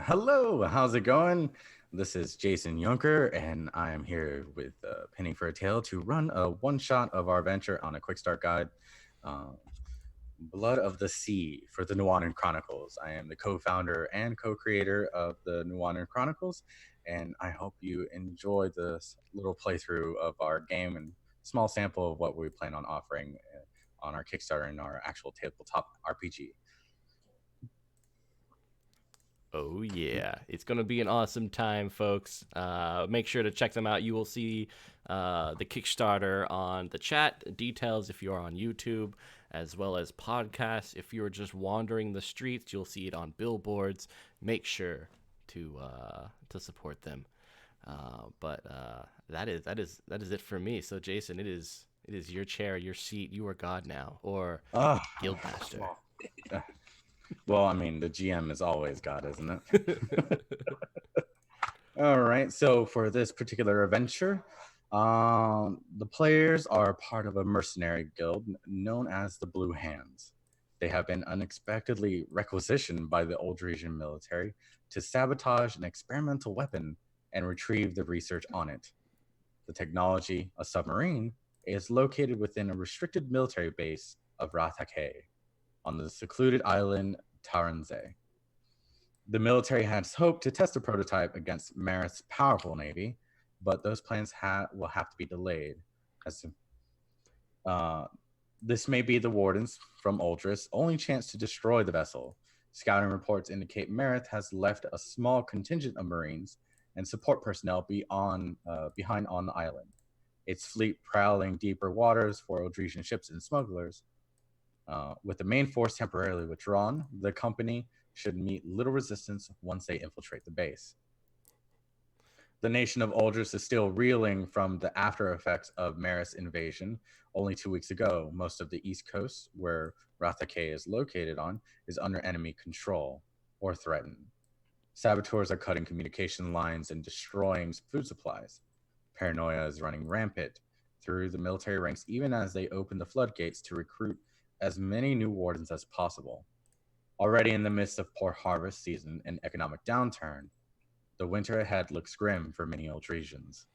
Hello, how's it going? This is Jason Junker, and I am here with Penny for a Tale to run a one shot of our adventure on a quick start guide. Uh, Blood of the Sea for the Nuadan Chronicles. I am the co founder and co creator of the Nuadan Chronicles, and I hope you enjoy this little playthrough of our game and small sample of what we plan on offering on our Kickstarter and our actual tabletop RPG. Oh yeah, it's gonna be an awesome time, folks. Make sure to check them out. You will see the Kickstarter on the chat details if you're on YouTube, as well as podcasts. If you're just wandering the streets, you'll see it on billboards. Make sure to support them. But that is it for me. So Jason, it is your chair, your seat. You are God now, or Oh, Guildmaster. well, well, I mean, the GM is always God, isn't it? All right. So for this particular adventure, the players are part of a mercenary guild known as the Blue Hands. They have been unexpectedly requisitioned by the Oldresian military to sabotage an experimental weapon and retrieve the research on it. The technology, a submarine, is located within a restricted military base of Rathake on the secluded island Taranze. The military has hoped to test the prototype against Marith's powerful navy, but those plans will have to be delayed. As uh, this may be the Wardens from Uldris' only chance to destroy the vessel. Scouting reports indicate Marith has left a small contingent of Marines and support personnel behind on the island. Its fleet prowling deeper waters for Eldresian ships and smugglers. With the main force temporarily withdrawn, the company should meet little resistance once they infiltrate the base. The nation of Uldris is still reeling from the after effects of Maris' invasion. Only 2 weeks ago, most of the east coast, where Rathake is located on, is under enemy control or threatened. Saboteurs are cutting communication lines and destroying food supplies. Paranoia is running rampant through the military ranks even as they open the floodgates to recruit as many new wardens as possible. Already in the midst of poor harvest season and economic downturn, the winter ahead looks grim for many Eldresians.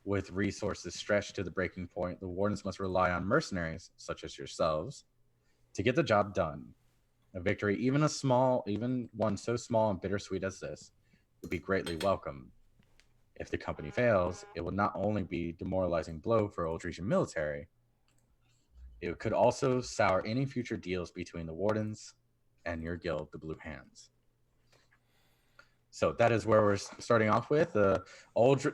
With resources stretched to the breaking point, the wardens must rely on mercenaries, such as yourselves, to get the job done. A victory, even one so small and bittersweet as this, would be greatly welcomed. If the company fails, it will not only be a demoralizing blow for Eldresian military, it could also sour any future deals between the wardens and your guild, the Blue Hands. So that is where we're starting off with. The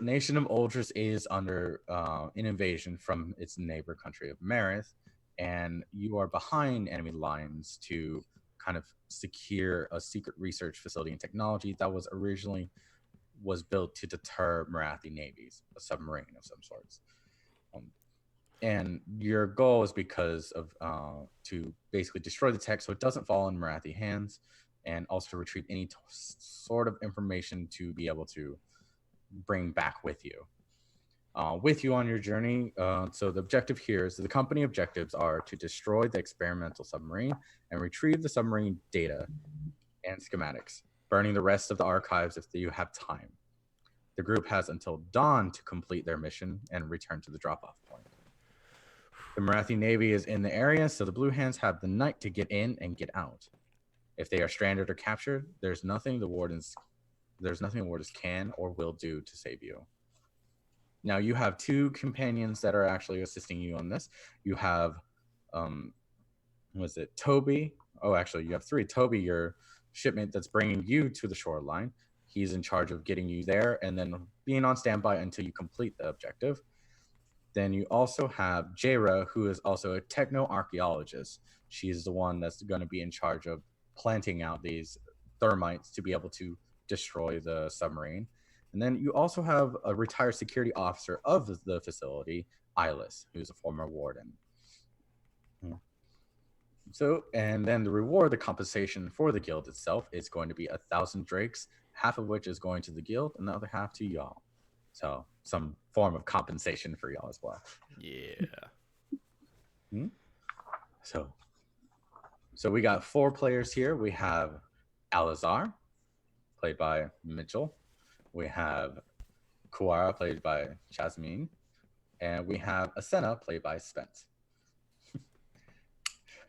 nation of Uldris is under an invasion from its neighbor country of Marith, and you are behind enemy lines to kind of secure a secret research facility and technology that was built to deter Marathi navies, a submarine of some sorts. And your goal is because of to basically destroy the tech so it doesn't fall in Marathi hands, and also to retrieve any sort of information to be able to bring back with you. With you on your journey. So the objective here is the company objectives are to destroy the experimental submarine and retrieve the submarine data and schematics, burning the rest of the archives if you have time. The group has until dawn to complete their mission and return to the drop-off point. The Marathi Navy is in the area, so the Blue Hands have the night to get in and get out. If they are stranded or captured, there's nothing the wardens can or will do to save you. Now you have two companions that are actually assisting you on this. You have was it Toby? Oh, actually, you have three. Toby, your shipmate that's bringing you to the shoreline. He's in charge of getting you there and then being on standby until you complete the objective. Then you also have Jaira, who is also a techno archaeologist. She's the one that's going to be in charge of planting out these thermites to be able to destroy the submarine. And then you also have a retired security officer of the facility, Ilis, who's a former warden. So, and then the reward, the compensation for the guild itself is going to be 1,000 drakes, half of which is going to the guild and the other half to y'all. So some form of compensation for y'all as well. Yeah. Hmm? So we got 4 players here. We have Alazar, played by Mitchell. We have Kuara, played by Jasmine. And we have Asena, played by Spence.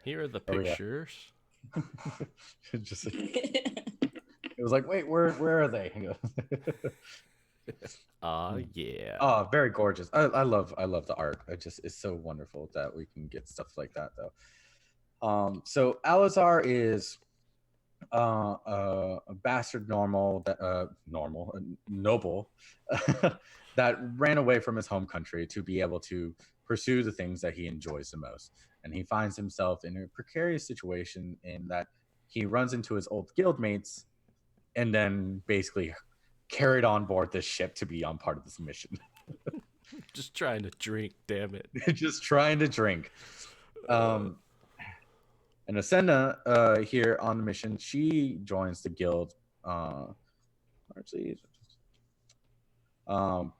Here are the Oh, yeah. pictures. Just, it was like, wait, where are they? Yeah. Oh, very gorgeous. I love the art. It's so wonderful that we can get stuff like that though. So Alizar is a bastard noble that ran away from his home country to be able to pursue the things that he enjoys the most. And he finds himself in a precarious situation in that he runs into his old guildmates and then basically carried on board this ship to be on part of this mission. Just trying to drink, damn it. Just trying to drink. And Asena here on the mission, she joins the guild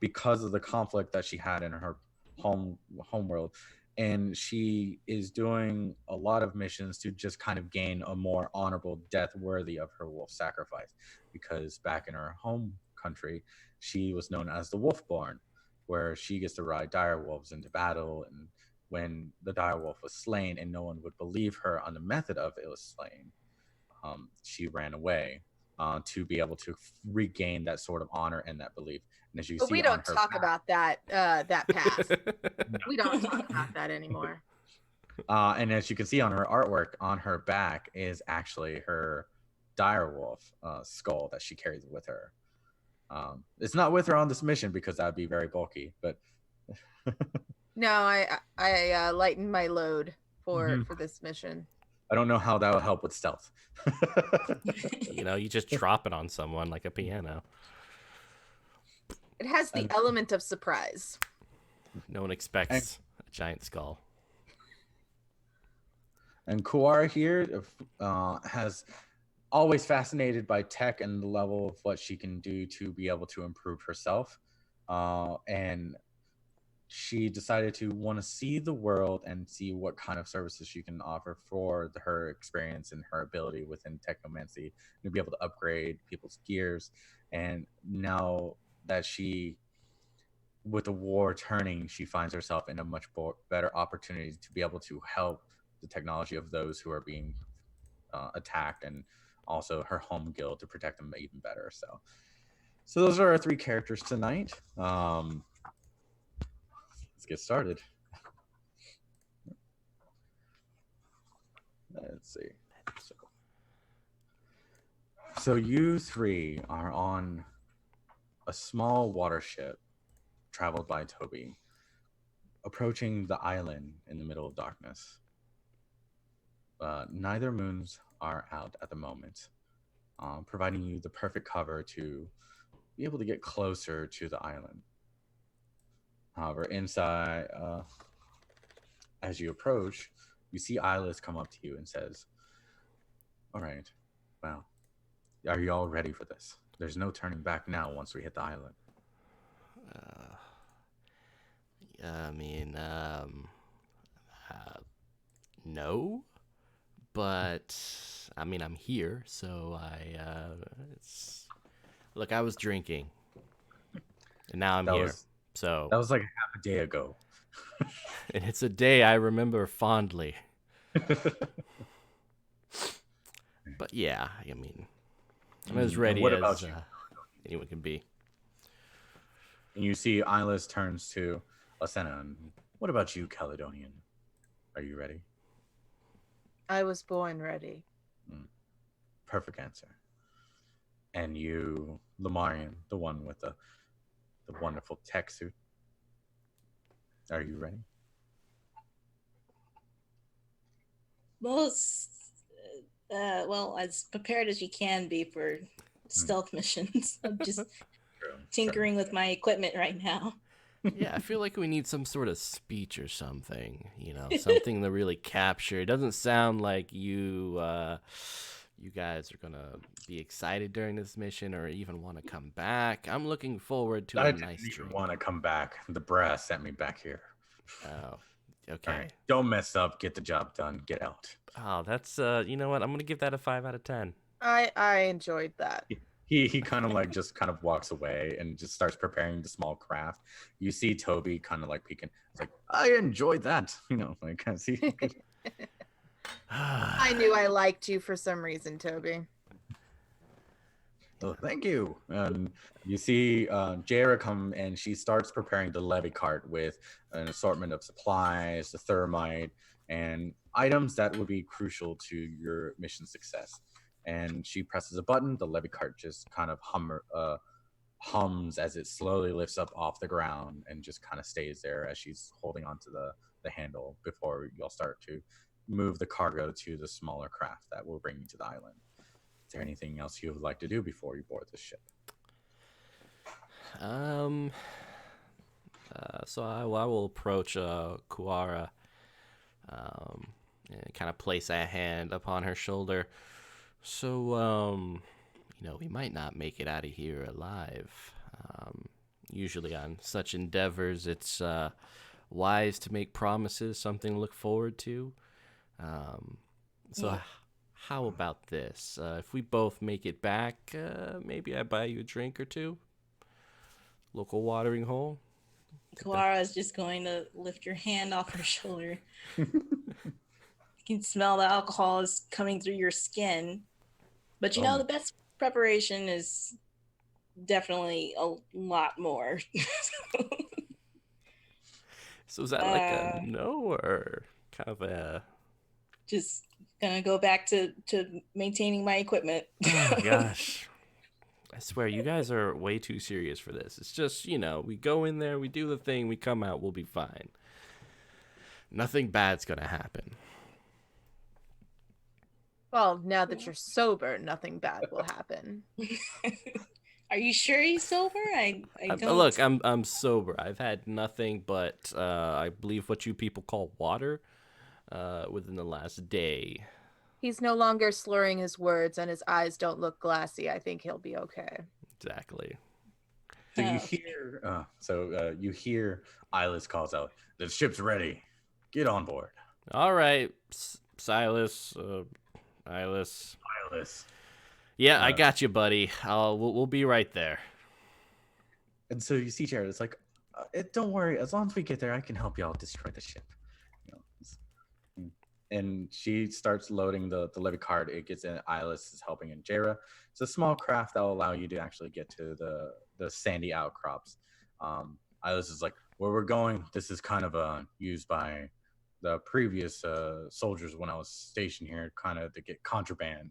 because of the conflict that she had in her home world, and she is doing a lot of missions to just kind of gain a more honorable death worthy of her wolf sacrifice, because back in her home country she was known as the Wolfborn, where she gets to ride dire wolves into battle, and when the dire wolf was slain and no one would believe her on the method of it was slain, she ran away to be able to regain that sort of honor and that belief. And as you But see, we don't talk about that path. We don't talk about that anymore. And as you can see on her artwork, on her back is actually her direwolf skull that she carries with her. It's not with her on this mission because that would be very bulky, but no, I lightened my load for this mission. I don't know how that would help with stealth. You just drop it on someone like a piano. It has the element of surprise. No one expects a giant skull. And Kuara here has always fascinated by tech and the level of what she can do to be able to improve herself. And she decided to want to see the world and see what kind of services she can offer for her experience and her ability within technomancy to be able to upgrade people's gears. And now that with the war turning, she finds herself in a much better opportunity to be able to help the technology of those who are being attacked, and also her home guild to protect them even better. So those are our three characters tonight. Let's get started. Let's see. So you three are on a small water ship traveled by Toby, approaching the island in the middle of darkness. Neither moons are out at the moment, providing you the perfect cover to be able to get closer to the island. However, inside, as you approach, you see Eyeless come up to you and says, "All right, well, are you all ready for this? There's no turning back now once we hit the island." No, but I'm here, so look, I was drinking, and now I'm here. So that was like half a day ago. And it's a day I remember fondly. But yeah, I'm as ready as anyone can be. And you see Eyeless turns to Asena. And what about you, Caledonian? Are you ready? I was born ready. Perfect answer. And you, Lamarian, the one with the wonderful tech suit, are you ready? Well, as prepared as you can be for stealth missions. I'm just tinkering with my equipment right now. Yeah, I feel like we need some sort of speech or something, something to really capture. It doesn't sound like you guys are going to be excited during this mission or even want to come back. I'm looking forward to a nice drink. I didn't want to come back. The brass sent me back here. Oh, okay. Right. Don't mess up. Get the job done. Get out. Oh, that's, you know what? I'm going to give that a 5 out of 10. I enjoyed that. he kind of like just kind of walks away and just starts preparing the small craft. You see Toby kind of like peeking. It's like, I enjoyed that, like see. I knew I liked you for some reason, Toby. Oh, thank you. You see Jara come and she starts preparing the levy cart with an assortment of supplies, the thermite, and items that would be crucial to your mission success. And she presses a button, the levy cart just kind of hums as it slowly lifts up off the ground and just kind of stays there as she's holding onto the handle before you'll start to move the cargo to the smaller craft that will bring you to the island. Is there anything else you would like to do before you board the ship? So I will approach Kuara and kind of place a hand upon her shoulder. So, we might not make it out of here alive. Usually on such endeavors, it's wise to make promises, something to look forward to. How about this? If we both make it back, maybe I buy you a drink or two. Local watering hole. Kuara is just going to lift your hand off her shoulder. You can smell the alcohol is coming through your skin. But the best preparation is definitely a lot more. So is that like a no or kind of a... Just gonna go back to maintaining my equipment. Oh gosh. I swear, you guys are way too serious for this. It's just, we go in there, we do the thing, we come out, we'll be fine. Nothing bad's gonna happen. Well, now that you're sober, nothing bad will happen. Are you sure he's sober? I don't. Look, I'm sober. I've had nothing but I believe what you people call water within the last day. He's no longer slurring his words and his eyes don't look glassy. I think he'll be okay. Exactly. So you hear Eyeless calls out, "The ship's ready. Get on board." All right, Silas, Eyeless. Yeah, I got you, buddy. We'll be right there. And so you see Jared. It's like, don't worry. As long as we get there, I can help y'all destroy the ship. And she starts loading the levy cart. It gets in. Eyeless is helping in Jara. It's a small craft that will allow you to actually get to the sandy outcrops. Eyeless is like, where we're going, this is kind of used by the previous soldiers when I was stationed here, kind of to get contraband.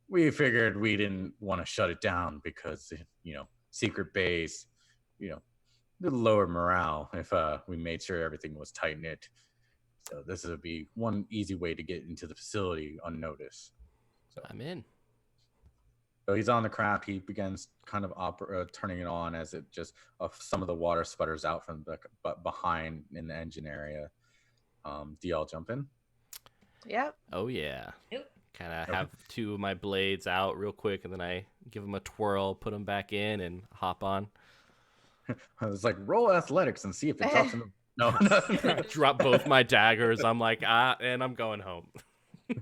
We figured we didn't want to shut it down because, secret base, the lower morale if we made sure everything was tight knit. So this would be one easy way to get into the facility unnoticed. So I'm in. So he's on the craft. He begins kind of turning it on as it just some of the water sputters out from behind in the engine area. Do y'all jump in? Yep. Oh yeah. Yep. Kind of have two of my blades out real quick, and then I give them a twirl, put them back in, and hop on. I was like, roll athletics and see if it drops in the... No. Drop both my daggers. I'm like, and I'm going home.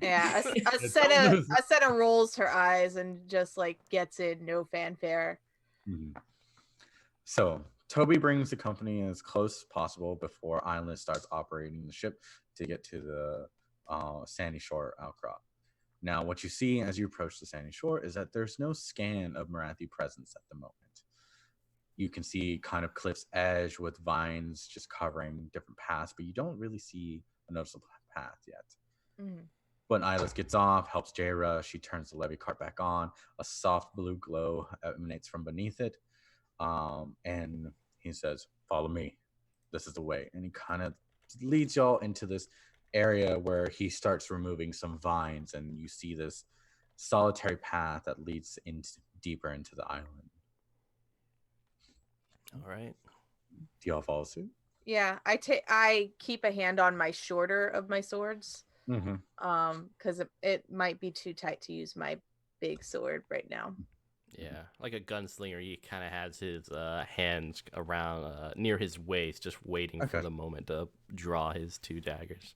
Yeah, a set of rolls her eyes and just like gets in, no fanfare. Mm-hmm. So Toby brings the company as close as possible before Island starts operating the ship to get to the sandy shore outcrop. Now, what you see as you approach the sandy shore is that there's no scan of Marathi presence at the moment. You can see kind of cliff's edge with vines just covering different paths, but you don't really see a noticeable path yet. Mm-hmm. When Eyeless gets off, helps Jara, she turns the levy cart back on. A soft blue glow emanates from beneath it. And he says, "Follow me. This is the way." And he kind of leads y'all into this area where he starts removing some vines, and you see this solitary path that leads deeper into the island. All right. Do y'all follow suit? Yeah, I keep a hand on my shorter of my swords. Mm-hmm. Because it might be too tight to use my big sword right now. Yeah, like a gunslinger, he kind of has his hands around near his waist, just waiting for the moment to draw his two daggers.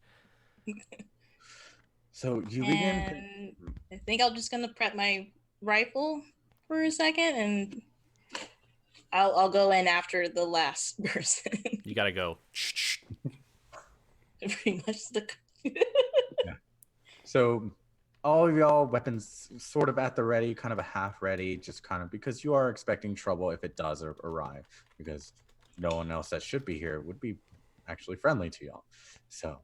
So you begin. I think I'm just gonna prep my rifle for a second, and I'll go in after the last person. You gotta go. Pretty much the. Yeah. So all of y'all weapons sort of at the ready, kind of a half ready, just kind of because you are expecting trouble if it does arrive, because no one else that should be here would be actually friendly to y'all. So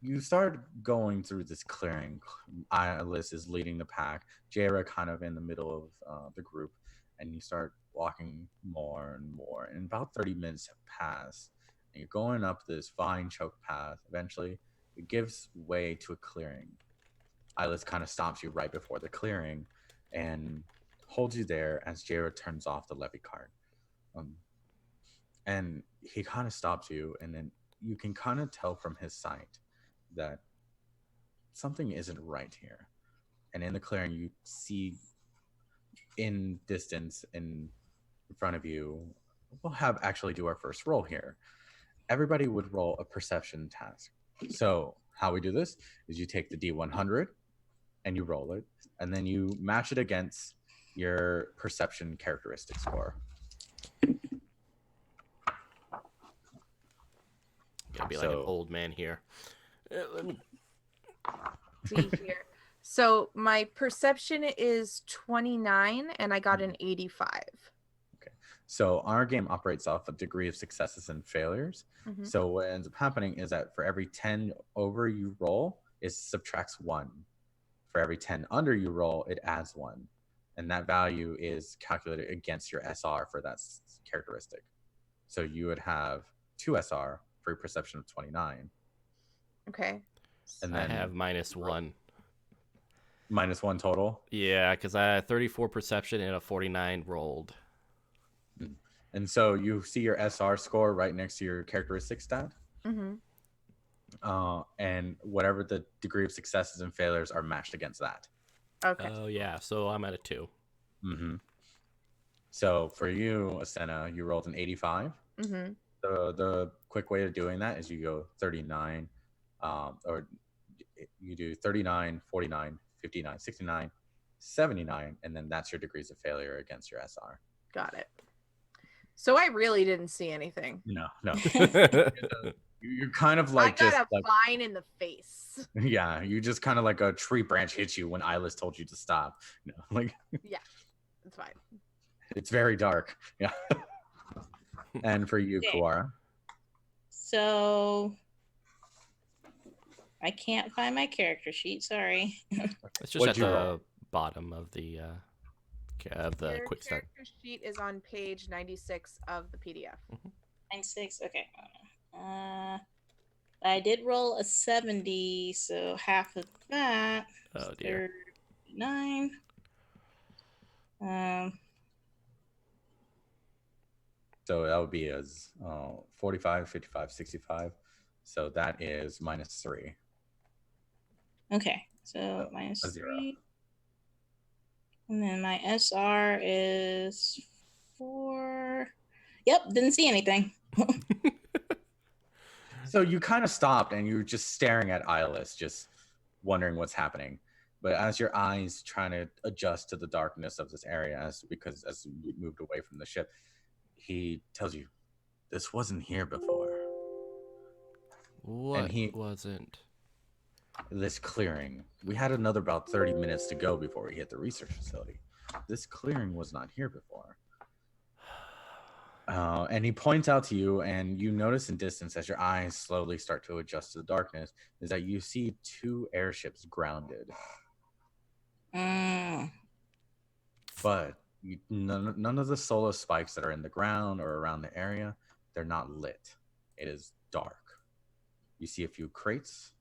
you start going through this clearing. Alice is leading the pack, Jera kind of in the middle of the group, and you start walking more and more, and about 30 minutes have passed, and you're going up this vine choke path. Eventually it gives way to a clearing. Alice kind of stops you right before the clearing and holds you there as Jera turns off the levy cart. And he kind of stops you, and then you can kind of tell from his sight that something isn't right here. And in the clearing, you see in distance in front of you, we'll have actually do our first roll here. Everybody would roll a perception task. So how we do this is you take the D100 and you roll it, and then you match it against your perception characteristic score. Gotta be like an old man here. Let me see here. So my perception is 29 and I got an 85. Okay. So our game operates off a degree of successes and failures. Mhm. So what ends up happening is that for every 10 over you roll, it subtracts 1. For every 10 under you roll, it adds 1. And that value is calculated against your SR for that characteristic. So you would have 2 SR for your perception of 29. Okay. And I then have -1. -1 total. Yeah, because I had 34 perception and a 49 rolled. And so you see your SR score right next to your characteristic stat. Mm-hmm. And whatever the degree of successes and failures are matched against that. Okay. Oh, yeah. So I'm at a 2. Mm-hmm. So for you, Asena, you rolled an 85. Mm-hmm. The quick way of doing that is you go 39, or you do 39, 49, 59, 69, 79, and then that's your degrees of failure against your SR. Got it. So I really didn't see anything. No. You're kind of like I got just a like, vine in the face. yeah, you just kind of like a tree branch hits you when Eyeless told you to stop. Like Yeah, it's fine. it's very dark. Yeah. And for you, Okay. Kuara. So I can't find my character sheet. Sorry. It's just What'd at you the roll? bottom of the Your quick start. character sheet is on page 96 of the PDF. 96. Okay. I did roll a 70, so half of that. Oh, dear. 39. So that would be as 45, 55, 65. So that is -3. Okay, so So, minus a 0. 3. And then my SR is 4. Yep, didn't see anything. So you kind of stopped and you were just staring at Eyeless, just wondering what's happening. But as your eyes trying to adjust to the darkness of this area, as you moved away from the ship, he tells you, "This wasn't here before." What he- wasn't? This clearing. We had another about 30 minutes to go before we hit the research facility. This clearing was not here before. And he points out to you, and you notice in distance as your eyes slowly start to adjust to the darkness, is that you see 2 airships grounded. But none of the solar spikes that are in the ground or around the area, they're not lit. It is dark. You see a few crates,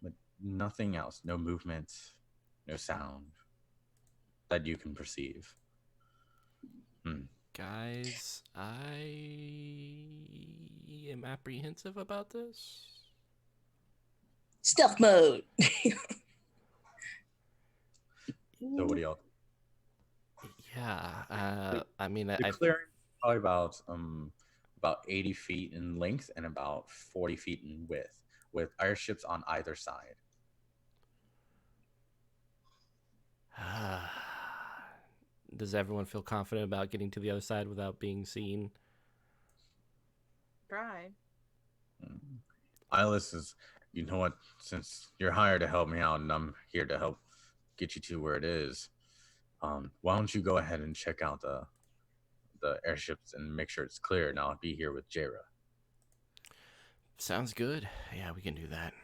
but nothing else. No movement, no sound that you can perceive. Guys, I am apprehensive about this. Stealth mode. So what do y'all? Yeah, I mean, The clearing probably about 80 feet in length and about 40 feet in width, with airships on either side. Does everyone feel confident about getting to the other side without being seen? Try. Eyeless is, you know what? Since you're hired to help me out, and I'm here to help get you to where it is, why don't you go ahead and check out the airships and make sure it's clear, and I'll be here with Jera. Sounds good. Yeah, we can do that.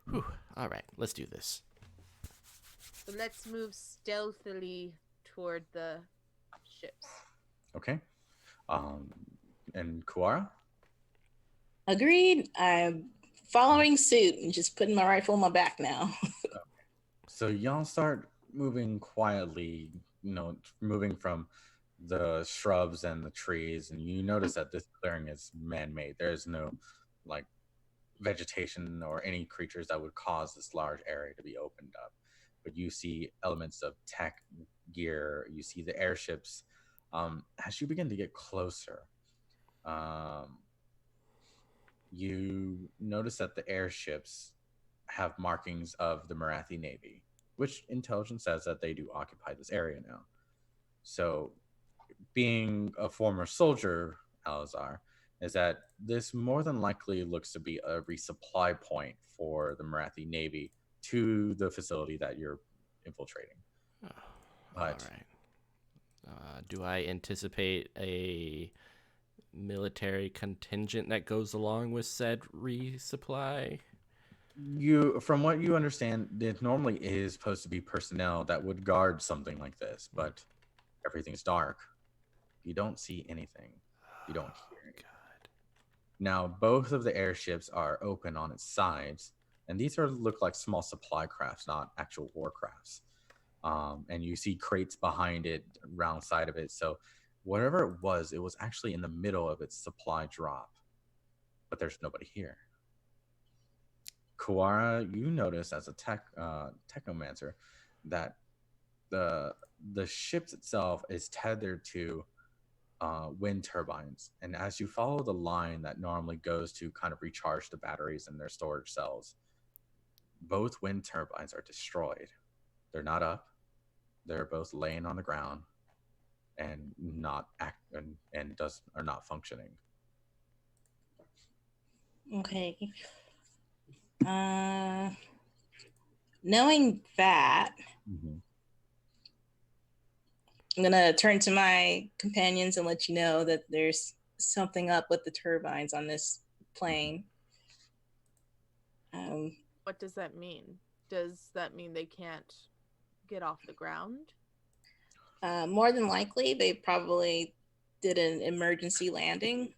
Whew. All right, let's do this. So let's move stealthily toward the ships. Okay. And Kuara? Agreed. I'm following suit and just putting my rifle on my back now. So y'all start moving quietly, moving from the shrubs and the trees, and you notice that this clearing is man-made. There's no like vegetation or any creatures that would cause this large area to be opened up. But you see elements of tech gear, you see the airships. As you begin to get closer, you notice that the airships have markings of the Marathi Navy, which intelligence says that they do occupy this area now. So, being a former soldier, Alazar, is that this more than likely looks to be a resupply point for the Marathi Navy to the facility that you're infiltrating. Oh, But all right. Do I anticipate a military contingent that goes along with said resupply? from what you understand, it normally is supposed to be personnel that would guard something like this, but everything's dark. You don't see anything. You don't hear anything. God. Now, both of the airships are open on its sides, and these look like small supply crafts, not actual war crafts. And you see crates behind it, round side of it. So whatever it was actually in the middle of its supply drop. But there's nobody here. Kuara, you notice as a technomancer that the ship itself is tethered to wind turbines, and as you follow the line that normally goes to kind of recharge the batteries in their storage cells, both wind turbines are destroyed. They're not up. They're both laying on the ground and are not functioning. Okay. Knowing that, I'm gonna turn to my companions and let you know that there's something up with the turbines on this plane. What does that mean? Does that mean they can't get off the ground? More than likely, they probably did an emergency landing.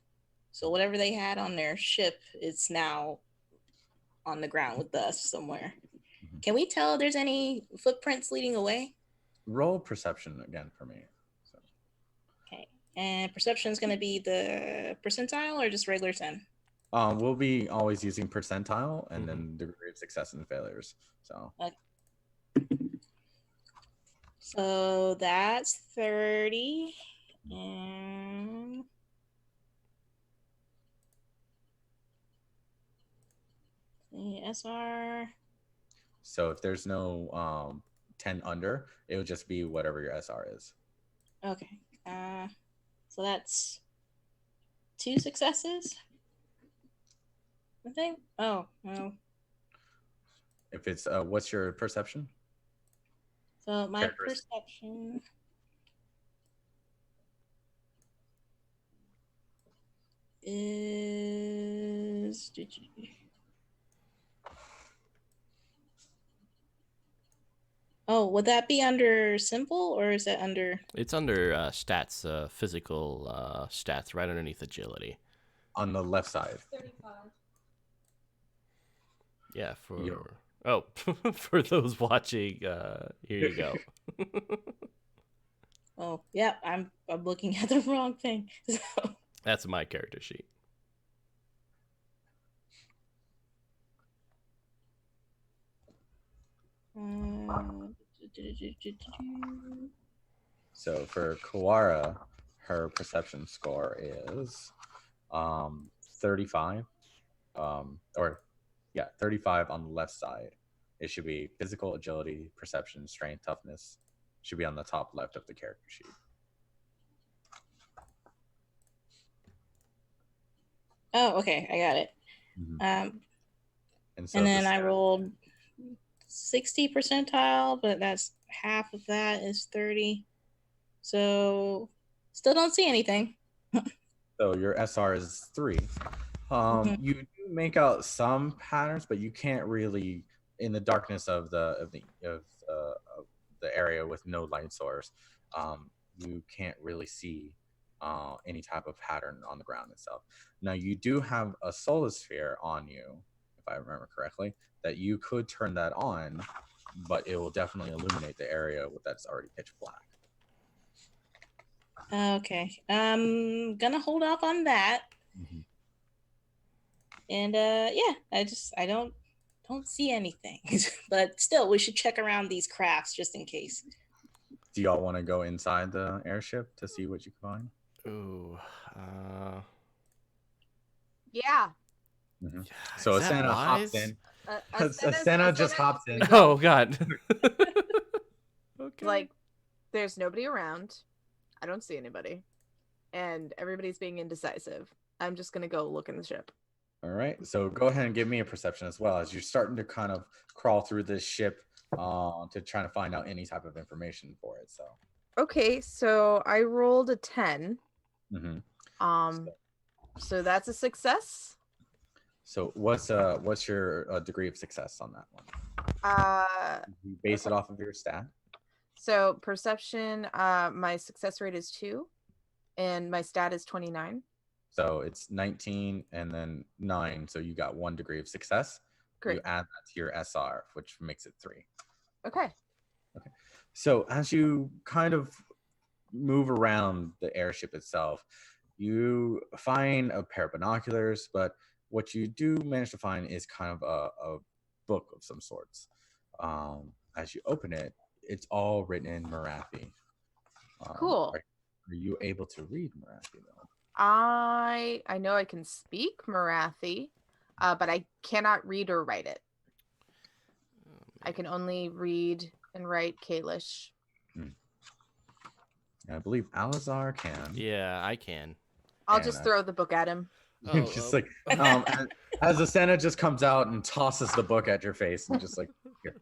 So whatever they had on their ship is now on the ground with us somewhere. Mm-hmm. Can we tell if there's any footprints leading away? Roll perception again for me. So. Okay. And perception is going to be the percentile or just regular 10? We'll be always using percentile and then degree of success and failures. So. Okay. So that's 30. And the SR. So if there's no 10 under, it would just be whatever your SR is. Okay. So that's 2 successes, I think. Oh, no. If it's what's your perception? So my perception is. Oh, would that be under simple or is that under? It's under stats, physical stats, right underneath agility. On the left side. 35. Yeah, for those watching, here you go. Oh, yeah, I'm looking at the wrong thing. So. That's my character sheet. So for Kuara, her perception score is 35. 35 on the left side. It should be physical, agility, perception, strength, toughness, Should be on the top left of the character sheet. Oh, okay, I got it. And so And then I rolled 60 percentile, but that's half of that is 30. So still don't see anything. So your SR is 3. You do make out some patterns, but you can't really, in the darkness of the area with no light source, you can't really see any type of pattern on the ground itself. Now you do have a solar sphere on you, if I remember correctly, that you could turn that on, but it will definitely illuminate the area that's already pitch black. Okay, I'm gonna hold off on that. And yeah, I don't see anything. But still, we should check around these crafts just in case. Do y'all want to go inside the airship to see what you can find? Ooh. Yeah. So Is that Asana hops wise? in. Asana Asana just hops in. Oh God. Okay. Like, there's nobody around. I don't see anybody. And everybody's being indecisive. I'm just going to go look in the ship. All right. So go ahead and give me a perception as well, as you're starting to kind of crawl through this ship to try to find out any type of information for it. So. Okay, so I rolled a 10. Mm-hmm. So that's a success. So what's your degree of success on that one? You base it off of your stat. So perception, my success rate is 2, and my stat is 29. So it's 19 and then 9. So you got 1 degree of success. Great. You add that to your SR, which makes it 3. Okay. So as you kind of move around the airship itself, you find a pair of binoculars, but what you do manage to find is kind of a book of some sorts. As you open it, it's all written in Marathi. Cool. Are you able to read Marathi though? I know I can speak Marathi, but I cannot read or write it. I can only read and write Kalish. I believe Alazar can. Yeah, I can. I'll just throw the book at him. Just like as Asana just comes out and tosses the book at your face and just like here.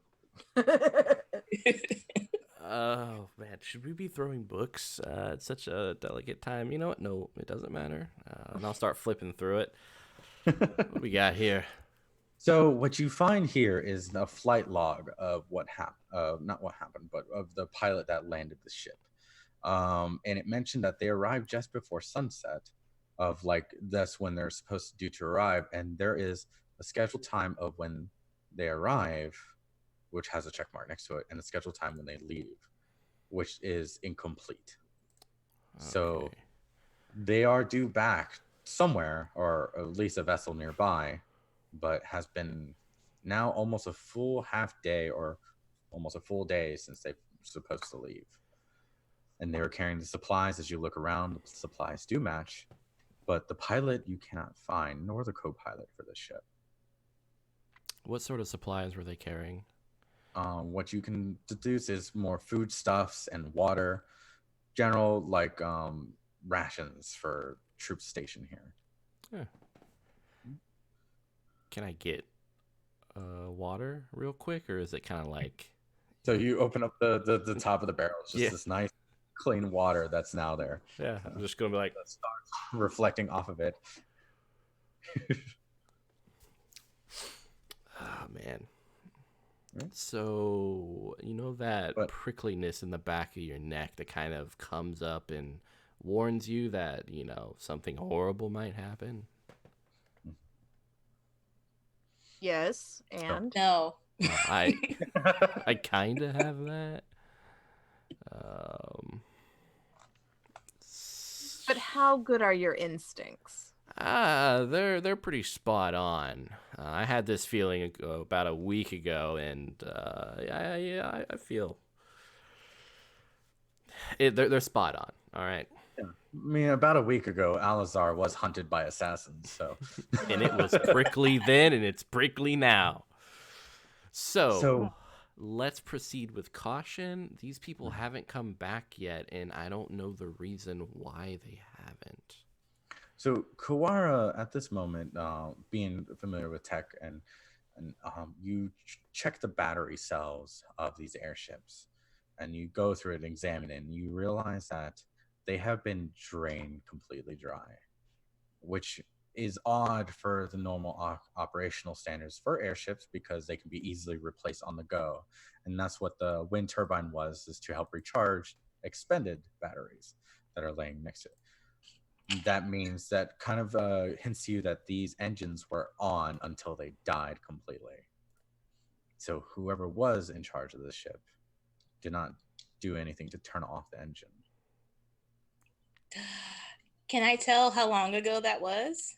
Oh man, should we be throwing books at such a delicate time? You know what? No, it doesn't matter. And I'll start flipping through it. What we got here? So what you find here is a flight log of what happened, not what happened, but of the pilot that landed the ship. And it mentioned that they arrived just before sunset, of like that's when they're supposed to arrive, and there is a scheduled time of when they arrive, which has a check mark next to it, and a scheduled time when they leave, which is incomplete. Okay. So they are due back somewhere, or at least a vessel nearby, but has been now almost a full half day or almost a full day since they're supposed to leave. And they were carrying the supplies. As you look around, the supplies do match, but the pilot you cannot find, nor the co-pilot for this ship. What sort of supplies were they carrying? What you can deduce is more foodstuffs and water, general like rations for troops stationed here. Huh. Can I get water real quick, or is it kind of like? So you open up the top of the barrel. It's just this nice clean water that's now there. Yeah, I'm just gonna be like that starts reflecting off of it. Oh man. So you know that prickliness in the back of your neck that kind of comes up and warns you that, you know, something horrible might happen? Yes, and no. I kind of have that. But how good are your instincts? They're pretty spot on. I had this feeling about a week ago, and I feel they're spot on. All right. Yeah. I mean, about a week ago, Alazar was hunted by assassins, so and it was prickly then, and it's prickly now. So let's proceed with caution. These people haven't come back yet, and I don't know the reason why they haven't. So Kawara, at this moment, being familiar with tech, and you check the battery cells of these airships, and you go through it and examine it, and you realize that they have been drained completely dry, which is odd for the normal operational standards for airships because they can be easily replaced on the go. And that's what the wind turbine was, is to help recharge expended batteries that are laying next to it. That means that kind of hints to you that these engines were on until they died completely. So whoever was in charge of the ship did not do anything to turn off the engine. Can I tell how long ago that was?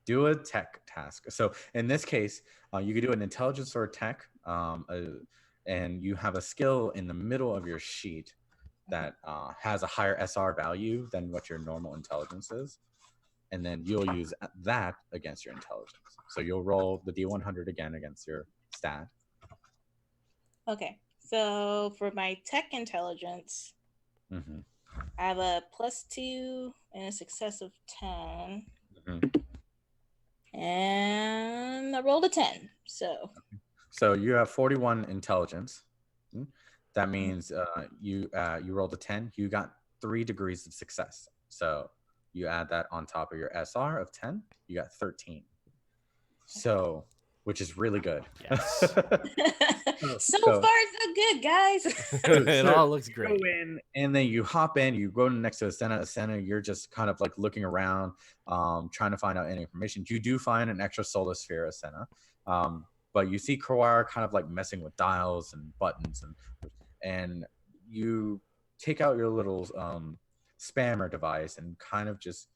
Do a tech task. So in this case, you could do an intelligence or a tech, and you have a skill in the middle of your sheet that has a higher SR value than what your normal intelligence is. And then you'll use that against your intelligence. So you'll roll the D100 again against your stat. Okay, so for my tech intelligence, Mm-hmm. I have a +2 and a success of 10. Mm-hmm. And I rolled a 10. So you have 41 intelligence. That means you rolled a 10. You got 3 degrees of success. So you add that on top of your SR of 10. You got 13. So, which is really good. Yes. So far, so good, guys. It all looks great. Go in, and then you hop in, you go next to Asena. You're just kind of like looking around, trying to find out any information. You do find an extra solar sphere, Asena, but you see Kawara kind of like messing with dials and buttons, and you take out your little spammer device and kind of just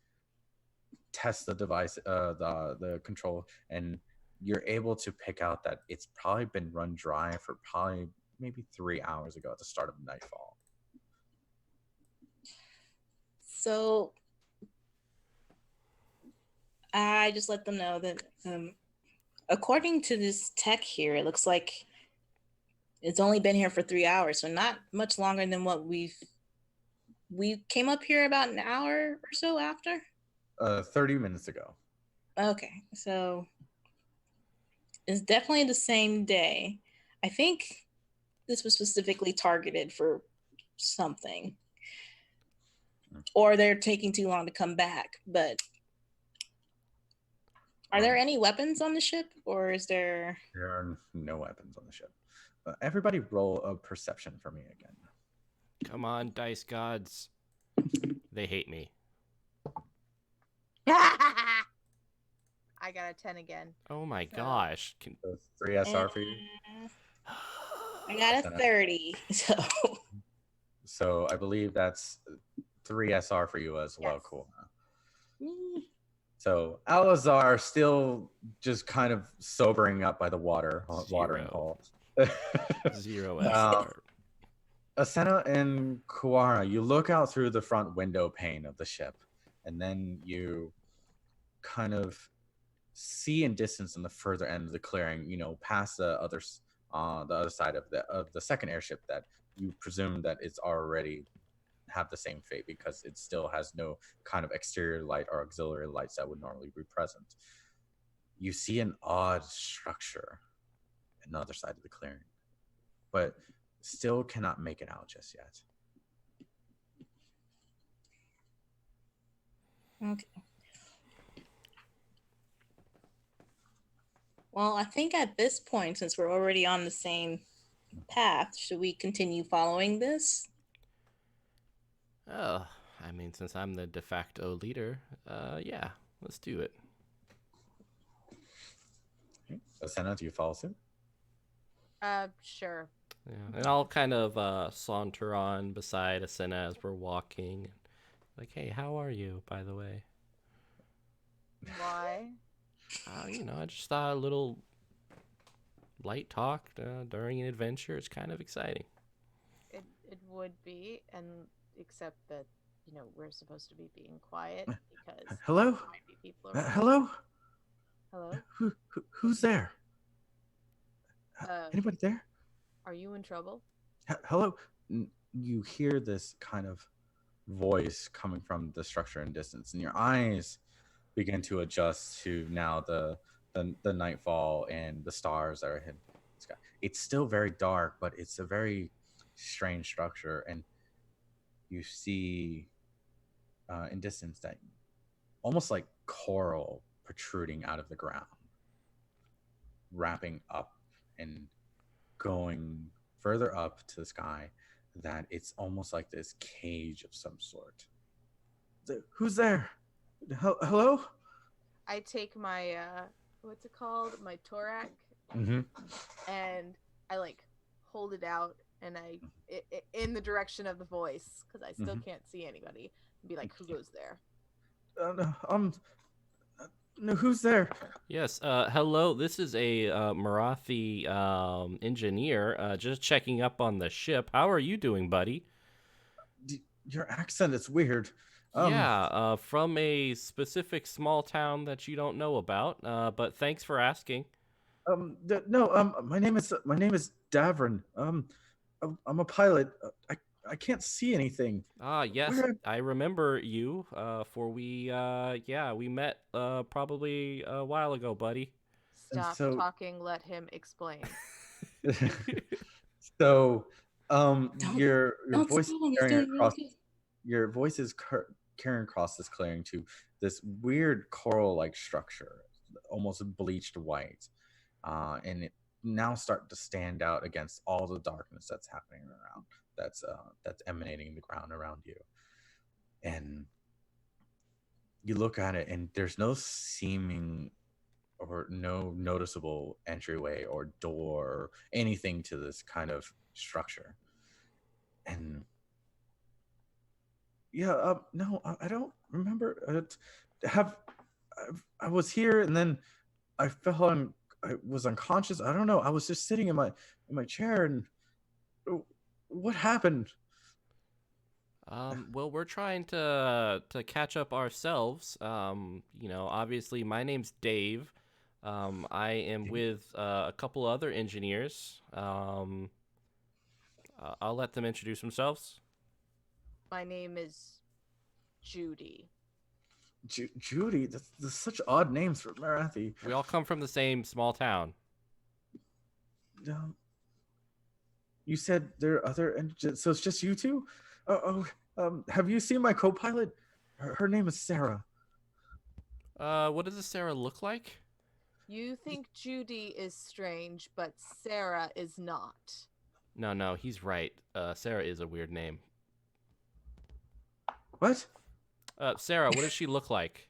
test the device, the control, and you're able to pick out that it's probably been run dry for probably maybe 3 hours ago at the start of nightfall. So I just let them know that according to this tech here, it looks like it's only been here for 3 hours, so not much longer than what we came up here about an hour or so after. 30 minutes ago. Okay, so it's definitely the same day. I think this was specifically targeted for something, or they're taking too long to come back. But are there any weapons on the ship, or is there? There are no weapons on the ship. Everybody roll a perception for me again. Come on, dice gods. They hate me. I got a 10 again. Oh my gosh. So 3 SR for you. I got a 30. So I believe that's 3 SR for you as well. Yes. Cool. So Alazar still just kind of sobering up by the watering hole. 0 SR. Asena and Kawara, you look out through the front window pane of the ship, and then you kind of see in distance on the further end of the clearing, past the other side of the second airship, that you presume that it's already have the same fate because it still has no kind of exterior light or auxiliary lights that would normally be present. You see an odd structure on the other side of the clearing, but still cannot make it out just yet. Okay. Well, I think at this point, since we're already on the same path, should we continue following this? Oh, I mean, since I'm the de facto leader, yeah, let's do it. Okay. Asena, do you follow suit? Sure. Yeah, and I'll kind of saunter on beside Asena as we're walking. Like, hey, how are you, by the way? Why? I just thought a little light talk during an adventure is kind of exciting. It would be, and except that we're supposed to be being quiet because Hello? there might be people around. Hello? Hello? Who's there? Uh, Anybody there? Are you in trouble? Hello. You hear this kind of voice coming from the structure in distance, and your eyes begin to adjust to now the nightfall and the stars that are hidden in the sky. It's still very dark, but it's a very strange structure, and you see in distance that almost like coral protruding out of the ground, wrapping up and going further up to the sky, that it's almost like this cage of some sort. Who's there? Hello? I take my what's it called? My Torak, Mm-hmm. and I like hold it out, and in the direction of the voice, because I still can't see anybody, and be like, who goes there? No, who's there? Yes. Hello. This is a Marathi engineer. Just checking up on the ship. How are you doing, buddy? Your accent is weird. Yeah. From a specific small town that you don't know about. But thanks for asking. No. My name is Davrin. I'm a pilot. I can't see anything. Yes, Where? I remember you. We met probably a while ago, buddy. Stop so- talking. Let him explain. So, Don't- your Don't voice say is him, he's carrying doing real across. good. Your voice is carrying across this clearing to this weird coral-like structure, almost bleached white, and it now start to stand out against all the darkness that's happening around. That's emanating the ground around you, and you look at it, and there's no seeming or no noticeable entryway or door or anything to this kind of structure. And yeah, no, I don't remember. I was here, and then I fell on. I was unconscious. I don't know. I was just sitting in my chair, and what happened? Well, we're trying to catch up ourselves. Obviously, my name's Dave. I am with a couple other engineers. I'll let them introduce themselves. My name is Judy. Judy. That's such odd names for Marathi. We all come from the same small town. You said there are other engines, so it's just you two? Have you seen my co-pilot? Her name is Sarah. What does this Sarah look like? You think Judy is strange, but Sarah is not. No, he's right. Sarah is a weird name. What? Sarah, what does she look like?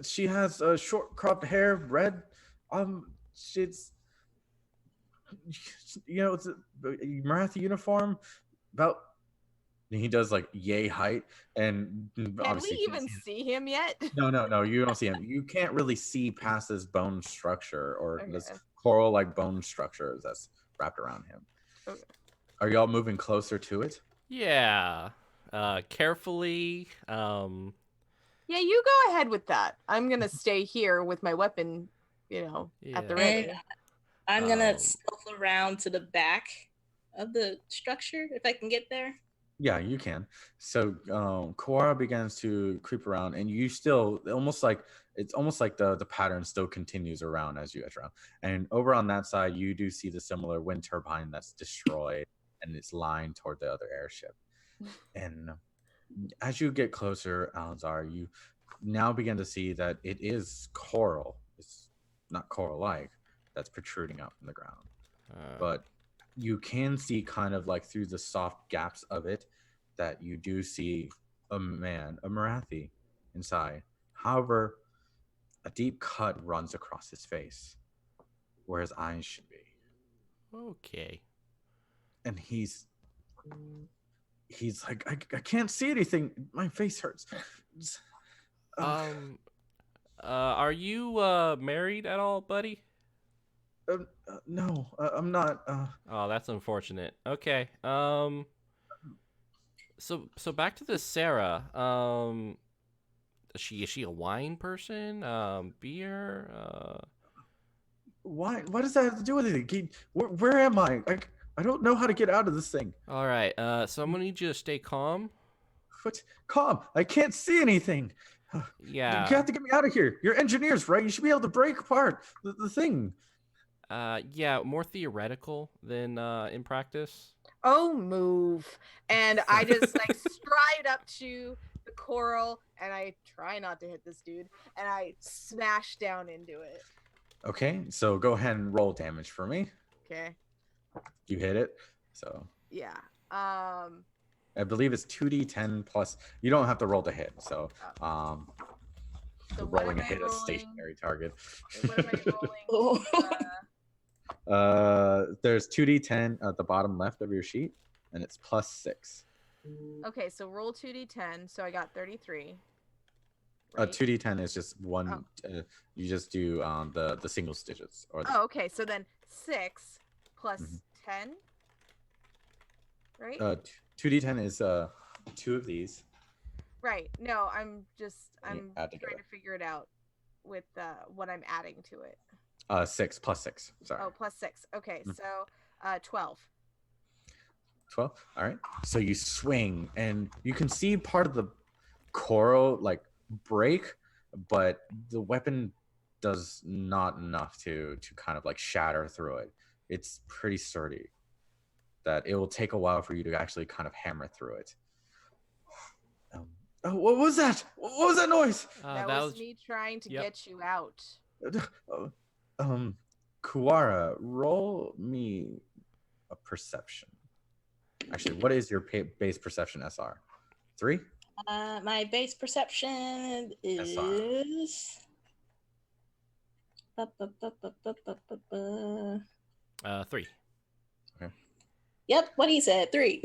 She has short cropped hair, red. She's, it's a Marathi uniform. About, he does like yay height, and Can obviously we even see him yet? No, you don't see him. You can't really see past this bone structure or this Okay. coral like bone structure that's wrapped around him. Okay. Are y'all moving closer to it? Yeah. Carefully. Yeah, you go ahead with that. I'm gonna stay here with my weapon, at the Yeah. ready. And I'm gonna Um, stealth around to the back of the structure if I can get there. Yeah, you can. So Koara begins to creep around, and you still it's almost like the pattern still continues around as you edge around. And over on that side, you do see the similar wind turbine that's destroyed, and it's lying toward the other airship. And as you get closer, Alazar, you now begin to see that it is coral. It's not coral-like that's protruding out from the ground, but you can see kind of like through the soft gaps of it that you do see a man, a Marathi, inside. However, a deep cut runs across his face where his eyes should be. okay. And he's like, I can't see anything. My face hurts. Are you married at all, buddy? No, I'm not. Oh, that's unfortunate. Okay. So back to this Sarah. Is she a wine person? Beer? Why? What does that have to do with it? Where am I? I don't know how to get out of this thing. All right. So I'm gonna need you to stay calm. What? Calm. I can't see anything. You Yeah. have to get me out of here. You're engineers, right? You should be able to break apart the thing. Yeah. More theoretical than in practice. Oh, move. And I just like stride up to the coral and I try not to hit this dude and I smash down into it. Okay, so go ahead and roll damage for me. Okay. You hit it. So Yeah. I believe it's 2d10 plus. You don't have to roll to hit. So So what rolling am a hit a rolling? stationary target. What am I rolling? There's 2d10 at the bottom left of your sheet, and it's plus 6. Okay, so roll 2d10. So I got 33. Right? 2d10 is just one. You just do the single digits. Or Oh, okay. So then 6 plus 10, right? 2d10 is 2 of these. Right. No, I'm add trying together. to figure it out with what I'm adding to it. 6 plus 6. Sorry. Oh, plus 6. Okay, so 12. 12. All right. So you swing, and you can see part of the coral like break, but the weapon does not enough to kind of like shatter through it. It's pretty sturdy. That it will take a while for you to actually kind of hammer through it. What was that? What was that noise? That was me trying to get you out. Kuwara, roll me a perception. Actually, what is your base perception SR? 3? My base perception is SR. 3. Okay. Yep, what he said, 3.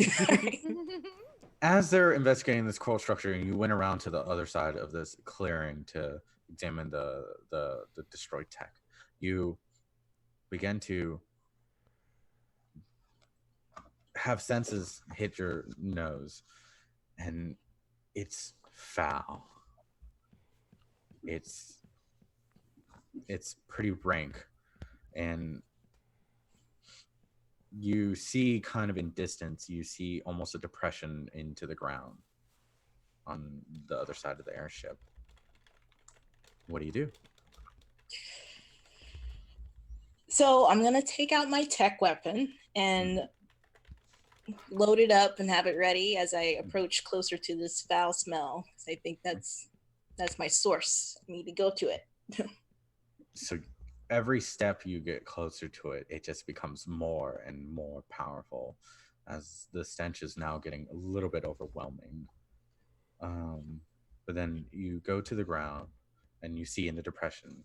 As they're investigating this coral structure, you went around to the other side of this clearing to examine the destroyed tech. You begin to have senses hit your nose, and it's foul. It's pretty rank, and you see kind of in distance, you see almost a depression into the ground on the other side of the airship. What do you do? So I'm going to take out my tech weapon and load it up and have it ready as I approach closer to this foul smell. Because I think that's my source. I need to go to it. So every step you get closer to it, it just becomes more and more powerful as the stench is now getting a little bit overwhelming. But then you go to the ground and you see in the depression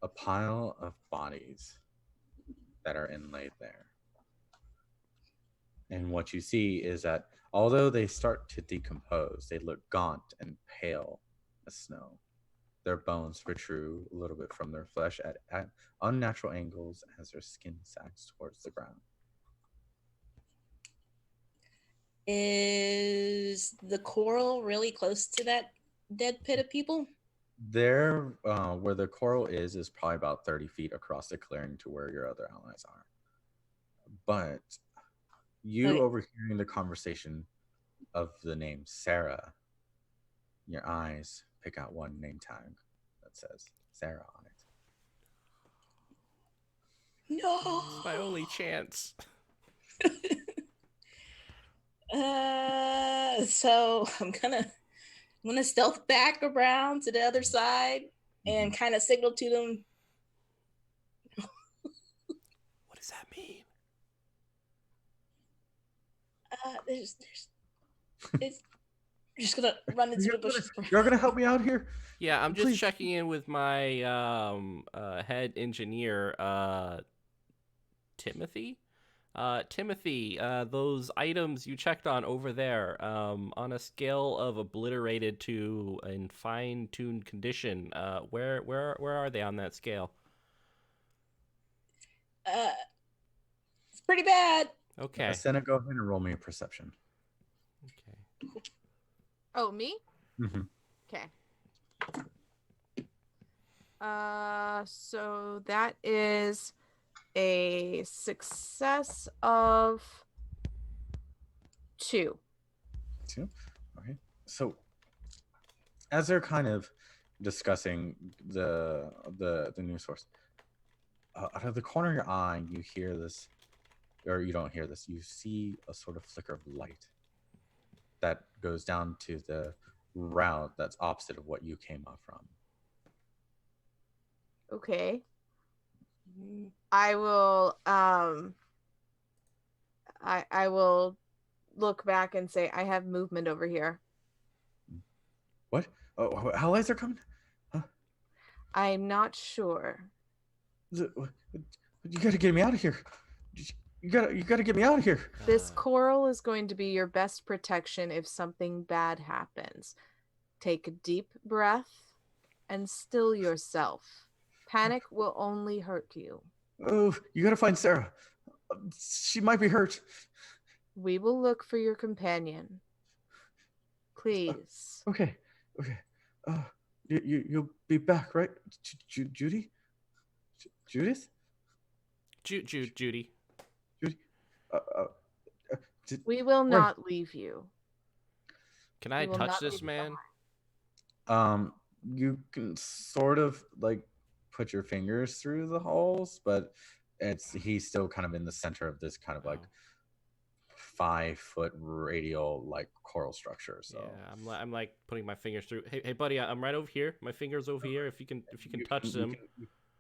a pile of bodies that are inlaid there. And what you see is that although they start to decompose, they look gaunt and pale as snow. Their bones protrude a little bit from their flesh at unnatural angles as their skin sags towards the ground. Is the coral really close to that dead pit of people? There, where the coral is probably about 30 feet across the clearing to where your other allies are. But you overhearing the conversation of the name Sarah, your eyes pick out one name tag that says Sarah on it. No. It's my only chance. So I'm gonna stealth back around to the other side and kind of signal to them. What does that mean? It's just gonna run into the bush. You're gonna help me out here? Yeah, I'm just Please. checking in with my head engineer, Timothy. Timothy, those items you checked on over there, on a scale of obliterated to in fine-tuned condition, where are they on that scale? It's pretty bad. Okay. Senna, go ahead and roll me a perception. Okay. Oh, me? Mm-hmm. Okay. So that is a success of 2. 2. Okay. So as they're kind of discussing the news source, out of the corner of your eye, you hear this, or you don't hear this. You see a sort of flicker of light that goes down to the route that's opposite of what you came up from. Okay. I will I will look back and say I have movement over here. What? Oh, allies are coming? Huh? I'm not sure. You gotta get me out of here. You gotta get me out of here. This coral is going to be your best protection if something bad happens. Take a deep breath and still yourself. Panic will only hurt you. Oh, you gotta find Sarah. She might be hurt. We will look for your companion. Please. Okay. You'll be back, right? Judy? Judith? Judy. Judy? We will not leave you. Can I touch this man? You can sort of like put your fingers through the holes, but he's still kind of in the center of this kind of like 5-foot radial like coral structure. So yeah, I'm like putting my fingers through. Hey buddy, I'm right over here. My fingers over here. If you can touch them.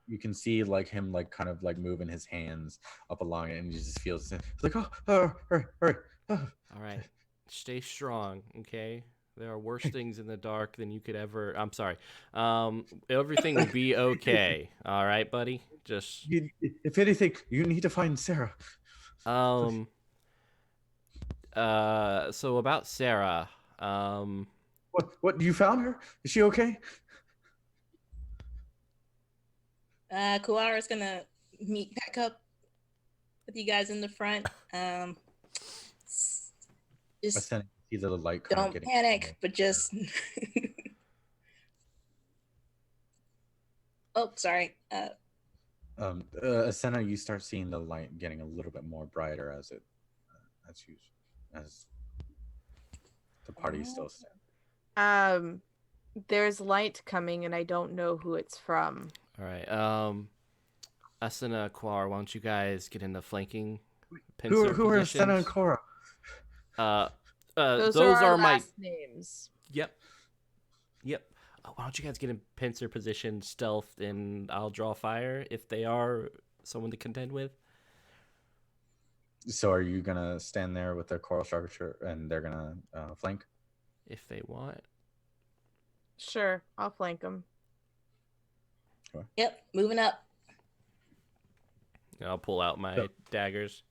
You can see like him like kind of like moving his hands up along it, and he just feels it's like hurry. All right, stay strong, okay? There are worse things in the dark than you could ever. I'm sorry. Everything will be okay. All right, buddy. Just if anything, you need to find Sarah. So about Sarah. What? You found her? Is she okay? Kuara's gonna meet back up with you guys in the front. Just see the light. Don't panic, but just. Oh, sorry. Asena, you start seeing the light getting a little bit more brighter as the party is still standing. There's light coming, and I don't know who it's from. All right. Asena, Quar, why don't you guys get into flanking? Who are Asena and Cora? Those are my last names. Yep. Why don't you guys get in pincer position, stealth, and I'll draw fire if they are someone to contend with. So are you gonna stand there with the coral structure, and they're gonna flank? If they want. Sure, I'll flank them. Sure. Yep, moving up. I'll pull out my daggers.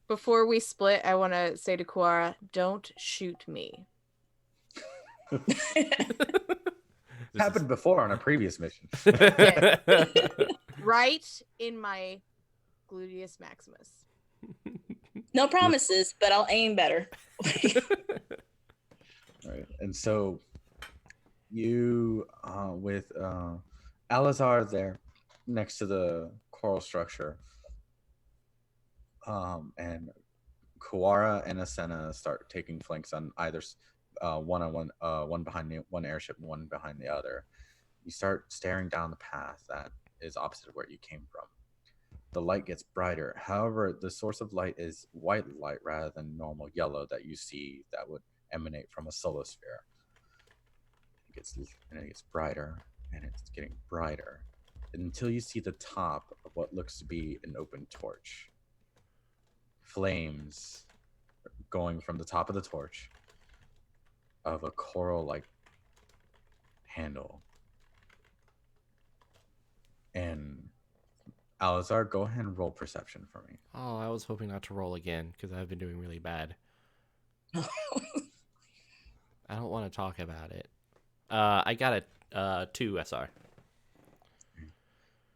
Before we split, I want to say to Kuara, don't shoot me. Happened before on a previous mission. Right in my gluteus maximus. No promises, but I'll aim better. Right. And so you with Alazar there next to the coral structure, and Kuara and Asena start taking flanks on either one-on-one, one behind one airship, one behind the other. You start staring down the path that is opposite of where you came from. The light gets brighter. However, the source of light is white light rather than normal yellow that you see that would emanate from a solar sphere. It gets brighter, and it's getting brighter until you see the top of what looks to be an open torch. Flames going from the top of the torch of a coral-like handle. And Alazar, go ahead and roll perception for me. Oh, I was hoping not to roll again because I've been doing really bad. I don't want to talk about it. I got a 2 SR.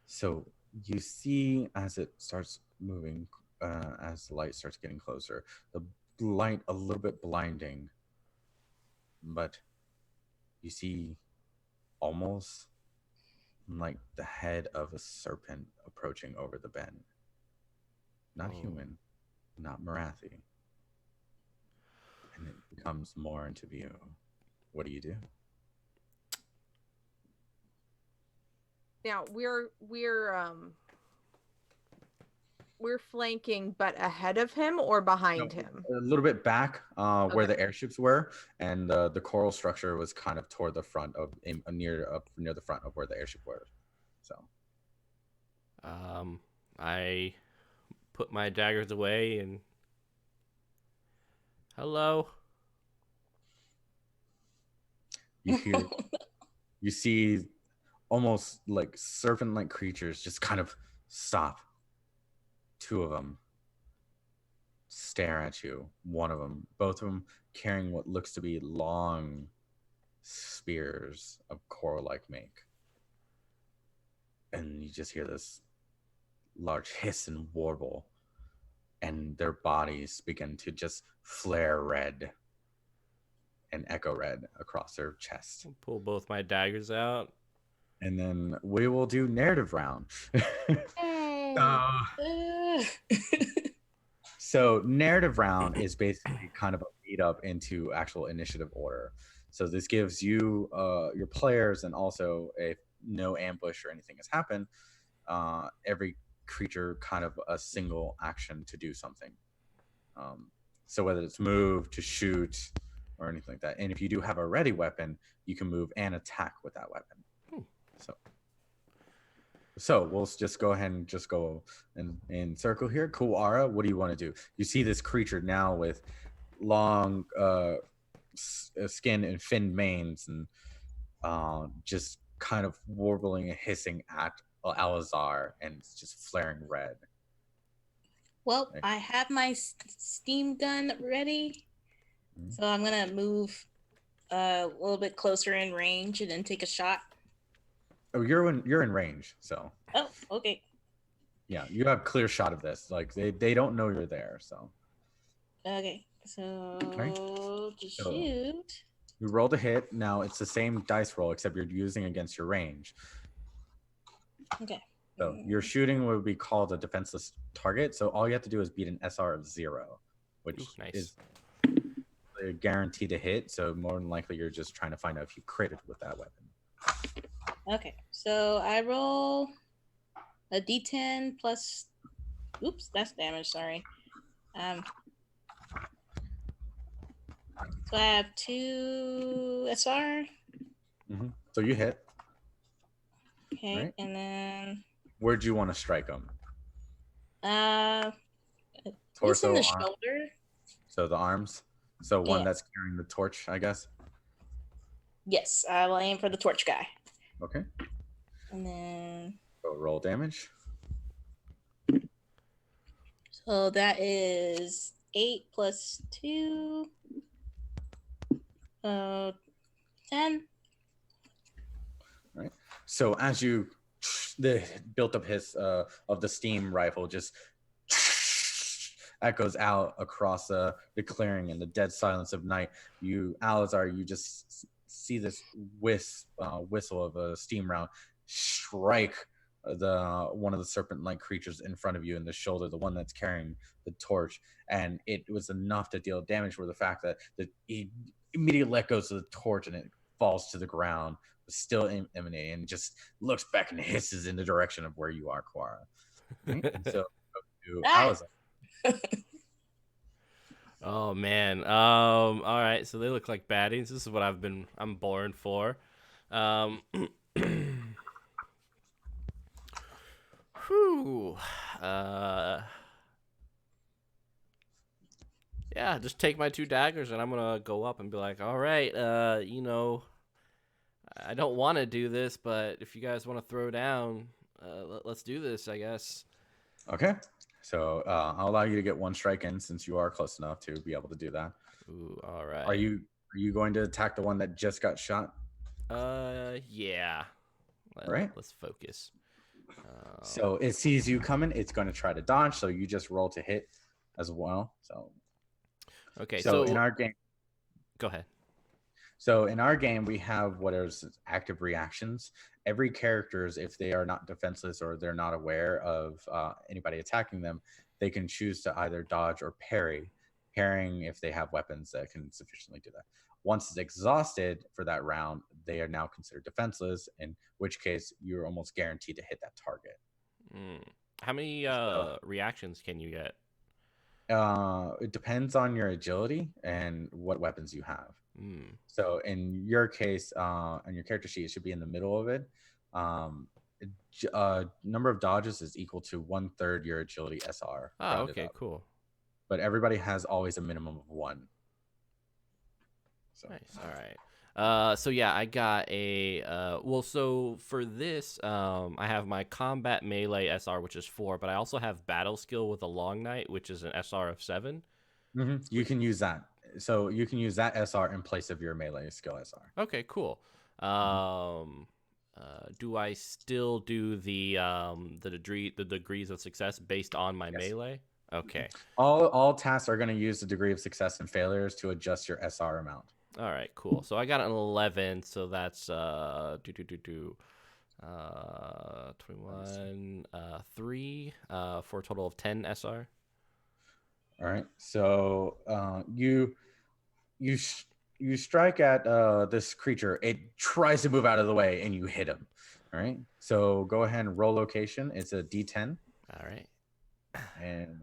So you see as it starts moving, as the light starts getting closer, the light a little bit blinding, but you see almost like the head of a serpent approaching over the bend. Not human, not Marathi. And it comes more into view. What do you do? Now we're flanking, but ahead of him or behind him? A little bit back, where Okay. the airships were, and the coral structure was kind of toward the front of near the front of where the airship were. So, I put my daggers away and hello. you hear, you see, almost like serpent-like creatures just kind of stop. Two of them stare at you. One of them, both of them carrying what looks to be long spears of coral-like make. And you just hear this large hiss and warble, and their bodies begin to just flare red and echo red across their chest. I'll pull both my daggers out. And then we will do narrative round. So narrative round is basically kind of a lead up into actual initiative order. So this gives you, your players, and also if no ambush or anything has happened, every creature kind of a single action to do something. So whether it's move, to shoot, or anything like that. And if you do have a ready weapon, you can move and attack with that weapon. So we'll just go ahead and just go in circle here. Kuara, what do you want to do? You see this creature now with long skin and finned manes, and just kind of warbling and hissing at Alazar, and it's just flaring red. Well, I have my steam gun ready, so I'm gonna move a little bit closer in range and then take a shot. Oh, you're in range, so. Oh, okay. Yeah, you have clear shot of this. Like they don't know you're there, so. Okay, so to So, shoot. you rolled a hit. Now it's the same dice roll, except you're using against your range. Okay. So your shooting would be called a defenseless target. So all you have to do is beat an SR of 0, which is a guarantee to hit. So more than likely, you're just trying to find out if you critted with that weapon. Okay, so I roll a d10 plus. Oops, that's damage. Sorry. So I have 2 SR. So you hit. Okay, right? And then. Where'd you want to strike them? Torso, in the arm. shoulder. So the arms. So one that's carrying the torch, I guess. Yes, I will aim for the torch guy. Okay. And then. So roll damage. So that is 8 plus 2. 10. Right. So as you built up hiss of the steam rifle just echoes out across the clearing in the dead silence of night, Alazar, you just see this whistle of a steam round strike one of the serpent-like creatures in front of you in the shoulder, the one that's carrying the torch, and it was enough to deal damage for the fact that he immediately let go of the torch and it falls to the ground, but still emanating, and just looks back and hisses in the direction of where you are, Quara. Right? And so to Alazar. Oh man. All right. So they look like baddies. This is what I'm born for. Whew. Yeah, just take my 2 daggers and I'm gonna go up and be like, all right, I don't want to do this, but if you guys want to throw down, let's do this, I guess. Okay. So I'll allow you to get 1 strike in since you are close enough to be able to do that. Ooh, all right. Are you going to attack the one that just got shot? Yeah. Right. Let's focus. So it sees you coming. It's going to try to dodge. So you just roll to hit as well. So okay. So in our game, go ahead. So in our game, we have what is active reactions. Every characters, if they are not defenseless or they're not aware of anybody attacking them, they can choose to either dodge or parry. Parrying if they have weapons that can sufficiently do that. Once it's exhausted for that round, they are now considered defenseless, in which case you're almost guaranteed to hit that target. How many reactions can you get? It depends on your agility and what weapons you have. Mm. So in your case, on your character sheet, it should be in the middle of it. Number of dodges is equal to 1/3 your agility SR. Oh, okay, cool. But everybody has always a minimum of 1. So. Nice. All right. So yeah, I got a so for this, I have my combat melee SR, which is 4, but I also have battle skill with a long knight, which is an SR of 7. Mm-hmm. You can use that. So you can use that SR in place of your melee skill SR. Okay, cool. Do I still do the degrees of success based on my melee? Okay. All tasks are going to use the degree of success and failures to adjust your SR amount. All right, cool. So I got an 11, so that's 21, 3 for a total of 10 SR. All right. So you strike at this creature. It tries to move out of the way, and you hit him. All right. So go ahead and roll location. It's a D10. All right. And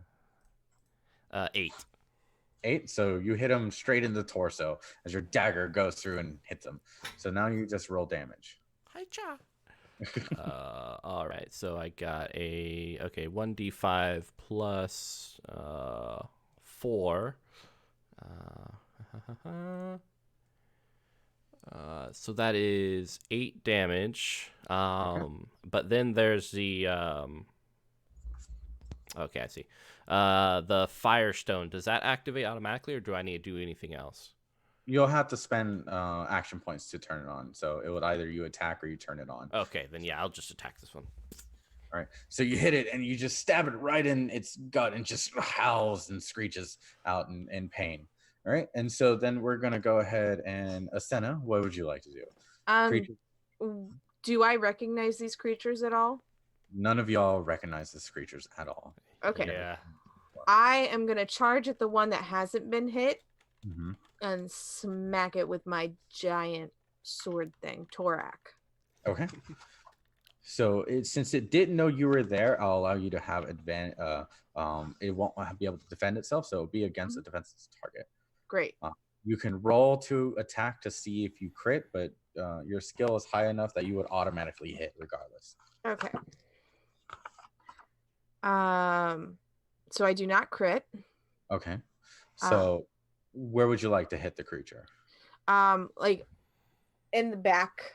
8. 8. So you hit him straight in the torso as your dagger goes through and hits him. So now you just roll damage. Hi-cha. All right. So I got 1d5 plus 4. So that is 8 damage. But then there's the okay, I see. The Firestone, does that activate automatically, or do I need to do anything else? You'll have to spend action points to turn it on. So it would either you attack or you turn it on. Okay, then yeah, I'll just attack this one. All right. So you hit it and you just stab it right in its gut and just howls and screeches out in pain. All right. And so then we're going to go ahead and Asena, what would you like to do? Do I recognize these creatures at all? None of y'all recognize these creatures at all. Okay. Yeah. I am going to charge at the one that hasn't been hit Mm-hmm. and smack it with my giant sword thing, Torak. Okay. So since it didn't know you were there, I'll allow you to have advantage. It won't be able to defend itself, so it'll be against a defenseless target. Great. You can roll to attack to see if you crit, but your skill is high enough that you would automatically hit regardless. Okay. So I do not crit. Okay. So where would you like to hit the creature? Like in the back.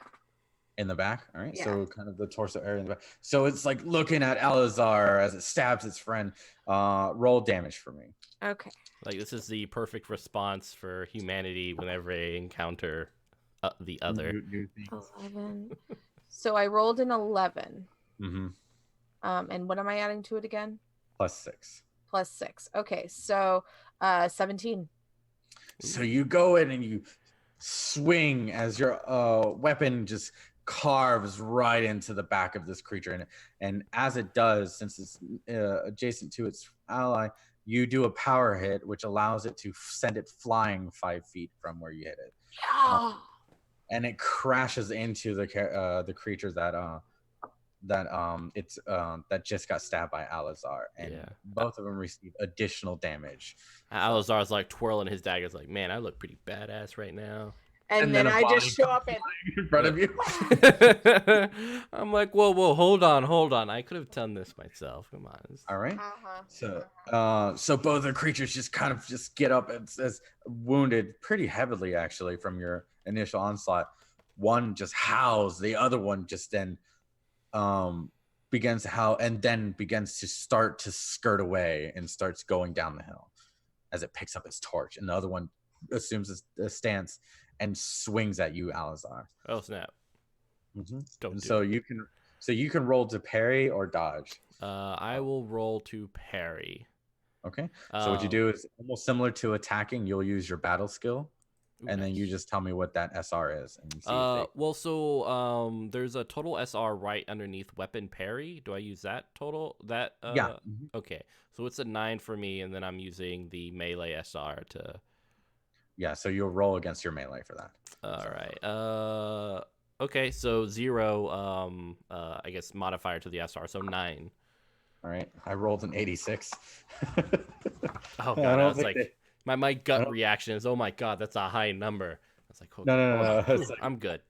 In the back? All right. Yeah. So kind of the torso area in the back. So it's like looking at Alazar as it stabs its friend. Roll damage for me. Okay. Like, this is the perfect response for humanity whenever they encounter the other. New things. 11. So I rolled an 11. Mm-hmm. And what am I adding to it again? +6. +6. Okay. So 17. So you go in and you swing as your weapon just carves right into the back of this creature. And as it does, since it's adjacent to its ally, you do a power hit, which allows it to send it flying 5 feet from where you hit it. And it crashes into the creature that just got stabbed by Alazar, and both of them receive additional damage. Alazar's like twirling his daggers, like, man, I look pretty badass right now. And then I just show up in front of you. I'm like, whoa, hold on. I could have done this myself. Come on. All right. So both the creatures just kind of just get up as wounded pretty heavily, actually, from your initial onslaught. One just howls. The other one just then begins to howl and then begins to start to skirt away and starts going down the hill as it picks up its torch. And the other one assumes a stance and swings at you, Alazar. Oh, snap. Mm-hmm. So you can roll to parry or dodge. I will roll to parry. Okay. So what you do is almost similar to attacking. You'll use your battle skill. Ooh, and then you nice. just tell me what that SR is, and see if they. Well, so there's a total SR right underneath weapon parry. Do I use that total? That Yeah. Mhm. okay. So it's a 9 for me, and then I'm using the melee SR to. Yeah. So you'll roll against your melee for that. All So, right. Okay. So 0. I guess modifier to the SR. So 9. all right. I rolled an 86. Oh I god, I don't was think like, they. my I gut don't. reaction is, oh my god, that's a high number. I was like, No, okay, no, no, no. It's like, I'm good.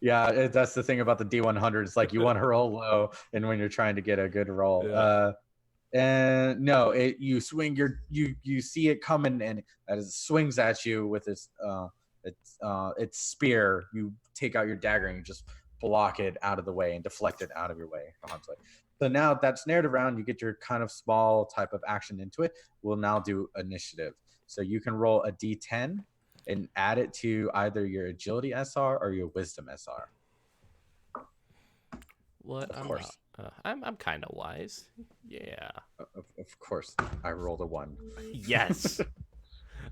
yeah, that's the thing about the D100. It's like you want to roll low, and when you're trying to get a good roll, Yeah. and no, you swing you see it coming, and as it swings at you with its spear, you take out your dagger and you just block it out of the way and deflect it out of your way, harm's way. So now that's narrative round, you get your kind of small type of action into it. We'll now do initiative. So you can roll a D10 and add it to either your agility SR or your wisdom SR. What? Of I'm course. not. I'm kind of wise. Yeah. Of course, I rolled a 1. Yes.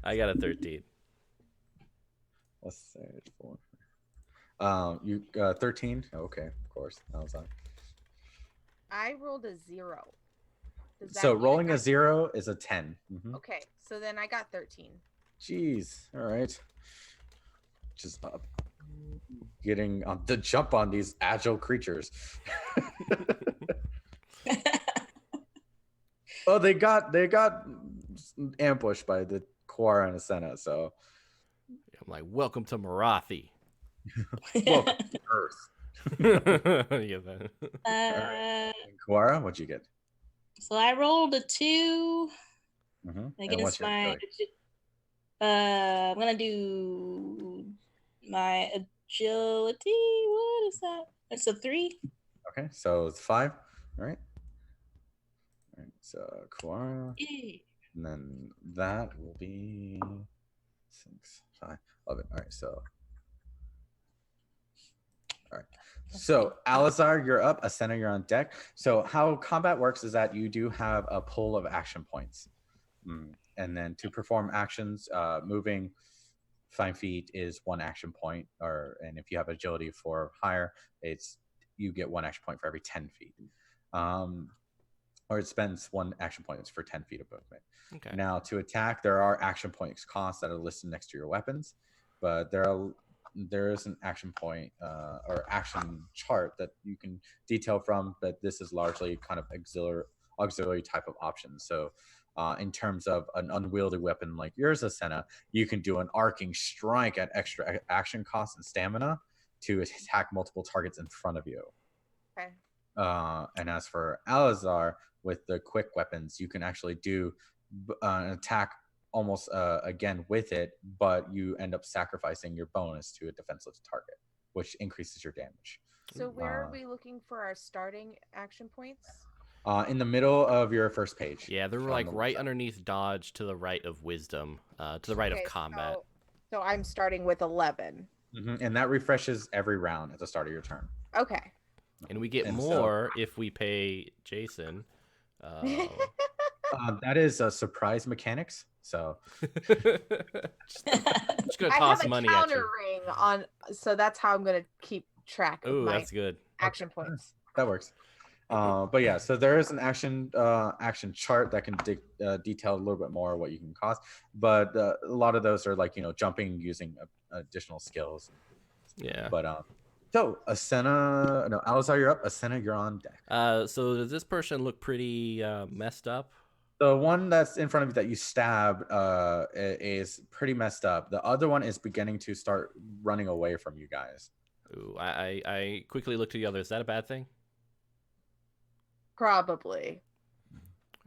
I got a 13. Let's say it's 4. You 13. Okay, of course. That was on. I rolled a 0. Does that So mean I rolling a got- 0 is a 10. Mhm. Okay, so then I got 13. Jeez. All right. Just getting on the jump on these agile creatures. Oh, they got ambushed by the Quara and Asena. So I'm like, welcome to Marathi. welcome to Earth. Yeah, that- And Quara, what'd you get? So I rolled a 2 And what's against your my. agility? I'm gonna do my agility. What is that? It's a 3. Okay, so it's 5. All right. All right. So Quara. Yay. And then that will be 6, 5, 11. All right, so. All right. So Alizar, you're up. Asena, you're on deck. So how combat works is that you do have a pool of action points. And then to perform actions, moving 5 feet is 1 action point, and if you have agility for higher, you get 1 action point for every 10 feet. Or it spends 1 action point for 10 feet of movement. Okay. Now, to attack, there are action points costs that are listed next to your weapons, but there is an action point or action chart that you can detail from, but this is largely kind of auxiliary type of options. So in terms of an unwieldy weapon like yours, Asena, you can do an arcing strike at extra action cost and stamina to attack multiple targets in front of you. Okay. And as for Alizar, with the quick weapons, you can actually do an attack almost again with it, but you end up sacrificing your bonus to a defenseless target, which increases your damage. So where are we looking for our starting action points? In the middle of your first page. Yeah, they're on like the right left. underneath dodge, to the right of wisdom, to the right of Okay, combat. So I'm starting with 11. And that refreshes every round at the start of your turn. Okay. And we get And more if we pay Jason. That is surprise mechanics. So just gonna I toss have a money at counter you. ring on, so that's how I'm gonna keep track of Oh, my that's good. action points. that works. But yeah, so there is an action chart that can detail a little bit more what you can cost, but a lot of those are like jumping using additional skills. Yeah. But so Alizar, you're up. Asena, you're on deck. So does this person look pretty messed up? The one that's in front of you that you stabbed is pretty messed up. The other one is beginning to start running away from you guys. Ooh, I quickly look to the other. Is that a bad thing? Probably.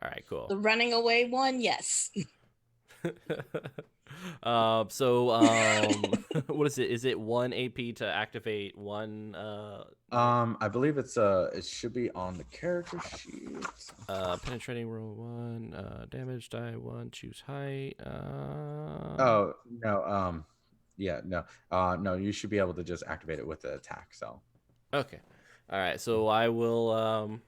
All right, cool. The running away one, yes. What is it? Is it 1 AP to activate 1? I believe it should be on the character sheet. Penetrating roll 1, damage die 1, choose height. Oh no, yeah, no, no, you should be able to just activate it with the attack. So Okay, all right. So I will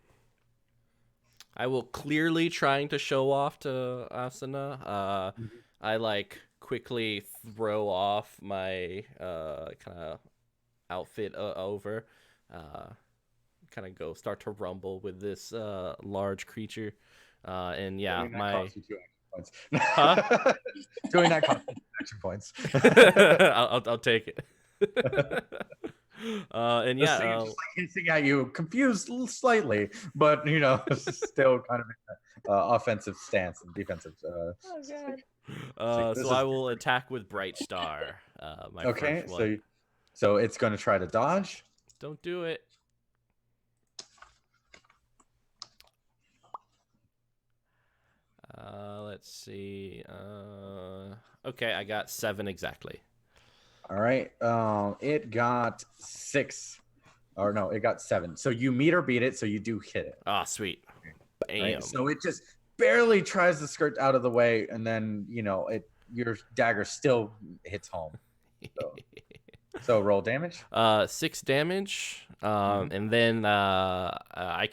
clearly trying to show off to Asuna. I like quickly throw off my kind of outfit over, kind of go start to rumble with this large creature, and yeah, Doing that my costs you 2 action huh? points. Doing that costs you 2 action points. I'll take it. And This yeah, thing is just like hissing at you, confused slightly, but still kind of in an offensive stance and defensive. Oh god. This so I is will attack with Bright Star. My okay. first one. So it's going to try to dodge. Don't do it. Let's see. Okay, I got 7 exactly. All right. It got 6, or no, it got 7. So you meet or beat it. So you do hit it. Ah, sweet. Bam. Right? So it just barely tries to skirt out of the way, and then your dagger still hits home. So roll damage. 6 damage. Mhm. And then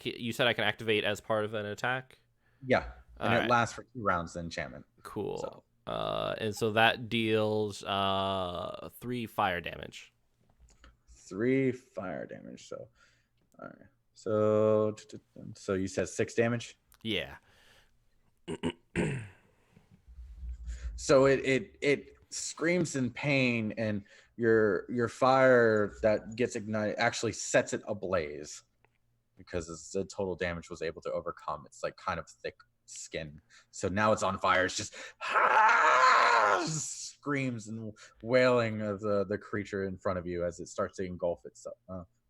you said I can activate as part of an attack. Yeah, and All it right. lasts for 2 rounds. The enchantment. Cool. So. And so that deals 3 fire damage. 3 fire damage. So, all right. So you said 6 damage. Yeah. So it screams in pain, and your fire that gets ignited actually sets it ablaze because the total damage was able to overcome. It's like kind of thick skin, so now it's on fire. It's just screams and wailing of the creature in front of you as it starts to engulf itself.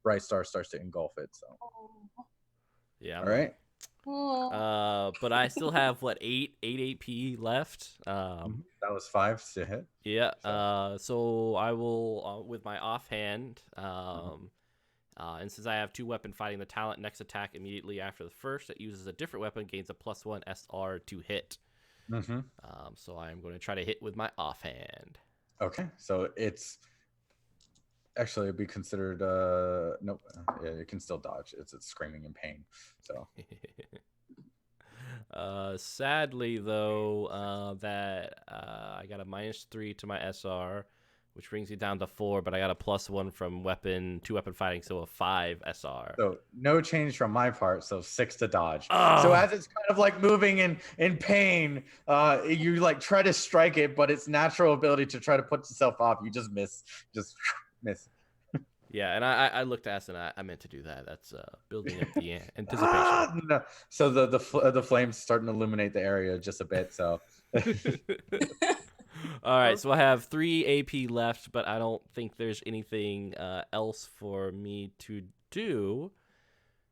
Bright Star starts to engulf it. So Yeah. all right. But I still have 8 AP left. That was 5 to hit. Yeah. So I will with my offhand. And since I have 2 weapon fighting, the talent next attack immediately after the first that uses a different weapon gains a +1 SR to hit. So I am going to try to hit with my offhand. Okay, so it's actually it'd be considered nope. It can still dodge. It's screaming in pain. So sadly though, that I got a -3 to my SR, which brings me down to 4, but I got a +1 from 2 weapon fighting, so a 5 SR. So no change from my part. So 6 to dodge. Oh. So as it's kind of like moving in pain, you like try to strike it, but its natural ability to try to put itself off, you just miss. Yeah, and I looked at us and I meant to do that. That's building up the anticipation. No. So the flames starting to illuminate the area just a bit. So. All right, so I have 3 AP left, but I don't think there's anything else for me to do.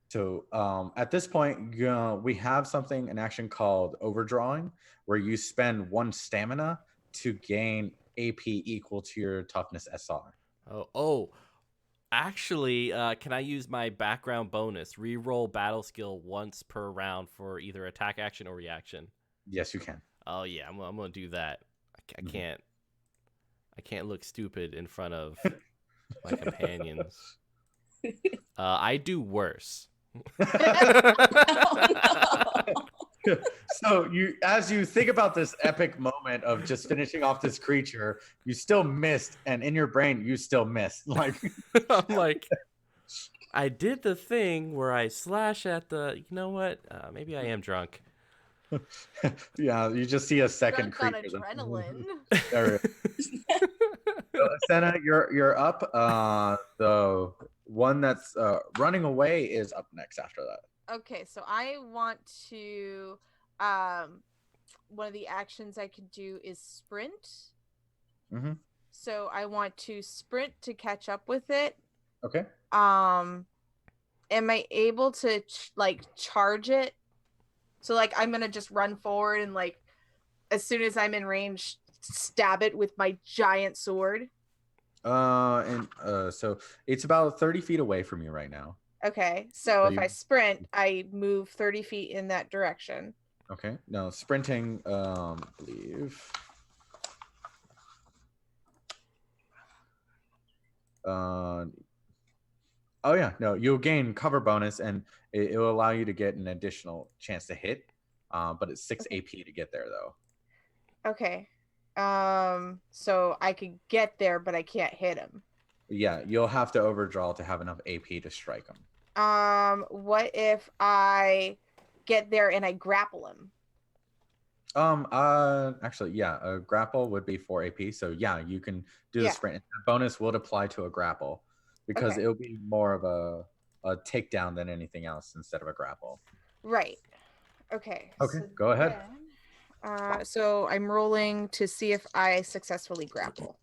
So at this point, we have an action called overdrawing, where you spend 1 stamina to gain AP equal to your toughness SR. Oh. Actually, can I use my background bonus? Reroll battle skill once per round for either attack action or reaction. Yes, you can. Oh yeah, I'm gonna do that. I can't look stupid in front of my companions. I do worse. So as you think about this epic moment of just finishing off this creature, you still missed, and in your brain you still missed. Like I'm like, I did the thing where I slash at the. You know what? Maybe I am drunk. Yeah, you just see a second Drunk on creature. adrenaline. There it is. So, Senna, you're up. The one that's running away is up next after that. Okay, so I want to one of the actions I can do is sprint. So I want to sprint to catch up with it. Okay. Am I able to charge it? So I'm gonna just run forward and as soon as I'm in range, stab it with my giant sword. So it's about 30 feet away from you right now. Okay, so if I sprint, I move 30 feet in that direction. Okay. No, sprinting, I believe. Oh yeah, no, you'll gain cover bonus, and it will allow you to get an additional chance to hit. But it's 6 AP to get there, though. Okay. So I could get there, but I can't hit him. Yeah, you'll have to overdraw to have enough AP to strike him. What if I get there and I grapple him? Actually, yeah, a grapple would be 4 AP. So yeah, you can do the Yeah. sprint. The bonus would apply to a grapple because Okay. it'll be more of a takedown than anything else instead of a grapple. Right. Okay. Okay, go ahead. So I'm rolling to see if I successfully grapple.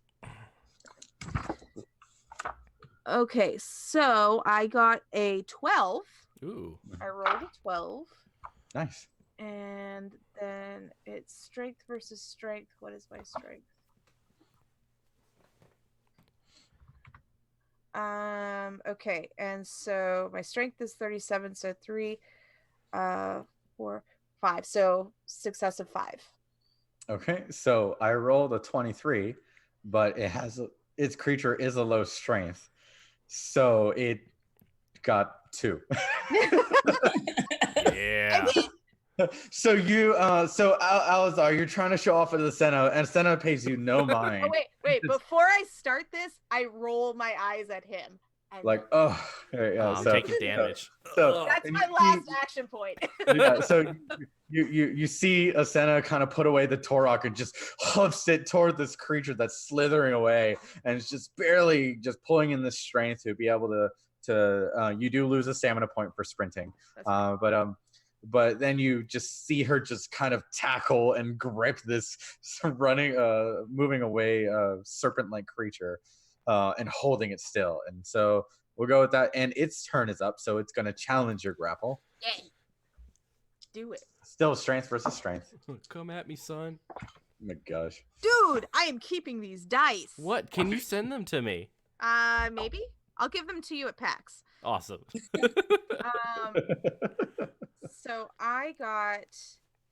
Okay, so I got a 12. Ooh. I rolled a 12. Nice. And then it's strength versus strength. What is my strength? Okay, and so my strength is 37, so 3, 4, 5. So success of 5. Okay, so I rolled a 23, but its creature is a low strength, so it got 2. Yeah. So Alazar, you're trying to show off at the Senna, and Senna pays you no mind. Oh wait! Before I start this, I roll my eyes at him. And Like, oh, yeah. I'm taking damage. So that's and my last action point. Yeah, so you see Asena kind of put away the Torok and just hoofs it toward this creature that's slithering away, and it's just barely just pulling in the strength to be able to you do lose a stamina point for sprinting. But then you just see her just kind of tackle and grip this moving away serpent-like creature and holding it still. And so we'll go with that. And its turn is up, so it's going to challenge your grapple. Yay. Do it. Still strength versus strength. Come at me, son. Oh my gosh. Dude, I am keeping these dice. What? Can you send them to me? Maybe. I'll give them to you at PAX. Awesome. So I got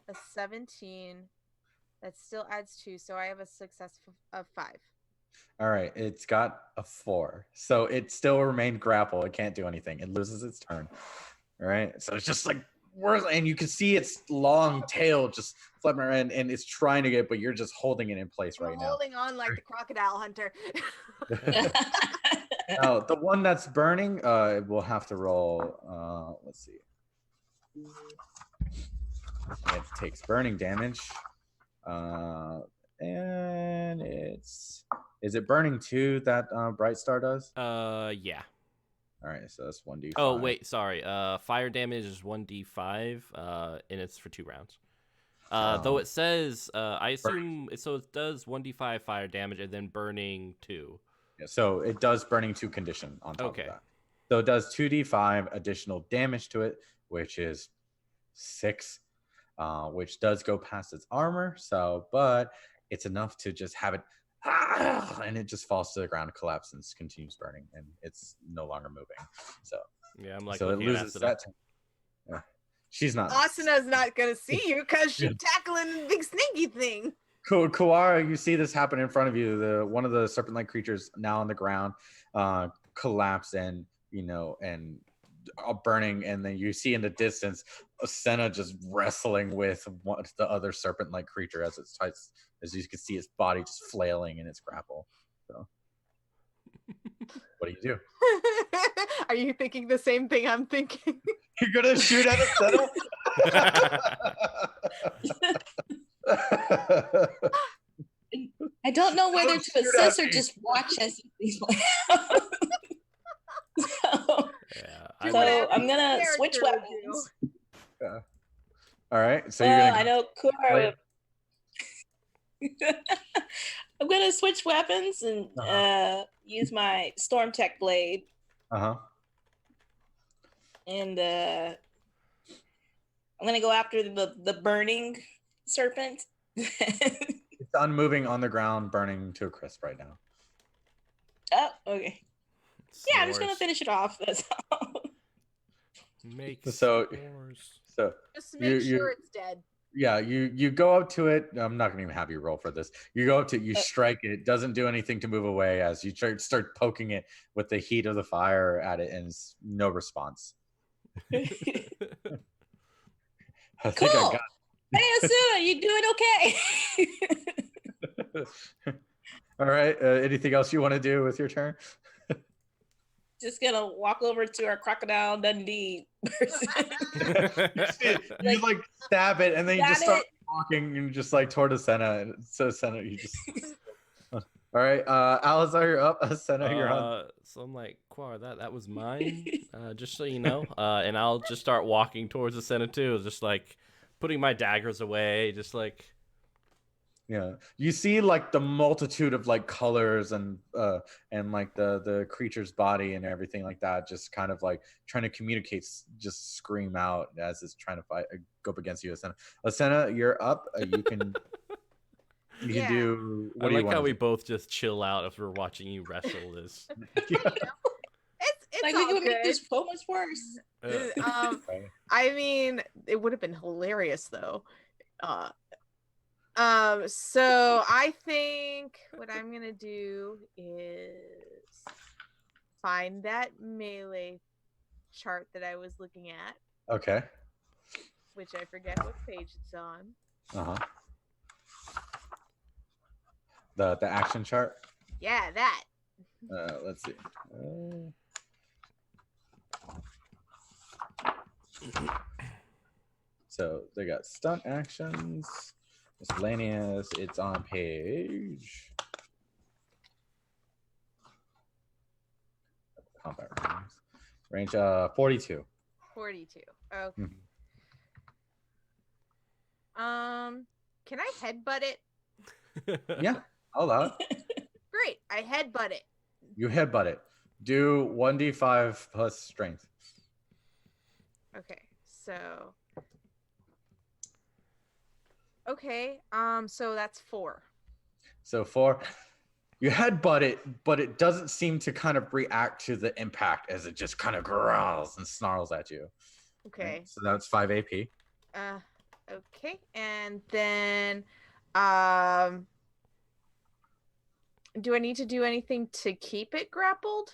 a 17. That still adds 2, so I have a success of 5. All right, it's got a 4, so it still remained grapple. It can't do anything. It loses its turn. All right, so it's just like worse, and you can see its long tail just flapping around, and it's trying to get, but you're just holding it in place right now. Holding on like the crocodile hunter. Now, the one that's burning, we'll have to roll. Let's see. It takes burning damage. And is it burning 2 that Bright Star does? Yeah. All right, so that's 1d5. Oh, wait, sorry. Fire damage is 1d5, and it's for 2 rounds. Though it says, I assume, so it does 1d5 fire damage and then burning 2. Yeah, so it does burning 2 condition on top of that. So it does 2d5 additional damage to it, which is 6, which does go past its armor. So, but it's enough to just have it, and it just falls to the ground, collapses, and continues burning, and it's no longer moving. So yeah, I'm like, so it loses that. Yeah. She's not. Asena's not gonna see you because she's tackling the big snaky thing. Kuwara, you see this happen in front of you. One of the serpent-like creatures now on the ground collapse and burning, and then you see in the distance Senna just wrestling with the other serpent-like creature as you can see its body just flailing in its grapple. So what do you do? Are you thinking the same thing I'm thinking? You're gonna shoot at Senna? I don't know whether to assist or just watch as these play out. So I'm gonna switch weapons. Yeah. All right. So you're gonna. I know Kura. I'm gonna switch weapons and use my Storm Tech Blade. And I'm gonna go after the burning serpent. It's unmoving on the ground, burning to a crisp right now. Oh, okay. Yeah, I'm just gonna finish it off. That's all. So just make sure it's dead. Yeah, you go up to it. I'm not gonna even have you roll for this. You go up to it, you strike it. It doesn't do anything to move away as you start poking it with the heat of the fire at it, and it's no response. Cool. Hey, Asuna, you doing okay? All right. Anything else you want to do with your turn? Just gonna walk over to our Crocodile Dundee person. You like stab it, and then you just Got start walking and just like toward the Senna. So Senna, you just. All right, Alizar, you're up. Senna, you're on. So I'm like, Quar, that was mine. Just so you know. And I'll just start walking towards the center too, just like putting my daggers away, just like. Yeah, you see like the multitude of like colors and like the creature's body and everything like that, just kind of like trying to communicate, just scream out as it's trying to fight, go up against you. Asena, you're up. You can Yeah. do. What I do you like how want we to do? both just chill out as we're watching you wrestle this. It's Like all we could good. make this so much worse. Okay. I mean, it would have been hilarious though. So I think what I'm gonna do is find that melee chart that I was looking at, Okay. which I forget what page it's on. Uh huh. The action chart. Yeah, that. Let's see. So they got stunt actions, miscellaneous. It's on page. Combat range 42. 42. Okay. Mhm. Can I headbutt it? Yeah, I'll allow it. Great, I headbutt it. You headbutt it. Do 1d5 plus strength. Okay, so. Okay, so that's 4. So 4. You headbutt it, but it doesn't seem to kind of react to the impact as it just kind of growls and snarls at you. Okay. So that's 5 AP. Okay, and then do I need to do anything to keep it grappled?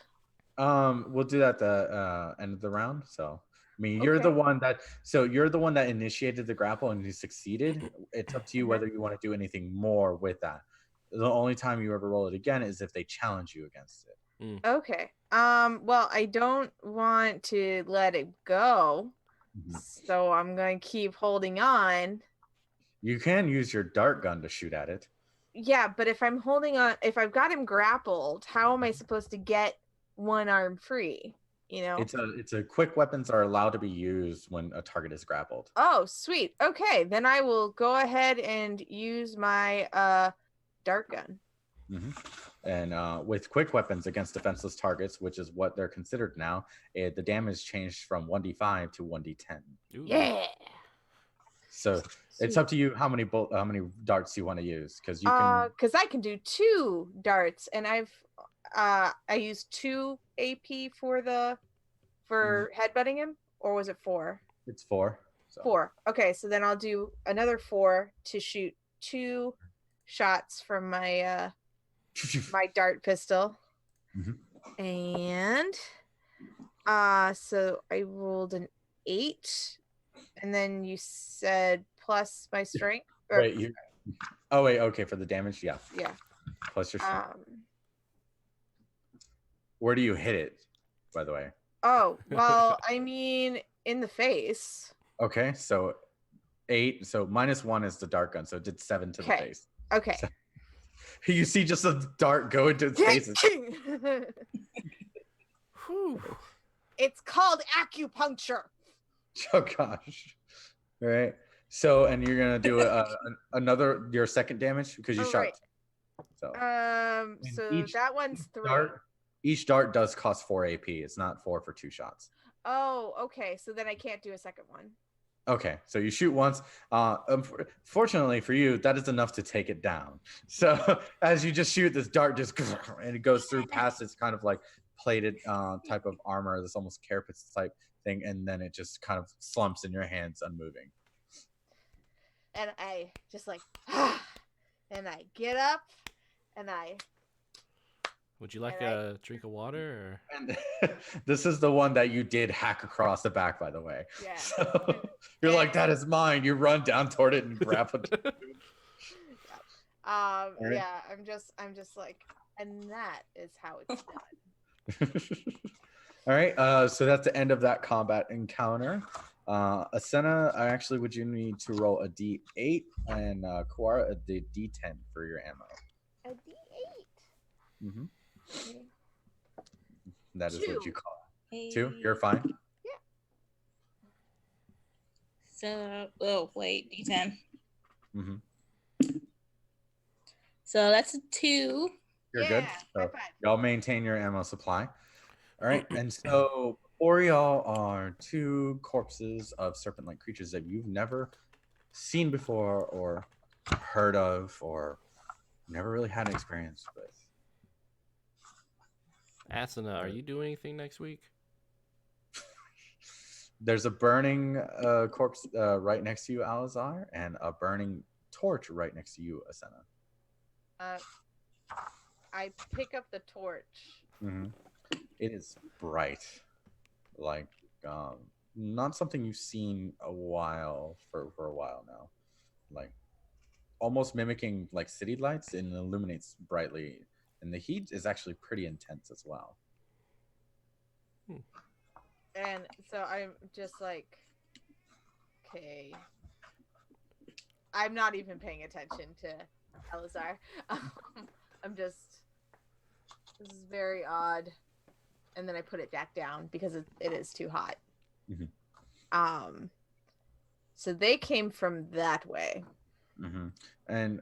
We'll do that at the end of the round. So I mean, you're the Okay. one that initiated the grapple and you succeeded. It's up to you whether you want to do anything more with that. The only time you ever roll it again is if they challenge you against it. Okay. Well, I don't want to let it go. Mhm. So I'm going to keep holding on. You can use your dart gun to shoot at it. Yeah, but if I'm holding on, if I've got him grappled, how am I supposed to get one arm free? You know? It's a quick weapons are allowed to be used when a target is grappled. Oh, sweet. Okay, then I will go ahead and use my dart gun. Mm-hmm. And with quick weapons against defenseless targets, which is what they're considered now, the damage changed from 1d5 to 1d10. Ooh. Yeah. So it's up to you how many darts you want to use, because you can. Because I can do 2 darts, and I used 2 AP for headbutting him, or was it 4? It's 4. So. 4. Okay, so then I'll do another 4 to shoot 2 shots from my my dart pistol. Mm-hmm. And so I rolled an 8, and then you said plus my strength. Or, Wait, okay, for the damage, yeah. Yeah. Plus your strength. Where do you hit it, by the way? Oh, well, I mean, in the face. Okay, so 8. So -1 is the dart gun, so it did 7 to the face. Okay. So, you see just a dart go into its face. It's called acupuncture. Oh gosh! All right. So, and you're gonna do your second damage because you shot. Right. So. So that one's 3. Each dart does cost 4 AP. It's not 4 for 2 shots. Oh, okay. So then I can't do a second one. Okay, so you shoot once. Fortunately for you, that is enough to take it down. So as you just shoot, this dart just and it goes through past its kind of like plated type of armor, this almost carapace type thing, and then it just kind of slumps in your hands, unmoving. And I just like, and I get up, and I. Would you like a drink of water? Or? And this is the one that you did hack across the back, by the way. Yeah. So you're like, that is mine. You run down toward it and grab it. right. Yeah, I'm just like, and that is how it's done. All right. So that's the end of that combat encounter. Asena, I actually would you need to roll a D8 and Kuara a D10 for your ammo. A D8. Mm-hmm. Okay. That is what you 2. call it. 2. You're fine. So, oh wait, D10. Mm-hmm. So that's a 2. You're Yeah, good. high So five. y'all maintain your ammo supply. All right. And so before y'all are 2 corpses of serpent-like creatures that you've never seen before or heard of or never really had an experience with. Asuna, are you doing anything next week? There's a burning corpse right next to you, Alizar, and a burning torch right next to you, Asena. I pick up the torch. Mm-hmm. It is bright, like not something you've seen a while for a while now, like almost mimicking like city lights, and illuminates brightly, and the heat is actually pretty intense as well. And so I'm just like, okay. I'm not even paying attention to Elazar. I'm just, this is very odd. And then I put it back down because it is too hot. Mm-hmm. So they came from that way. Mm-hmm. And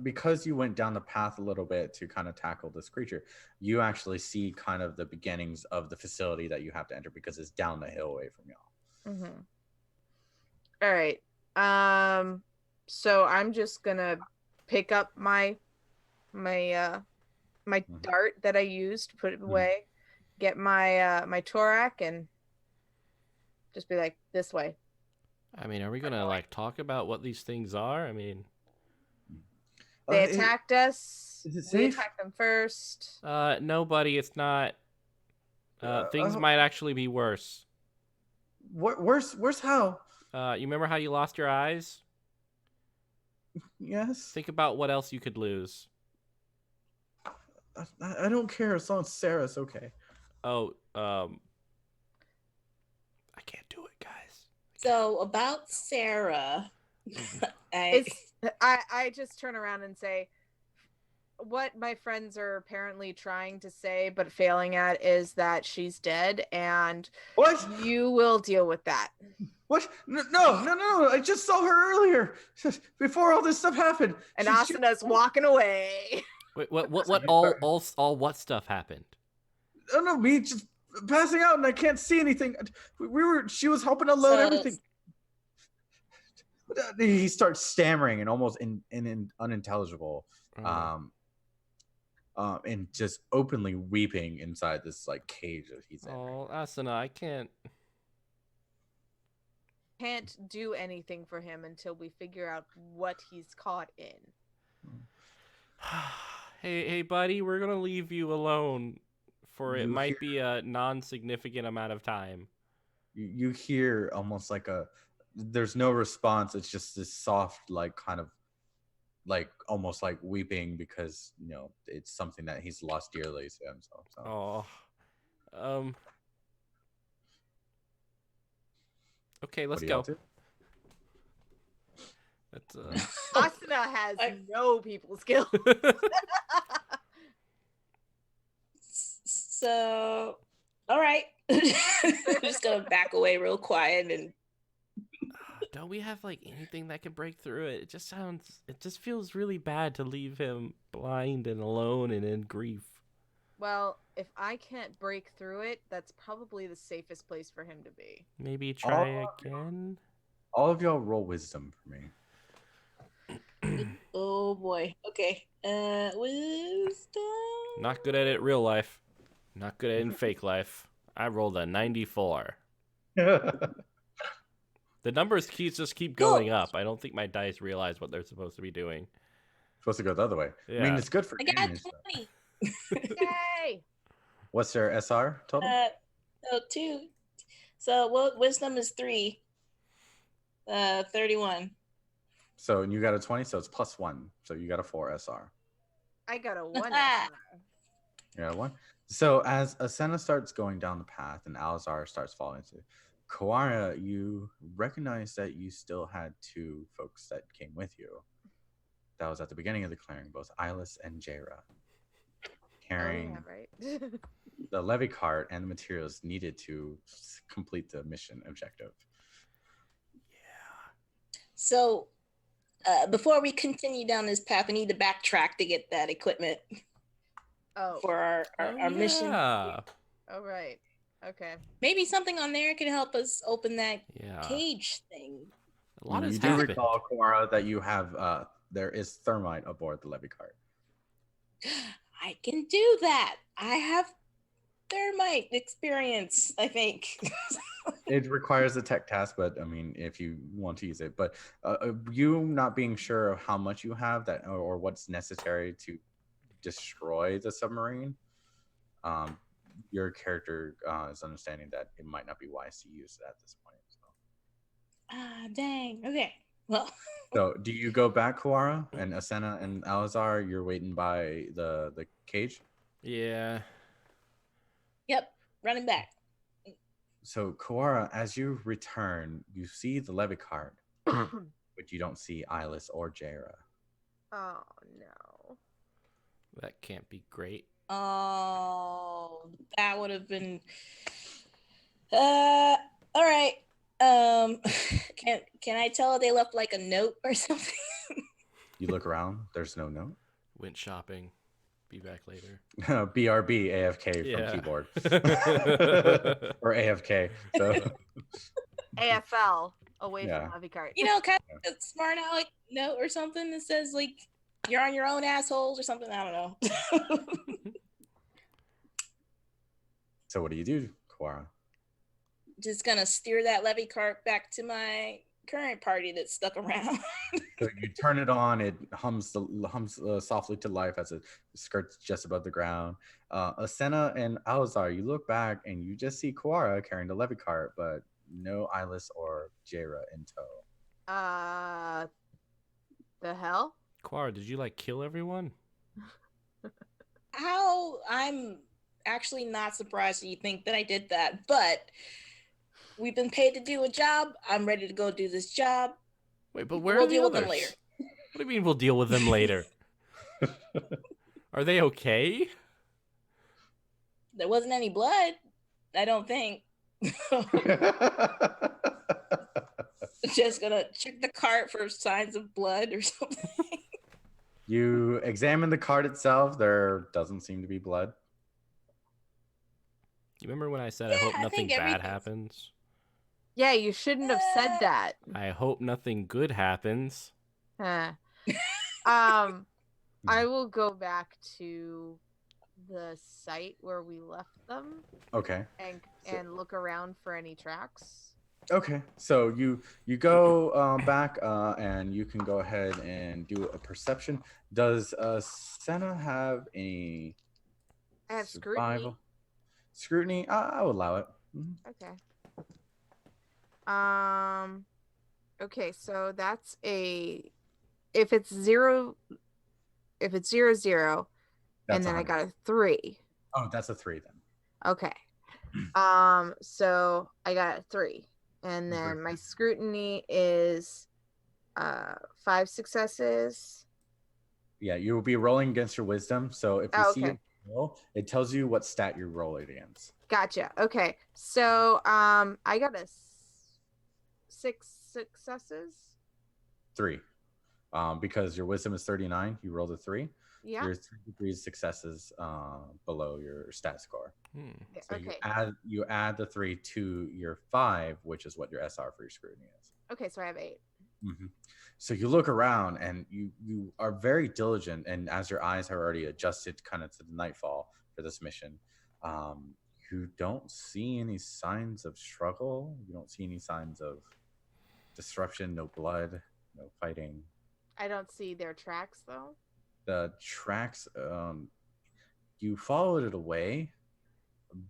because you went down the path a little bit to kind of tackle this creature, you actually see kind of the beginnings of the facility that you have to enter because it's down the hill away from y'all. Mm-hmm. All right. So I'm just gonna pick up my dart that I used, put it away, get my my Torak, and just be like, this way. I mean, are we gonna like talk about what these things are? I mean, they attacked us. Is it We safe? attacked them first. no, buddy, it's not. Things might actually be worse. Worse how? You remember how you lost your eyes? Yes. Think about what else you could lose. I don't care as long as Sarah's okay. Oh, I can't do it, guys. So about Sarah, I just turn around and say, what my friends are apparently trying to say but failing at is that she's dead, and What? you will deal with that. What? No! I just saw her earlier, before all this stuff happened. And Asuna's walking away. Wait, what? All what stuff happened? Oh no, me just passing out and I can't see anything. She was helping unload everything. He starts stammering and almost in unintelligible, and just openly weeping inside this like cage that he's in. Oh, Asuna, I can't Do anything for him until we figure out what he's caught in. Hey, buddy, we're gonna leave you alone for it might be a non-significant amount of time. You hear almost like there's no response. It's just this soft, like kind of like almost like weeping because it's something that he's lost dearly to himself. So. Oh, okay, let's go. That's Asuna has no people skills. So, all right. I'm just gonna back away real quiet and. Don't we have like anything that can break through it? It just feels really bad to leave him blind and alone and in grief. Well, if I can't break through it, that's probably the safest place for him to be. Maybe try again? All of y'all roll wisdom for me. Oh boy. Okay. Wisdom. Not good at it real life. Not good at it in fake life. I rolled a 94. The numbers just keep going up. I don't think my dice realize what they're supposed to be doing. Supposed to go the other way. Yeah. I mean, it's good for I got damage. 20. Yay! What's their SR total? 2. So wisdom is 3. 31. So you got a 20, so it's +1. So you got a 4 SR. I got a 1 SR. You got a 1. So as Asena starts going down the path and Alazar starts falling into Kawara, you recognize that you still had 2 folks that came with you. That was at the beginning of the clearing, both Ilis and Jaira, carrying right. the levy cart and the materials needed to complete the mission objective. So, before we continue down this path, we need to backtrack to get that equipment for our mission. Yeah. Oh, right. Okay. Maybe something on there could help us open that cage thing. A lot You has do happened. recall, Kawara, that you have there is thermite aboard the levy cart. I can do that. I have thermite experience, I think. It requires a tech task, but I mean, if you want to use it, but you not being sure of how much you have that or what's necessary to destroy the submarine, your character is understanding that it might not be wise to use it at this point. So. Dang. Okay. Well. So, do you go back, Kawara and Asena and Alazar? You're waiting by the cage. Yeah. Yep. Running back. So, Kawara, as you return, you see the levy cart, but you don't see Ilis or Jaira. Oh, no. That can't be great. Oh, that would have been. All right. Can I tell they left like a note or something? You look around. There's no note. Went shopping. Be back later. BRB AFK from keyboard or AFK. So AFL away from levy cart. You know, kind of a smart aleck note or something that says like you're on your own, assholes, or something. I don't know. So what do you do, Kawara? Just gonna steer that levy cart back to my current party that's stuck around. So you turn it on, it hums softly to life as it skirts just above the ground. Asena and Alazar, you look back and you just see Kawara carrying the levy cart, but no Ilis or Jaira in tow. The hell? Quara, did you like kill everyone? How? I'm actually not surprised that you think that I did that, but we've been paid to do a job. I'm ready to go do this job. Wait, but where we'll are the deal others? With them later. What do you mean we'll deal with them later? Are they okay? There wasn't any blood, I don't think. Just gonna check the cart for signs of blood or something. You examine the cart itself. There doesn't seem to be blood. You remember when I said I hope nothing bad happens? Yeah, you shouldn't have said that. I hope nothing good happens. I will go back to the site where we left them. Okay. And look around for any tracks. Okay. So you go back and you can go ahead and do a perception. Does Senna have any? I have survival. Scrutiny. I'll allow it. Mm-hmm. Okay. Okay, so that's if it's 0, 0, and then 100. I got a 3. Oh, that's a 3 then. Okay. So I got a 3, and then my scrutiny is 5 successes. Yeah, you will be rolling against your wisdom. So if you see it roll, it tells you what stat you're rolling against. Gotcha. Okay. So I got a 6 successes. 3. Because your wisdom is 39, you rolled a 3. Yeah. You're 3 degrees successes below your stat score. So okay. you add the 3 to your 5, which is what your SR for your scrutiny is. Okay, so I have 8. Mm-hmm. So you look around and you are very diligent, and as your eyes have already adjusted kind of to the nightfall for this mission, you don't see any signs of struggle. You don't see any signs of disruption, no blood, no fighting. I don't see their tracks though. The tracks, you followed it away,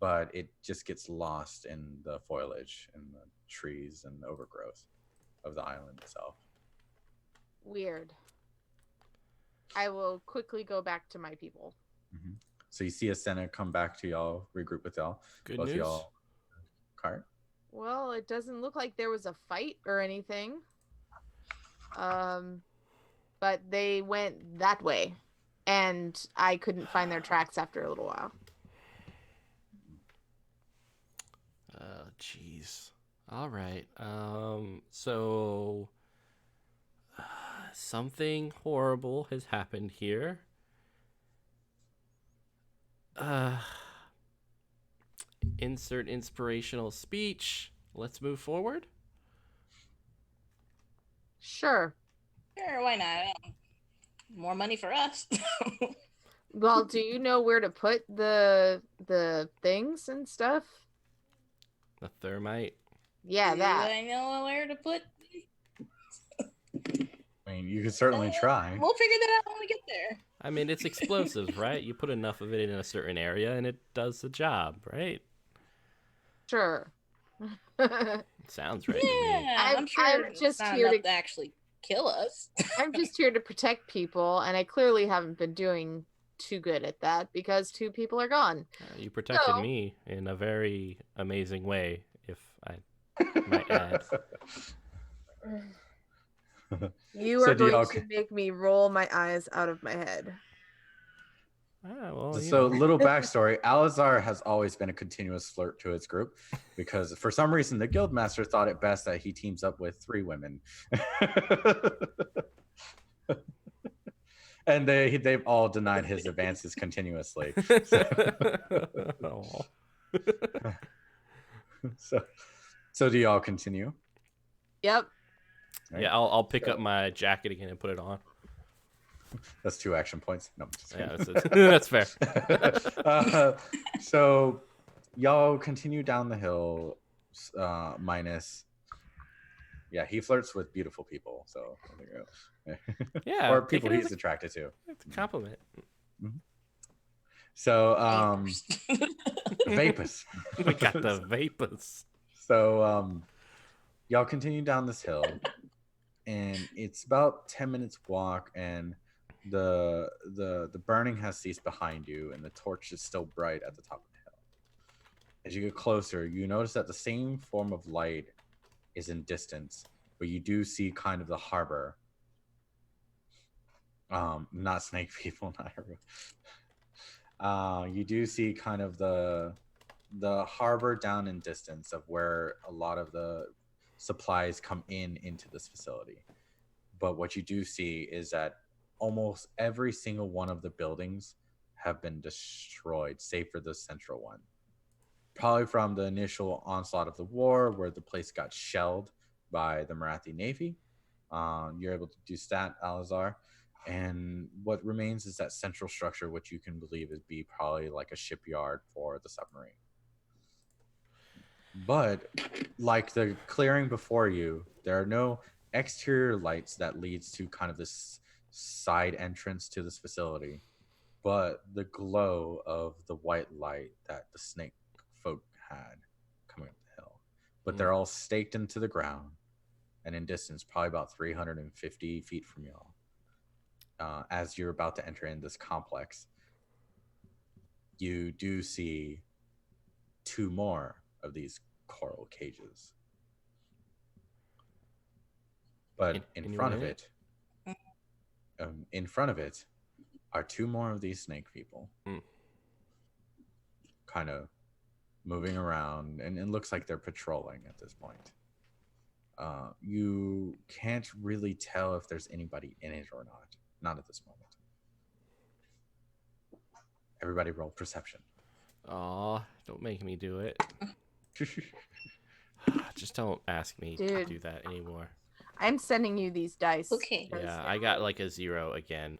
but it just gets lost in the foliage and the trees and the overgrowth of the island itself. Weird. I will quickly go back to my people. Mhm. So you see Asena come back to y'all, regroup with y'all. Good Both news. y'all cart. Well, it doesn't look like there was a fight or anything. But they went that way, and I couldn't find their tracks after a little while. Oh, jeez. All right. So something horrible has happened here. Insert inspirational speech. Let's move forward. Sure. Sure, why not? More money for us. Well, do you know where to put the things and stuff? The thermite. Yeah, Do that. I know where to put? I mean, you could certainly try. We'll figure that out when we get there. I mean, it's explosives, right? You put enough of it in a certain area and it does the job, right? Sure. Sounds right to me. Yeah, I'm sure I'm it's just not here enough to to actually kill us. I'm just here to protect people, and I clearly haven't been doing too good at that because 2 people are gone. You protected So- me in a very amazing way, if I might add. You So are do going y'all- to make me roll my eyes out of my head. Well, you So, know. little backstory: Alizar has always been a continuous flirt to his group, because for some reason the guildmaster thought it best that he teams up with 3 women, and they've all denied his advances continuously. Aw. So do y'all continue? Yep. Right? Yeah, I'll pick up my jacket again and put it on. That's 2 action points. No, I'm just Yeah, kidding. that's fair. So y'all continue down the hill, minus. Yeah, he flirts with beautiful people, so there you go. Yeah, Or take people it as he's a- attracted to. It's a compliment. So Vapors. vapors. We got the vapors. So y'all continue down this hill, and it's about 10 minutes walk, and the burning has ceased behind you, and the torch is still bright at the top of the hill. As you get closer, you notice that the same form of light is in distance, but you do see kind of the harbor. Not snake people, not everyone. You do see kind of the harbor down in distance of where a lot of the supplies come into this facility. But what you do see is that almost every single one of the buildings have been destroyed, save for the central one. Probably from the initial onslaught of the war, where the place got shelled by the Marathi Navy. You're able to do that, Alizar. And what remains is that central structure, which you can believe is be probably like a shipyard for the submarine. But like the clearing before you, there are no exterior lights that leads to kind of this side entrance to this facility, but the glow of the white light that the snake folk had coming up the hill. But they're all staked into the ground and in distance, probably about 350 feet from y'all. As you're about to enter in this complex, you do see 2 more of these coral cages. But in front of it, are 2 more of these snake people, kind of moving around, and it looks like they're patrolling at this point. You can't really tell if there's anybody in it or not at this moment. Everybody roll perception. Aw, don't make me do it. Just don't ask me to Dude. do that anymore. I'm sending you these dice. Okay. Yeah, I got like a 0 again.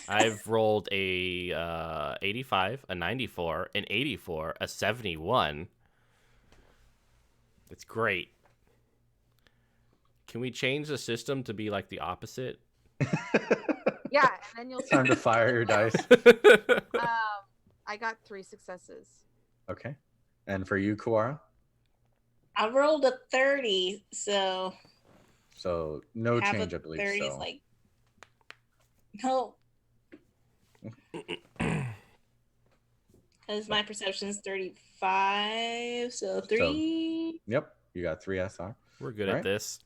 I've rolled a 85, a 94, an 84, a 71. It's great. Can we change the system to be like the opposite? Yeah, and then you'll Time to fire your dice. I got 3 successes. Okay. And for you, Kuara? I rolled a 30, so So no Half change, I of believe. 30 is So like, no. Because my perception is 35, so 3. yep, you got 3 SR. We're good All at right. this.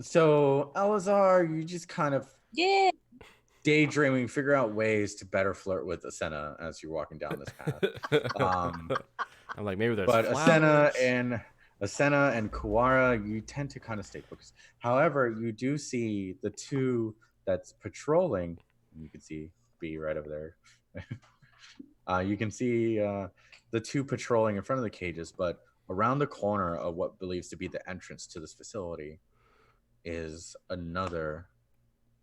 So Elazar, you just kind of Yeah. daydreaming, figure out ways to better flirt with Asena as you're walking down this path. I'm like, maybe there's But flowers. Asena and Kuwara, you tend to kind of stay focused. However, you do see the two that's patrolling. You can see B right over there. You can see the two patrolling in front of the cages, but around the corner of what believes to be the entrance to this facility is another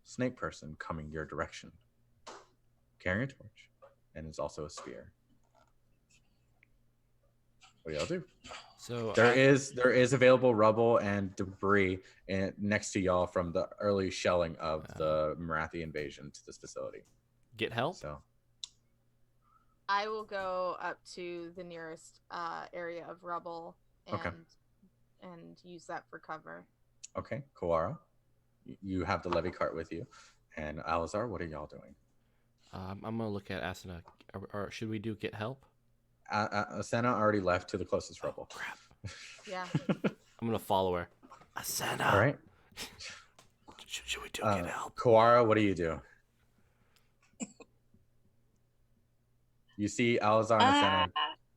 snake person coming your direction, carrying a torch, and it's also a spear. What do y'all do? So there is available rubble and debris next to y'all from the early shelling of the Marathi invasion to this facility. Get help? So I will go up to the nearest area of rubble and use that for cover. Okay, Koara, you have the levy cart with you, and Alazar, what are y'all doing? I'm gonna look at Asuna. Or should we do get help? Asena already left to the closest rubble. Crap. Yeah. I'm gonna follow her. Asena. All right. Should we do get help? Koara, what do you do? You see Alazar and Asena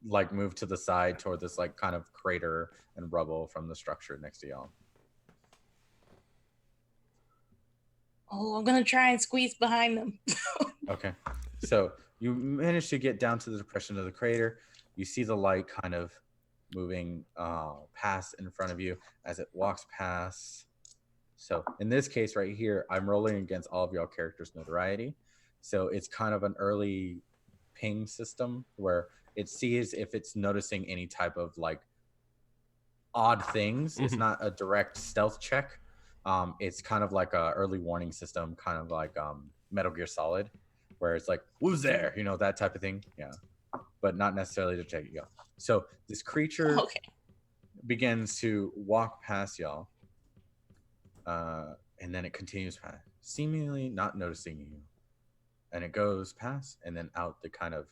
like move to the side toward this like kind of crater and rubble from the structure next to y'all. Oh, I'm gonna try and squeeze behind them. Okay. So you manage to get down to the depression of the crater. You see the light kind of moving past in front of you as it walks past. So in this case right here, I'm rolling against all of y'all characters' notoriety. So it's kind of an early ping system where it sees if it's noticing any type of like odd things. Mm-hmm. It's not a direct stealth check. It's kind of like a early warning system, kind of like Metal Gear Solid, where it's like, who's there? You know, that type of thing. Yeah. But not necessarily to check you out. So this creature begins to walk past y'all. And then it continues past, seemingly not noticing you. And it goes past and then out the kind of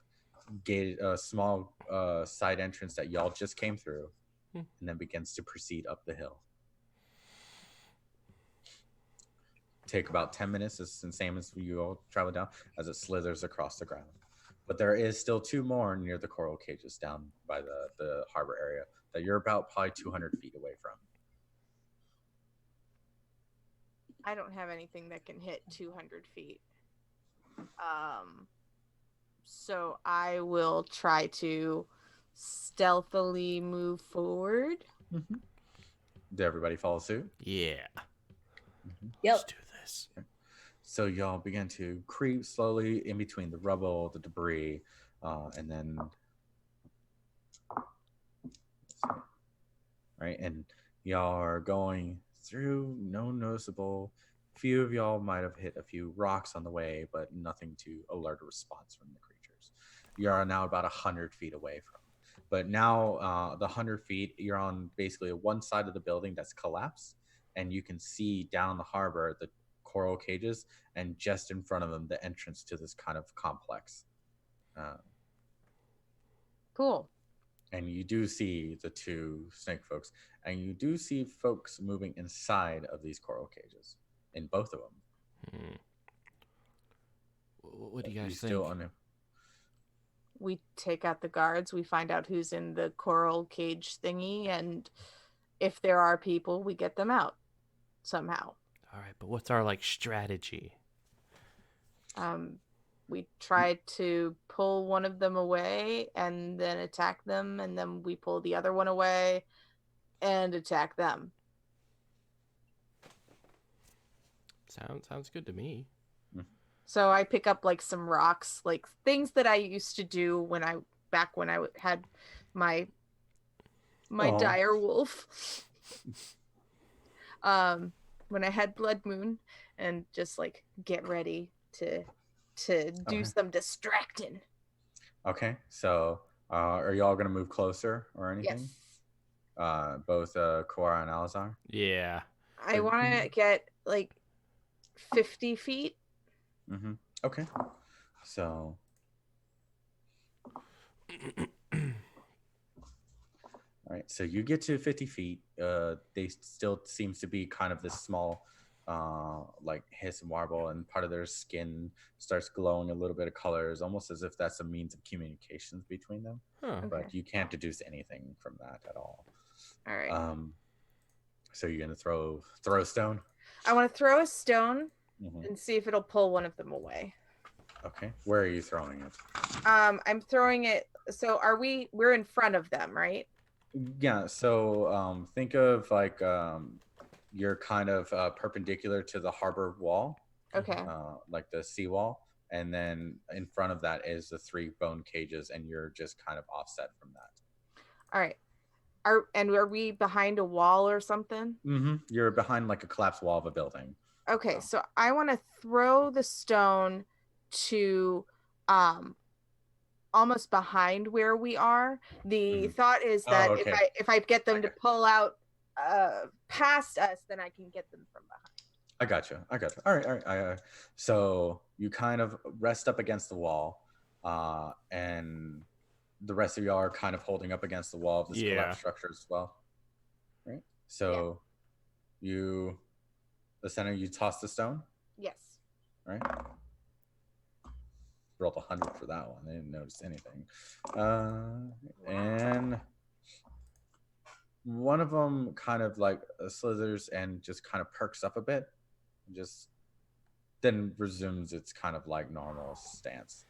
gated, small side entrance that y'all just came through, and then begins to proceed up the hill. Take about 10 minutes. It's the same as you all travel down as it slithers across the ground. But there is still 2 more near the coral cages down by the harbor area that you're about probably 200 feet away from. I don't have anything that can hit 200 feet. So I will try to stealthily move forward. Mm-hmm. Did everybody follow suit? Yeah. Mm-hmm. Yep. Let's do this. Okay. So y'all begin to creep slowly in between the rubble, the debris, and then right, and y'all are going through no noticeable. Few of y'all might have hit a few rocks on the way, but nothing to alert a response from the creatures. You are now about 100 feet away from. But now the 100 feet, you're on basically one side of the building that's collapsed, and you can see down the harbor the coral cages, and just in front of them, the entrance to this kind of complex. Cool. And you do see the 2 snake folks, and you do see folks moving inside of these coral cages, in both of them. What do you guys think? Still on We take out the guards. We find out who's in the coral cage thingy, and if there are people, we get them out somehow. All right, but what's our like strategy? We try to pull one of them away and then attack them, and then we pull the other one away and attack them. Sounds good to me. So I pick up like some rocks, like things that I used to do when I had my dire wolf. When I had Blood Moon, and just like get ready to do some distracting. Okay, so are y'all gonna move closer or anything? Yes. Both Koara and Alazar? Yeah. I want to get like 50 feet. Mm-hmm. Okay. So. All right, so you get to 50 feet. They still seems to be kind of this small, like hiss and warble, and part of their skin starts glowing a little bit of colors, almost as if that's a means of communications between them. Huh. Okay. But you can't deduce anything from that at all. All right. So you're gonna throw a stone. I want to throw a stone Mm-hmm. and see if it'll pull one of them away. Okay, where are you throwing it? I'm throwing it. So we're in front of them, right? Yeah. So think of like you're kind of perpendicular to the harbor wall. Okay. Like the seawall, and then in front of that is the 3 bone cages, and you're just kind of offset from that. All right. Are we behind a wall or something? Mm-hmm. You're behind like a collapsed wall of a building. Okay, so I want to throw the stone to almost behind where we are. The thought is that if I get them to pull out past us, then I can get them from behind. I got you. All right. So you kind of rest up against the wall, and the rest of y'all are kind of holding up against the wall of this collapsed structure as well. Right? So the center, you toss the stone? Yes. Right? Rolled 100 for that one. They didn't notice anything. And one of them kind of like slithers and just kind of perks up a bit. Just then resumes its kind of like normal stance.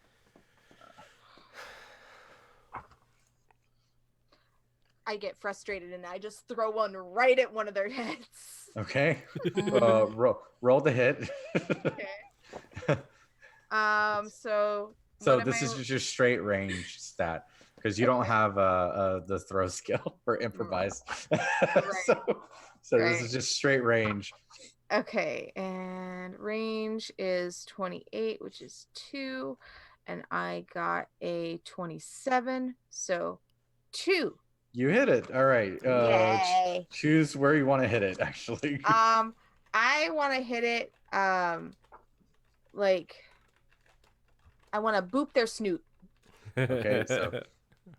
I get frustrated and I just throw one right at one of their heads. Okay. Roll the hit. Okay. So this is just straight range stat because you don't have the throw skill for improvised. Right. So this is just straight range. Okay, and range is 28, which is 2, and I got a 27, so 2. You hit it. All right. Yay. Choose where you want to hit it, actually. I want to hit it, like, I want to boop their snoot. Okay, so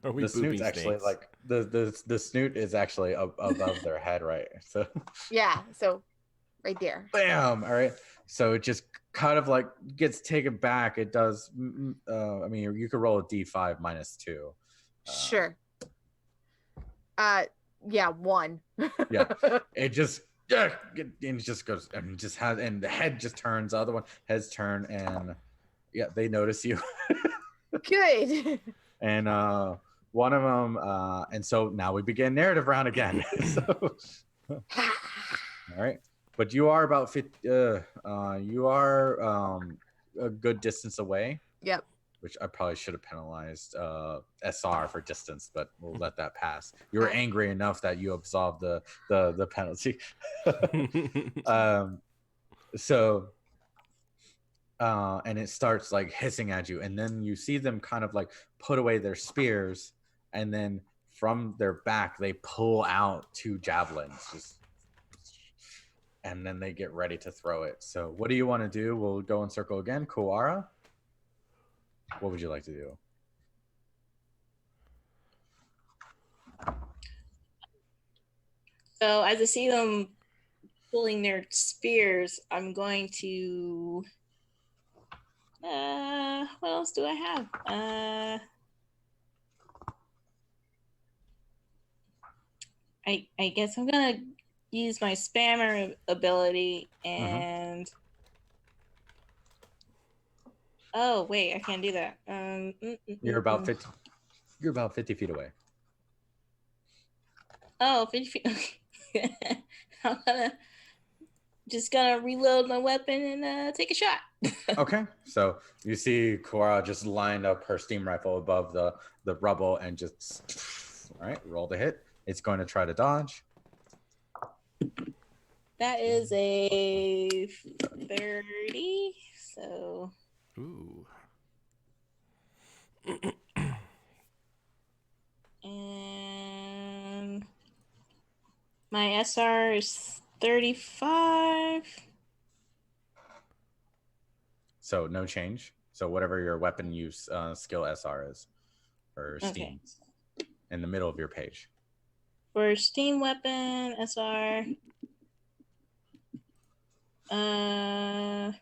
the snoot's actually like the snoot is actually above their head, right? So yeah, so right there. Bam! All right. So it just kind of like gets taken back. It does. I mean, you could roll a D5 -2. Sure. Yeah, 1. Yeah. It just goes and just has, and the head just turns. The other one heads turn, and yeah, they notice you. Good. And one of them, and so now we begin narrative round again. So, all right. But you are about 50. You are a good distance away. Yep. Which I probably should have penalized SR for distance, but we'll let that pass. You were angry enough that you absolved the penalty. And it starts like hissing at you, and then you see them kind of like put away their spears, and then from their back they pull out 2 javelins, and then they get ready to throw it. So what do you want to do? We'll go in circle again. Koara, what would you like to do? So as I see them pulling their spears, I'm going to what else do I have? I guess I'm gonna use my spammer ability and oh wait, I can't do that. You're about 50. You're about 50 feet away. Oh, 50 feet. I'm just gonna reload my weapon and take a shot. Okay, so you see Cora just lined up her steam rifle above the rubble and just all right, roll the hit. It's going to try to dodge. That is a 30. So. Ooh. And my SR is 35. So no change. So whatever your weapon use skill SR is, or Okay. Steam, in the middle of your page. For Steam weapon, SR. I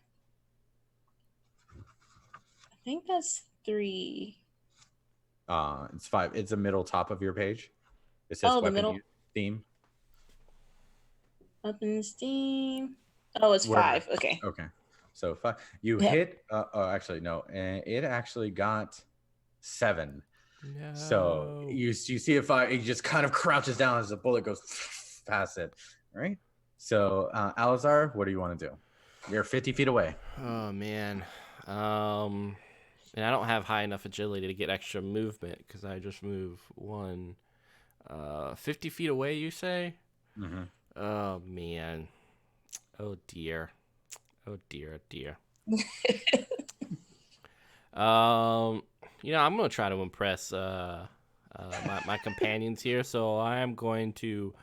think that's 3. It's 5. It's the middle top of your page. It says Oh, the weapon middle. use theme. Weapon Steam. Oh, it's Whatever. 5. Okay. Okay. So 5. You Yep. hit. Oh, actually no. It actually got 7. No. So you see if it just kind of crouches down as the bullet goes past it. Right. So Alazar, what do you want to do? You're 50 feet away. Oh man. And I don't have high enough agility to get extra movement because I just move 50 feet away, you say? Mm-hmm. Oh man. Oh dear. Oh dear. Oh dear. I'm gonna try to impress my companions here, so I am going to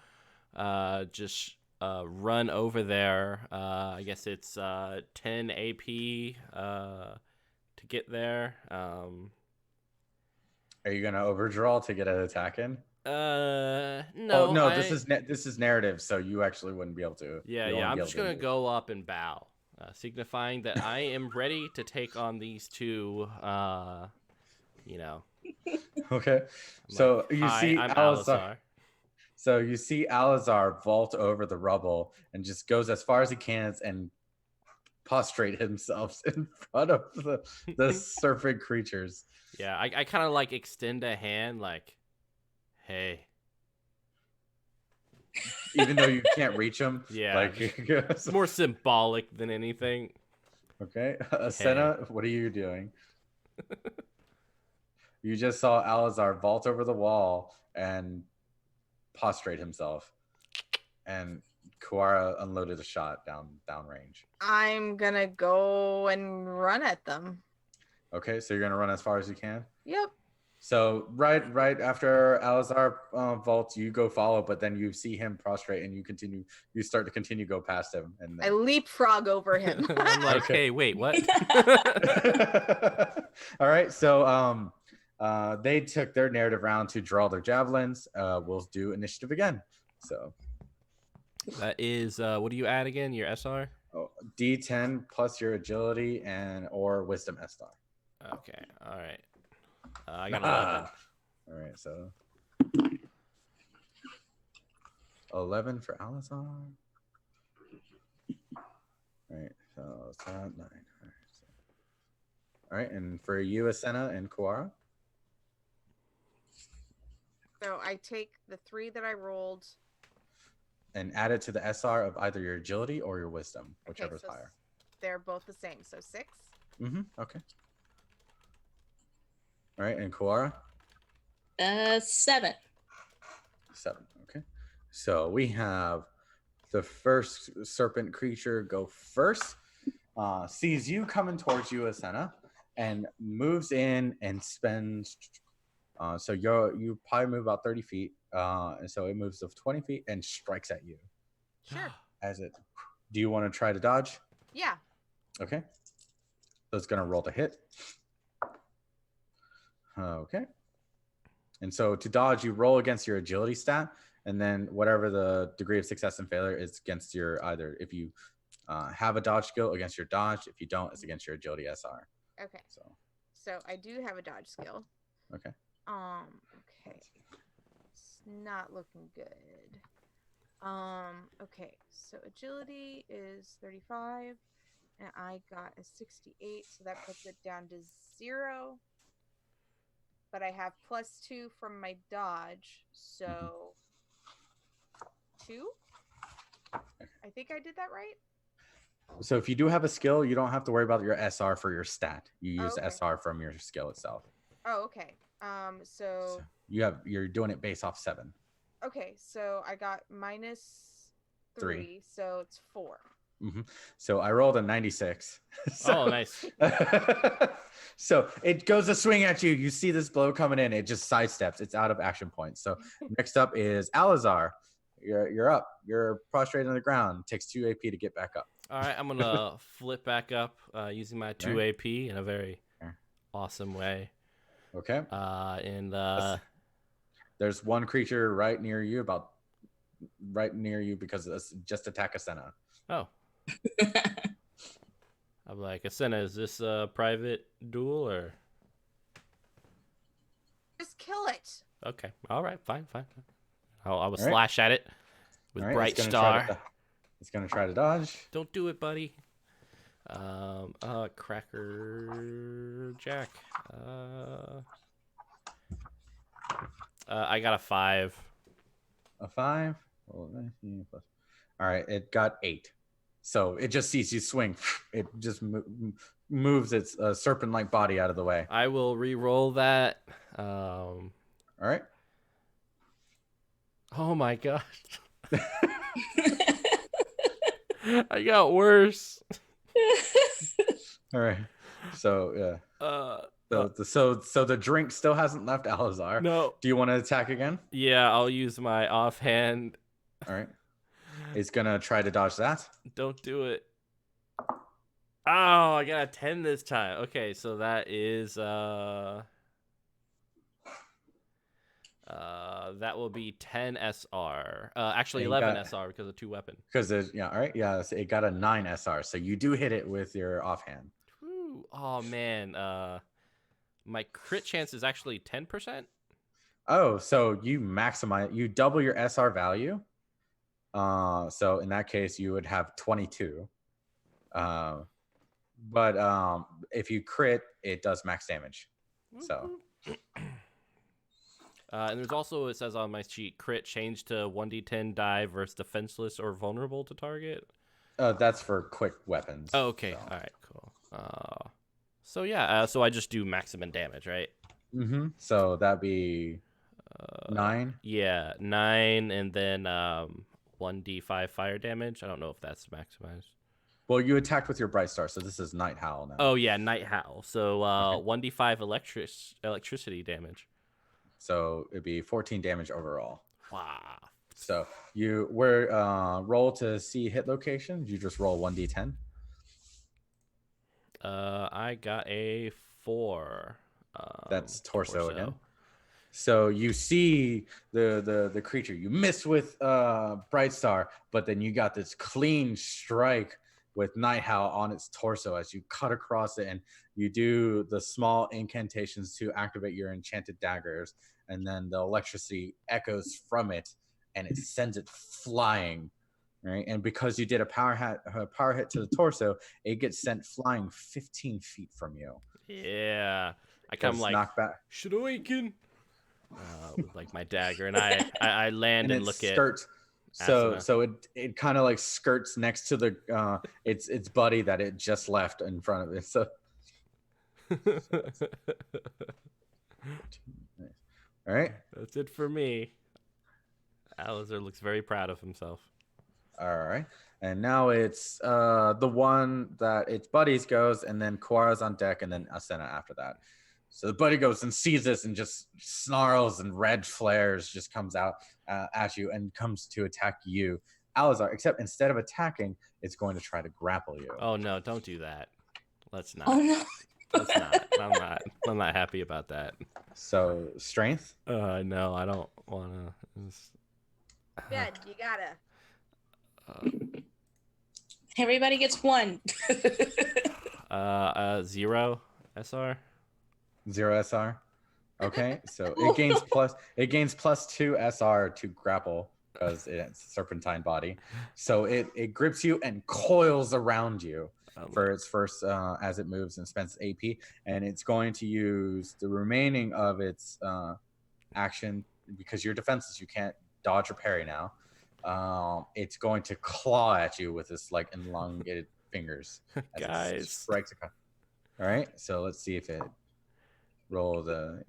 just run over there. I guess it's 10 AP to get there. Are you gonna overdraw to get an attack in? No. Oh no, this is narrative, so you actually wouldn't be able to. Yeah. I'm just gonna go up and bow, signifying that I am ready to take on these two. Okay. So you see I'm Alazar. So you see Alazar vault over the rubble and just goes as far as he can and prostrate himself in front of the serpent creatures. Yeah, I kind of like extend a hand, like, hey. Even though you can't reach him. Yeah. Like It's more symbolic than anything. Okay. Asena, what are you doing? You just saw Alazar vault over the wall and prostrate himself, and Kuara unloaded a shot down range. I'm gonna go and run at them. Okay, so you're gonna run as far as you can. Yep. So right after Alazar vaults, you go follow, but then you see him prostrate, and you start to continue go past him, and I leapfrog over him. I'm like, Okay. hey, wait, what? All right, so they took their narrative round to draw their javelins. We'll do initiative again. So That is, what do you add again? Your SR? D10 plus your agility or wisdom SR. Okay, all right. I got 11. All right, so 11 for Alazar. All right, so it's 9. All right, all right, and for you, Asena and Kuara. So I take the 3 that I rolled and add it to the SR of either your agility or your wisdom, whichever's higher. They're both the same, so 6. Okay. All right, and Kuara? 7. 7, okay. So we have the first serpent creature go first, sees you coming towards you, Asena, and moves in and spends... so you probably move about 30 feet, and so it moves of 20 feet and strikes at you. Sure. Do you want to try to dodge? Yeah. Okay. So it's going to roll to hit. Okay. And so to dodge, you roll against your agility stat, and then whatever the degree of success and failure is against your either. If you have a dodge skill, against your dodge. If you don't, it's against your agility SR. Okay. So I do have a dodge skill. Okay. Okay. It's not looking good. Okay. So agility is 35, and I got a 68, so that puts it down to 0. But I have +2 from my dodge, so 2? I think I did that right. So if you do have a skill, you don't have to worry about your SR for your stat. You use okay. SR from your skill itself. Oh, okay. So you're doing it based off 7. Okay, so I got -3, so it's 4. So I rolled a 96. Oh, nice. So it goes to swing at you. You see this blow coming in. It just sidesteps. It's out of action points. So next up is Alazar. You're up. You're prostrate on the ground. It takes 2 AP to get back up. All right, I'm gonna flip back up using my 2 Right. AP in a very awesome way. Okay. And There's one creature right near you, because it's just attack Asena. oh, I'm like, Asena, is this a private duel or? Just kill it. Okay, all right, fine. I will All right. slash at it with All right, Bright it's Star. It's gonna try to dodge. Don't do it, buddy. Cracker Jack. I got a 5. A 5. All right, it got 8. So it just sees you swing. It just moves its serpent-like body out of the way. I will re-roll that. All right. Oh my gosh. I got worse. All right. So so the drink still hasn't left Alizar. No. Do you want to attack again? Yeah, I'll use my offhand. All right. It's gonna try to dodge that. Don't do it. Oh, I got a 10 this time. Okay, so that is that will be 10 SR. Actually 11 SR because of 2 weapon. Because all right, yeah, so it got a 9 SR. So you do hit it with your offhand. Woo. Oh man, my crit chance is actually 10%. Oh, so you double your SR value. So in that case, you would have 22. But if you crit, it does max damage. So. And there's also, it says on my sheet, crit change to 1d10 die versus defenseless or vulnerable to target. That's for quick weapons. Oh, okay. So. All right, cool. So yeah, so I just do maximum damage, right? Mm-hmm. So that'd be 9. Yeah, 9, and then 1d5 fire damage. I don't know if that's maximized. Well, you attacked with your Bright Star, so this is Night Howl now. Oh yeah, Night Howl. So okay. 1d5 electricity damage. So it'd be 14 damage overall. Wow. So you roll to see hit location. You just roll 1d10. I got a 4. That's torso again. So you see the creature. You miss with Bright Star, but then you got this clean strike with Night Howl on its torso as you cut across it, and you do the small incantations to activate your enchanted daggers, and then the electricity echoes from it, and it sends it flying. Right, and because you did a power hit to the torso, it gets sent flying 15 feet from you. Yeah, I come like knock back. Shuriken. With like my dagger, and I land and look at. So it kind of like skirts next to the its buddy that it just left in front of it. So. All right. That's it for me. Alizar looks very proud of himself. All right. And now it's the one that its buddies goes, and then Koara's on deck, and then Asena after that. So the buddy goes and sees this and just snarls, and red flares just comes out at you and comes to attack you, Alizar, except instead of attacking, it's going to try to grapple you. Oh, no, don't do that. Let's not. Oh, no. Let's not. I'm not happy about that. So, strength? No, I don't want to. Yeah, you gotta. Everybody gets 1. 0 SR. 0 SR. Okay, so it gains plus 2 SR to grapple because it's a serpentine body. So it grips you and coils around you for its first as it moves and spends AP, and it's going to use the remaining of its action because you're defenseless. You can't dodge or parry now. It's going to claw at you with its like elongated fingers. Guys. It strikes all right, so let's see if it roll the.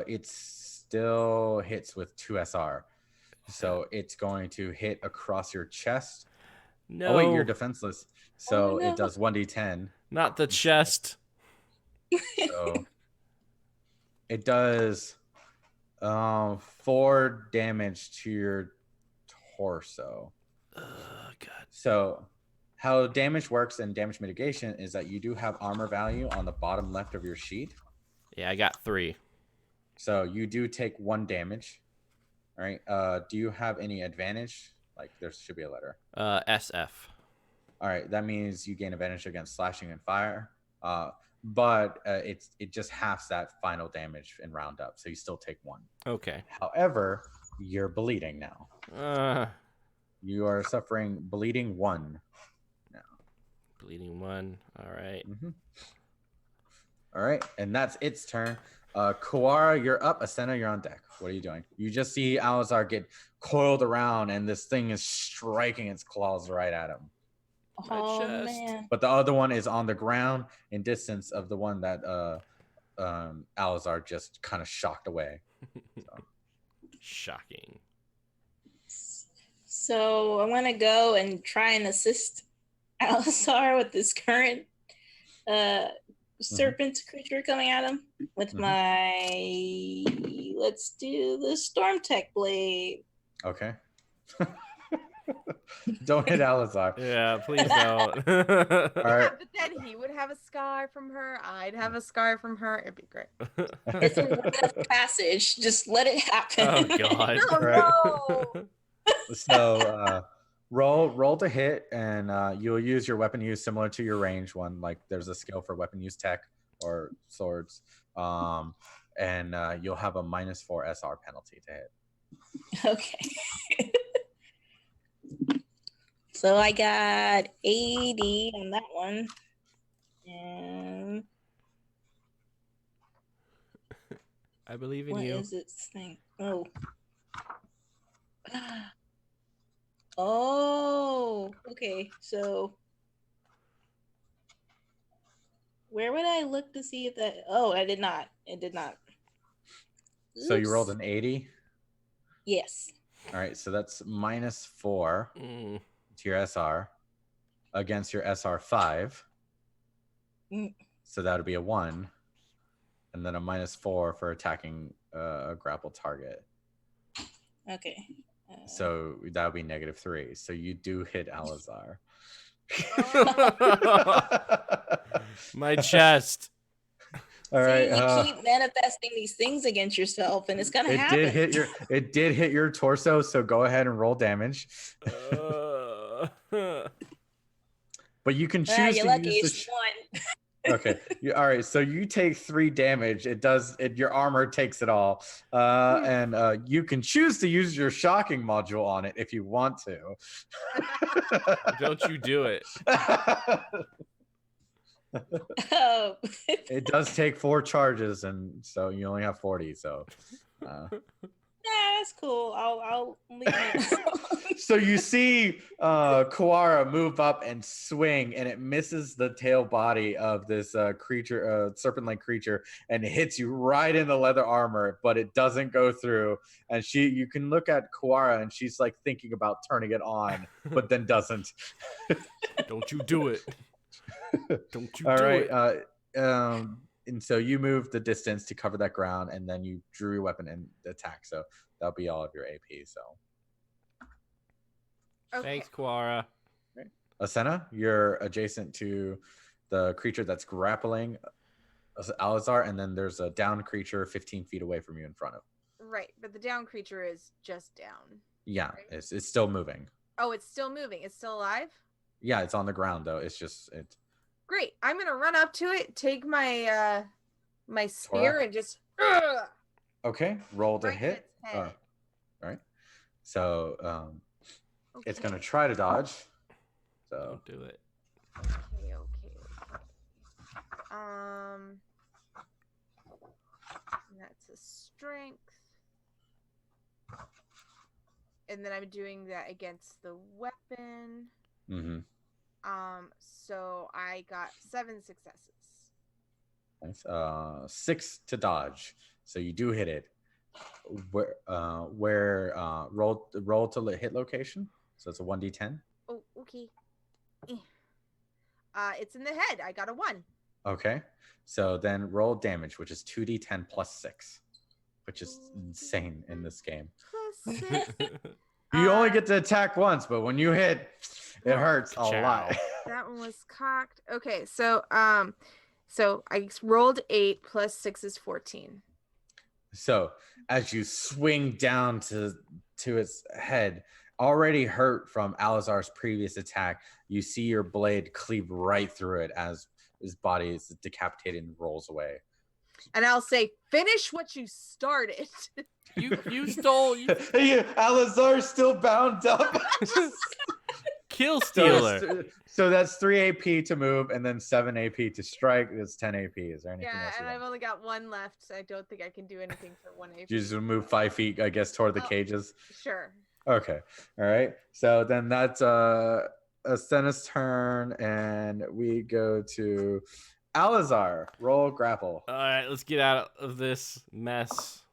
It still hits with 2 SR, so it's going to hit across your chest. No. Oh wait, you're defenseless, so no. it does 1d10. Not the chest. So it does 4 damage to your torso. God. So, how damage works in damage mitigation is that you do have armor value on the bottom left of your sheet. Yeah, I got 3. So you do take 1 damage. All right. Do you have any advantage? Like there should be a letter. SF. All right. That means you gain advantage against slashing and fire. But it just halves that final damage and round up. So you still take 1. Okay. However, you're bleeding now. You are suffering bleeding 1 now. Bleeding 1. All right. Mm-hmm. All right. And that's its turn. Kawara, you're up. Asena, you're on deck. What are you doing? You just see Alazar get coiled around, and this thing is striking its claws right at him. Oh man! But the other one is on the ground in distance of the one that Alazar just kind of shocked away. So. Shocking. So I'm gonna go and try and assist Alazar with this current serpent creature coming at him with my. Let's do the storm tech blade. Okay. Don't hit Alazar. Yeah, please don't. All right. But then he would have a scar from her. I'd have a scar from her. It'd be great. It's a rite of passage. Just let it happen. Oh God. Oh, no. So roll to hit, and you'll use your weapon use similar to your range one. Like there's a skill for weapon use tech or swords, and you'll have a -4 SR penalty to hit. Okay. So I got 80 on that one. And I believe in what you. is its thing? Oh. Oh, okay. So where would I look to see if that? Oh, I did not. It did not. So you rolled Oops. an 80. Yes. All right, so that's -4 to your SR against your SR 5. So that would be a 1, and then a -4 for attacking a grapple target. Okay. So that would be -3. So you do hit Alazar. My chest. All right. You keep manifesting these things against yourself, and it's gonna happen. It did hit your torso. So go ahead and roll damage. But you can choose you're to lucky. use It's 1. Okay. All right. So you take 3 damage. Your armor takes it all. And you can choose to use your shocking module on it if you want to. Don't you do it. Oh. It does take 4 charges, and so you only have 40. So. That's cool. I'll leave it. So you see Kawara move up and swing, and it misses the tail body of this creature, serpent-like creature, and hits you right in the leather armor, but it doesn't go through. And you can look at Kawara, and she's like thinking about turning it on, but then doesn't. Don't you do it. Don't you All do right. it. And so you move the distance to cover that ground, and then you drew your weapon and attack. So that'll be all of your AP. So. Okay. Thanks, Quara. Asena, you're adjacent to the creature that's grappling Alazar, and then there's a down creature 15 feet away from you in front of. Right, but the down creature is just down. Yeah, right? it's still moving. Oh, it's still moving. It's still alive? Yeah, it's on the ground though. It's just it. Great. I'm gonna run up to it, take my my spear, and just Okay, roll to right in hit. its head. Right. So Okay. it's gonna try to dodge. So Don't do it. Okay. That's a strength. And then I'm doing that against the weapon. mm-hmm. So I got 7 successes. Nice. 6 to dodge. So you do hit it. Where roll to hit location. So it's a 1d10. Oh, okay. It's in the head. I got a 1. Okay. So then roll damage, which is 2d10 plus 6. which is insane in this game. Plus 6. You only get to attack once, but when you hit, it hurts a lot. That one was cocked. Okay, so so I rolled 8 plus 6 is 14. So as you swing down to its head, already hurt from Alizar's previous attack, you see your blade cleave right through it as his body is decapitated and rolls away. And I'll say, finish what you started. You stole. Alizar's still bound up. Kill stealer. So that's 3 AP to move and then 7 AP to strike. That's 10 AP. Is there anything else? Yeah, and you I've want? only got 1 left, so I don't think I can do anything for 1 AP. You just move 5 feet, I guess, toward the cages. Sure. Okay. All right. So then that's Asena's turn, and we go to Alizar. Roll grapple. All right, let's get out of this mess.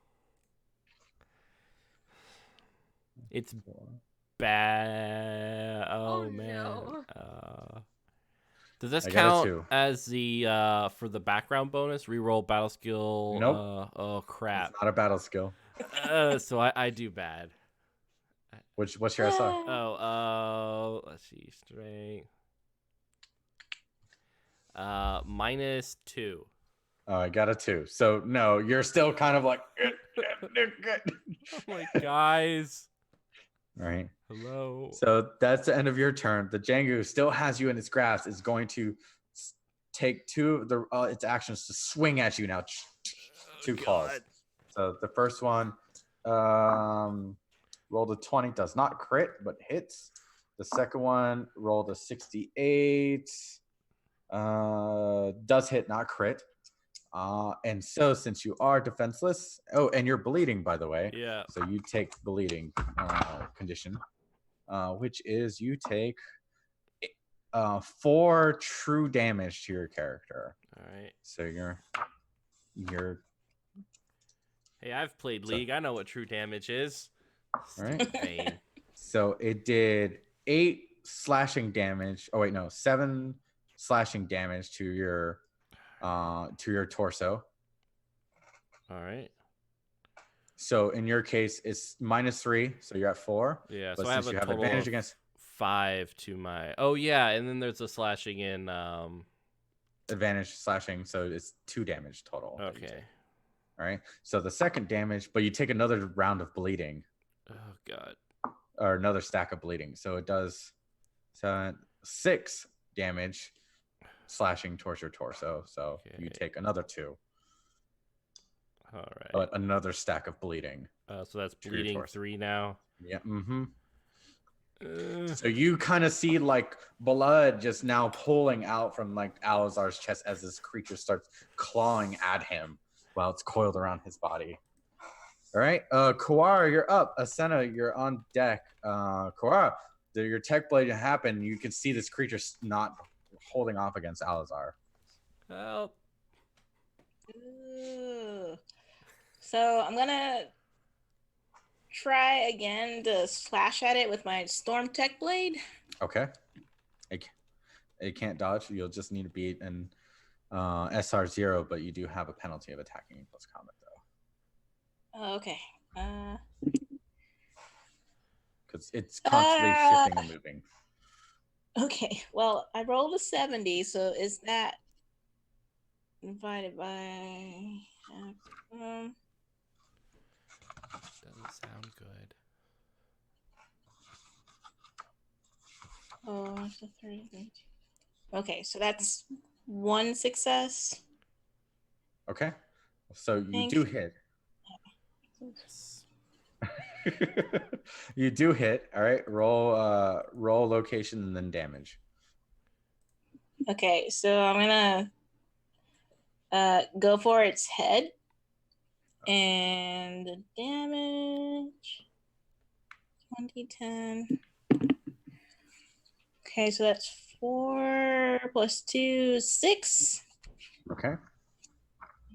It's bad. Oh man. No. Does this I got a count 2. as the for the background bonus? Reroll battle skill. Nope. Oh crap. It's not a battle skill. So I do bad. What's your SR? Oh, let's see, strength. -2. Oh, I got a 2. So no, you're still kind of like. Oh my guys. All right. Hello. So that's the end of your turn. The Django still has you in its grasp. Is going to take 2 of the its actions to swing at you now. 2 claws. So the first one, rolled a 20, does not crit, but hits. The second one rolled a 68, does hit, not crit. And so since you are defenseless, and you're bleeding, by the way. Yeah. So you take bleeding condition, which is you take 4 true damage to your character. All right. So you're. Hey, I've played League. I know what true damage is. Right. Vain. So it did 8 slashing damage. Oh wait, no, 7 slashing damage to your torso. All right. So in your case, it's -3, so you're at 4. Yeah. But So I have since a you have total advantage of against 5 to my. Oh yeah, and then there's a slashing in. advantage slashing, so it's 2 damage total. Okay. All right. So the second damage, but you take another round of bleeding. Oh god. Or another stack of bleeding. So it does 6 damage slashing towards your torso. So you Okay. take another 2. All right. But another stack of bleeding. So that's to your bleeding torso. 3 now. Yeah. So you kind of see like blood just now pulling out from like Alizar's chest as this creature starts clawing at him while it's coiled around his body. All right, Kawara, you're up. Asena, you're on deck. Kawara, your tech blade happened. You can see this creature not holding off against Alizar. Help. Ooh. So I'm gonna try again to slash at it with my storm tech blade. Okay. It can't dodge. You'll just need to beat an SR 0, but you do have a penalty of attacking in close combat, though. Oh, okay. Because it's constantly shifting and moving. Okay. Well, I rolled a 70, so is that divided by? Doesn't sound good. Oh, it's a 30. Okay, so that's 1 success. Okay. So you Thank do you. hit. You do hit. All right. Roll location and then damage. Okay, so I'm gonna go for its head, and the damage 2010. Okay, so that's 4 plus 2, 6. Okay.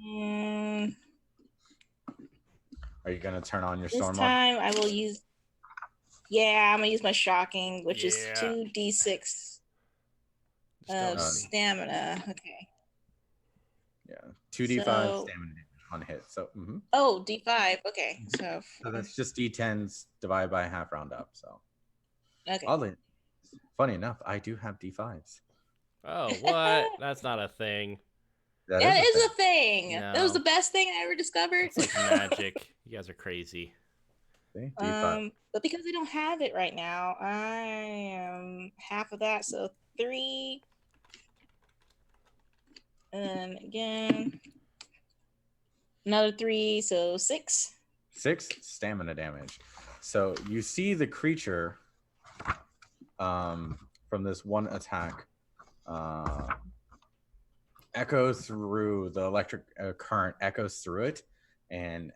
And Are you gonna turn on your this storm mod? time I will use. Yeah, I'm gonna use my shocking, which is Yeah. 2d6 Just of don't- stamina. Okay. Yeah. 2d5 So- stamina damage. on hit. So, Oh, D5. Okay, so that's just D10s divided by a half round up. So, okay. oddly, funny enough, I do have D5s. Oh, what? That's not a thing. That That is is a thing. No. That was the best thing I ever discovered. It's like magic. You guys are crazy. thing. See? D5. But because I don't have it right now, I am half of that, so 3. And again, another 3, so 6. 6 stamina damage. So you see the creature from this one attack echo through the electric current, echoes through it, and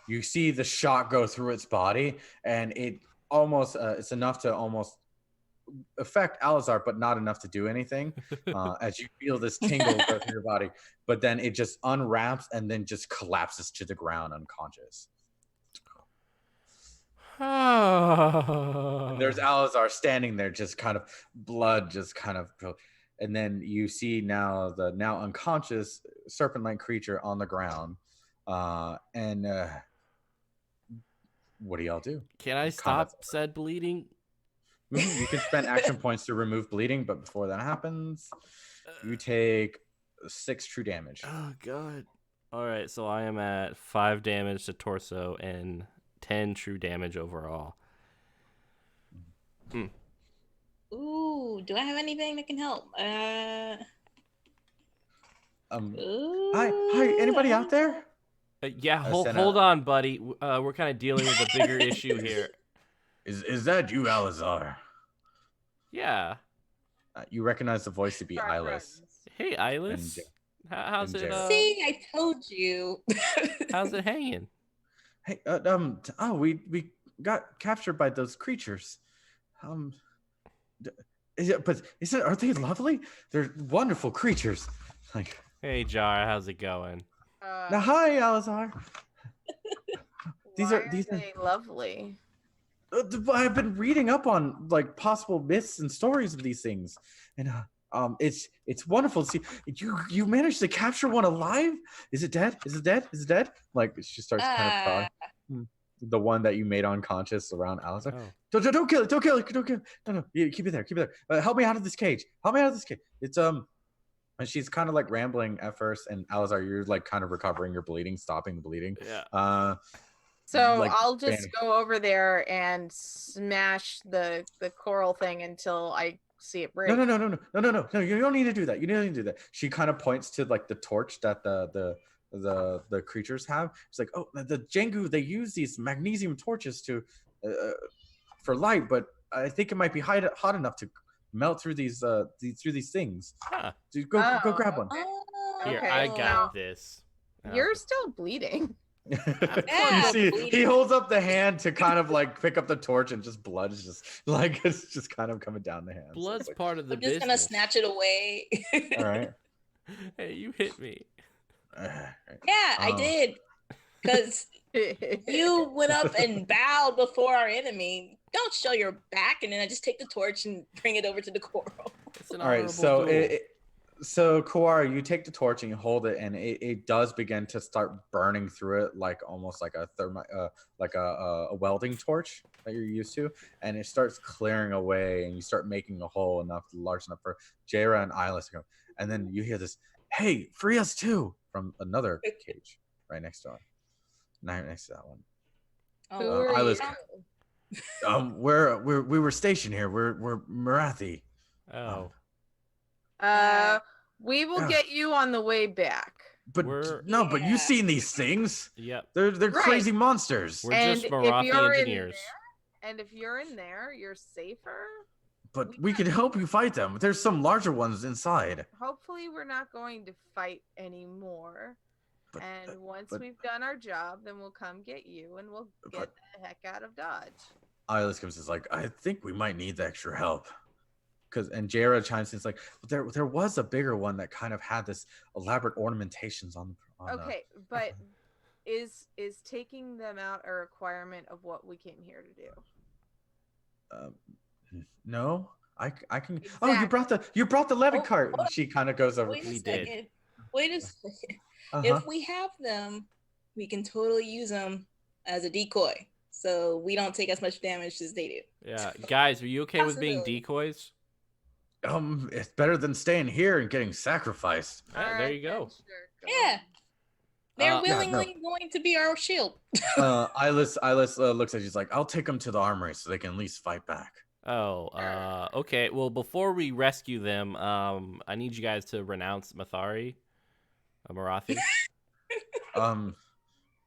you see the shot go through its body, and it almost it's enough to almost affect Alizar, but not enough to do anything. As you feel this tingle go through your body, but then it just unwraps and then just collapses to the ground unconscious. And there's Alizar standing there, just kind of blood, just kind of, and then you see now the now unconscious serpent-like creature on the ground, and what do y'all do? Can I stop said bleeding? You can spend action points to remove bleeding, but before that happens, you take 6 true damage. Oh god. All right, so I am at 5 damage to torso and 10 true damage overall. Ooh, do I have anything that can help? Hi, anybody out there? Yeah, hold on, buddy. We're kind of dealing with a bigger issue here. Is that you, Alizar? Yeah. You recognize the voice to be Eyeless. Hey, Eyeless. How's it? See, I told you. How's it hanging? Hey, we got captured by those creatures. Aren't they lovely? They're wonderful creatures. Like, hey, Jar, how's it going? Now, hi, Alizar. These are lovely. I've been reading up on like possible myths and stories of these things, and it's wonderful to see you managed to capture one alive. Is it dead? Is it dead? Is it dead? Like she starts kind of crying. The one that you made unconscious around Alizar. Oh. Don't kill it! Don't kill it! Don't kill it! No, keep it there. Keep it there. Help me out of this cage. Help me out of this cage. It's And she's kind of like rambling at first, and Alizar, you're like kind of recovering your bleeding, stopping the bleeding. Yeah. So like, I'll just go over there and smash the coral thing until I see it break. No. You don't need to do that. You don't need to do that. She kind of points to like the torch that the creatures have. It's like, oh, the Jengu, they use these magnesium torches to for light, but I think it might be hot enough to melt through these things. Huh. Dude, go grab one. Here, okay. I got this. You're still bleeding. You see, he holds up the hand to kind of like pick up the torch, and just blood is just like it's just kind of coming down the hand. Blood's so like, part of the business. I'm just gonna snatch it away. All right. Hey, you hit me. Yeah, I did. Because you went up and bowed before our enemy. Don't show your back, and then I just take the torch and bring it over to the coral. All right, so so Kuara, you take the torch and you hold it, and it does begin to start burning through it, like almost like a welding torch that you're used to, and it starts clearing away, and you start making a hole large enough for Jaira and Eyeless to go, and then you hear this, "Hey, free us too!" from another cage right next to it, right next to that one. Eyeless. We were stationed here. We're Marathi. Oh. We will get you on the way back. But but you've seen these things. Yep. They're crazy monsters. We're just Marathi engineers. And if you're in there, you're safer. But we can help you fight them. There's some larger ones inside. Hopefully we're not going to fight anymore. And once we've done our job, then we'll come get you and we'll get the heck out of Dodge. Eyeless comes is like, I think we might need the extra help. And Jaira chimes in, it's like, there was a bigger one that kind of had this elaborate ornamentations on okay, but is taking them out a requirement of what we came here to do? No. I can. Oh, you brought the levy Oh, cart. hold on. She kind of goes over. Wait a We did. second. Wait a second. Uh-huh. If we have them, we can totally use them as a decoy, so we don't take as much damage as they do. Yeah, guys, are you okay with being Possibility. decoys? It's better than staying here and getting sacrificed. Yeah, there you go. Yeah, they're Uh, Yeah, no. willingly going to be our shield. Eyeless looks at you. He's like, I'll take them to the armory so they can at least fight back. Oh, okay. Well, before we rescue them, I need you guys to renounce Mathari, Marathi.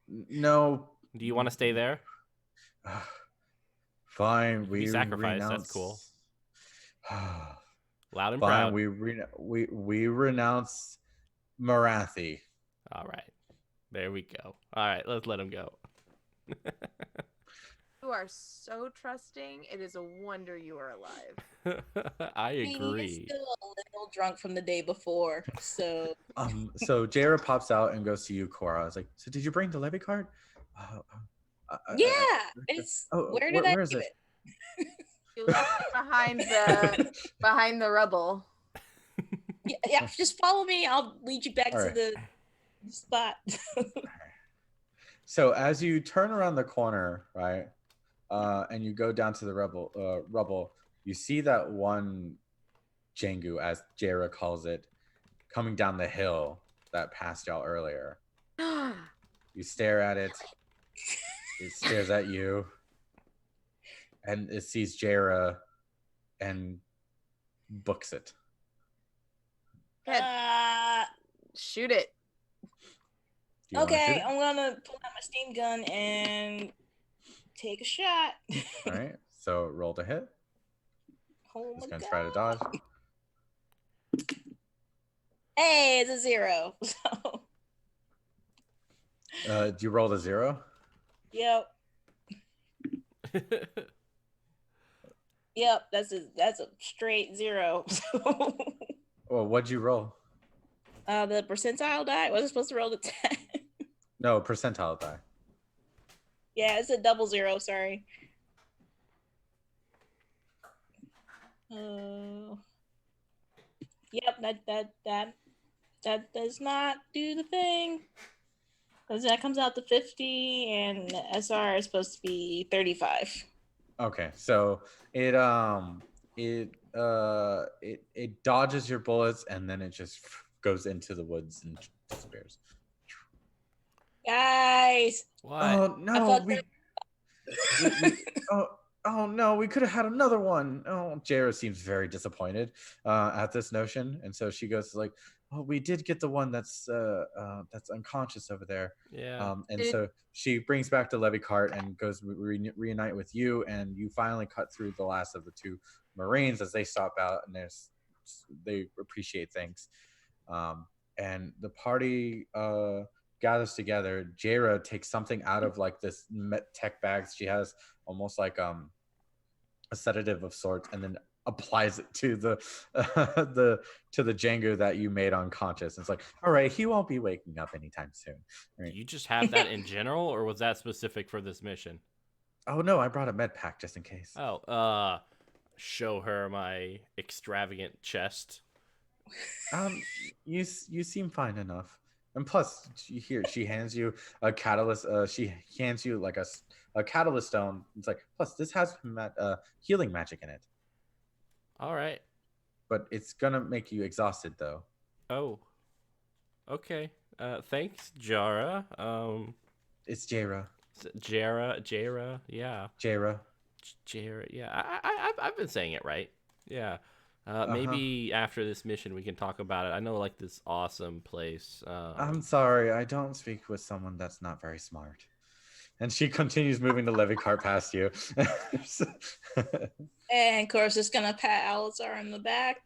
No. Do you want to stay there? Fine, You can be we sacrificed, renounce. that's cool. Loud and Fine, proud. we renounce Marathi. All right, there we go. All right, let's let him go. You are so trusting. It is a wonder you are alive. I He's agree. still a little drunk from the day before, so So Jaira pops out and goes to you, Cora. I was like, so did you bring the levy cart? yeah. It's where did I where is leave it? it? You left it behind the rubble. Yeah, just follow me. I'll lead you back All to right. the spot. So as you turn around the corner, right, and you go down to the rubble, you see that one Jengu, as Jaira calls it, coming down the hill that passed y'all earlier. You stare at it. It stares at you, and it sees Jaira, and books it. Shoot it. Do you wanna shoot Okay, it? I'm gonna pull out my steam gun and take a shot. All right. So roll to hit. Oh Just my gonna try to dodge. Hey, it's a 0. So, Do you roll to 0? yep, that's a straight 0. So, Well, what'd you roll? the percentile die. Was I supposed to roll the 10? No, percentile die. Yeah, it's a double 0. Sorry. Yep, that does not do the thing. Because that comes out to 50, and SR is supposed to be 35. Okay, so it dodges your bullets and then it just goes into the woods and disappears. Guys, What? Oh I no, thought we oh no, we could have had another one. Oh, Jaira seems very disappointed at this notion, and so she goes like, "Oh, we did get the one that's unconscious over there." Yeah. And so she brings back the levy cart and goes reunite with you, and you finally cut through the last of the 2 Marines as they stop out, and they appreciate things, and the party gathers together. Jaira takes something out of like this tech bag she has, almost like a sedative of sorts, and then applies it to the Django that you made unconscious. It's like, all right, he won't be waking up anytime soon. Do Right. you just have that in general, or was that specific for this mission? Oh no, I brought a med pack just in case. Oh, show her my extravagant chest. You seem fine enough. And plus, she hands you a catalyst. She hands you like a catalyst stone. It's like, plus this has healing magic in it, All right. but it's gonna make you exhausted though. Oh. Okay. Thanks, Jara. It's Jaira. Jara. Yeah. Jaira. Jara. Yeah. I've been saying it right. Yeah. Maybe after this mission we can talk about it. I know like this awesome place. I'm sorry, I don't speak with someone that's not very smart. And she continues moving the levy cart past you. and of course, it's gonna pat Alizar in the back.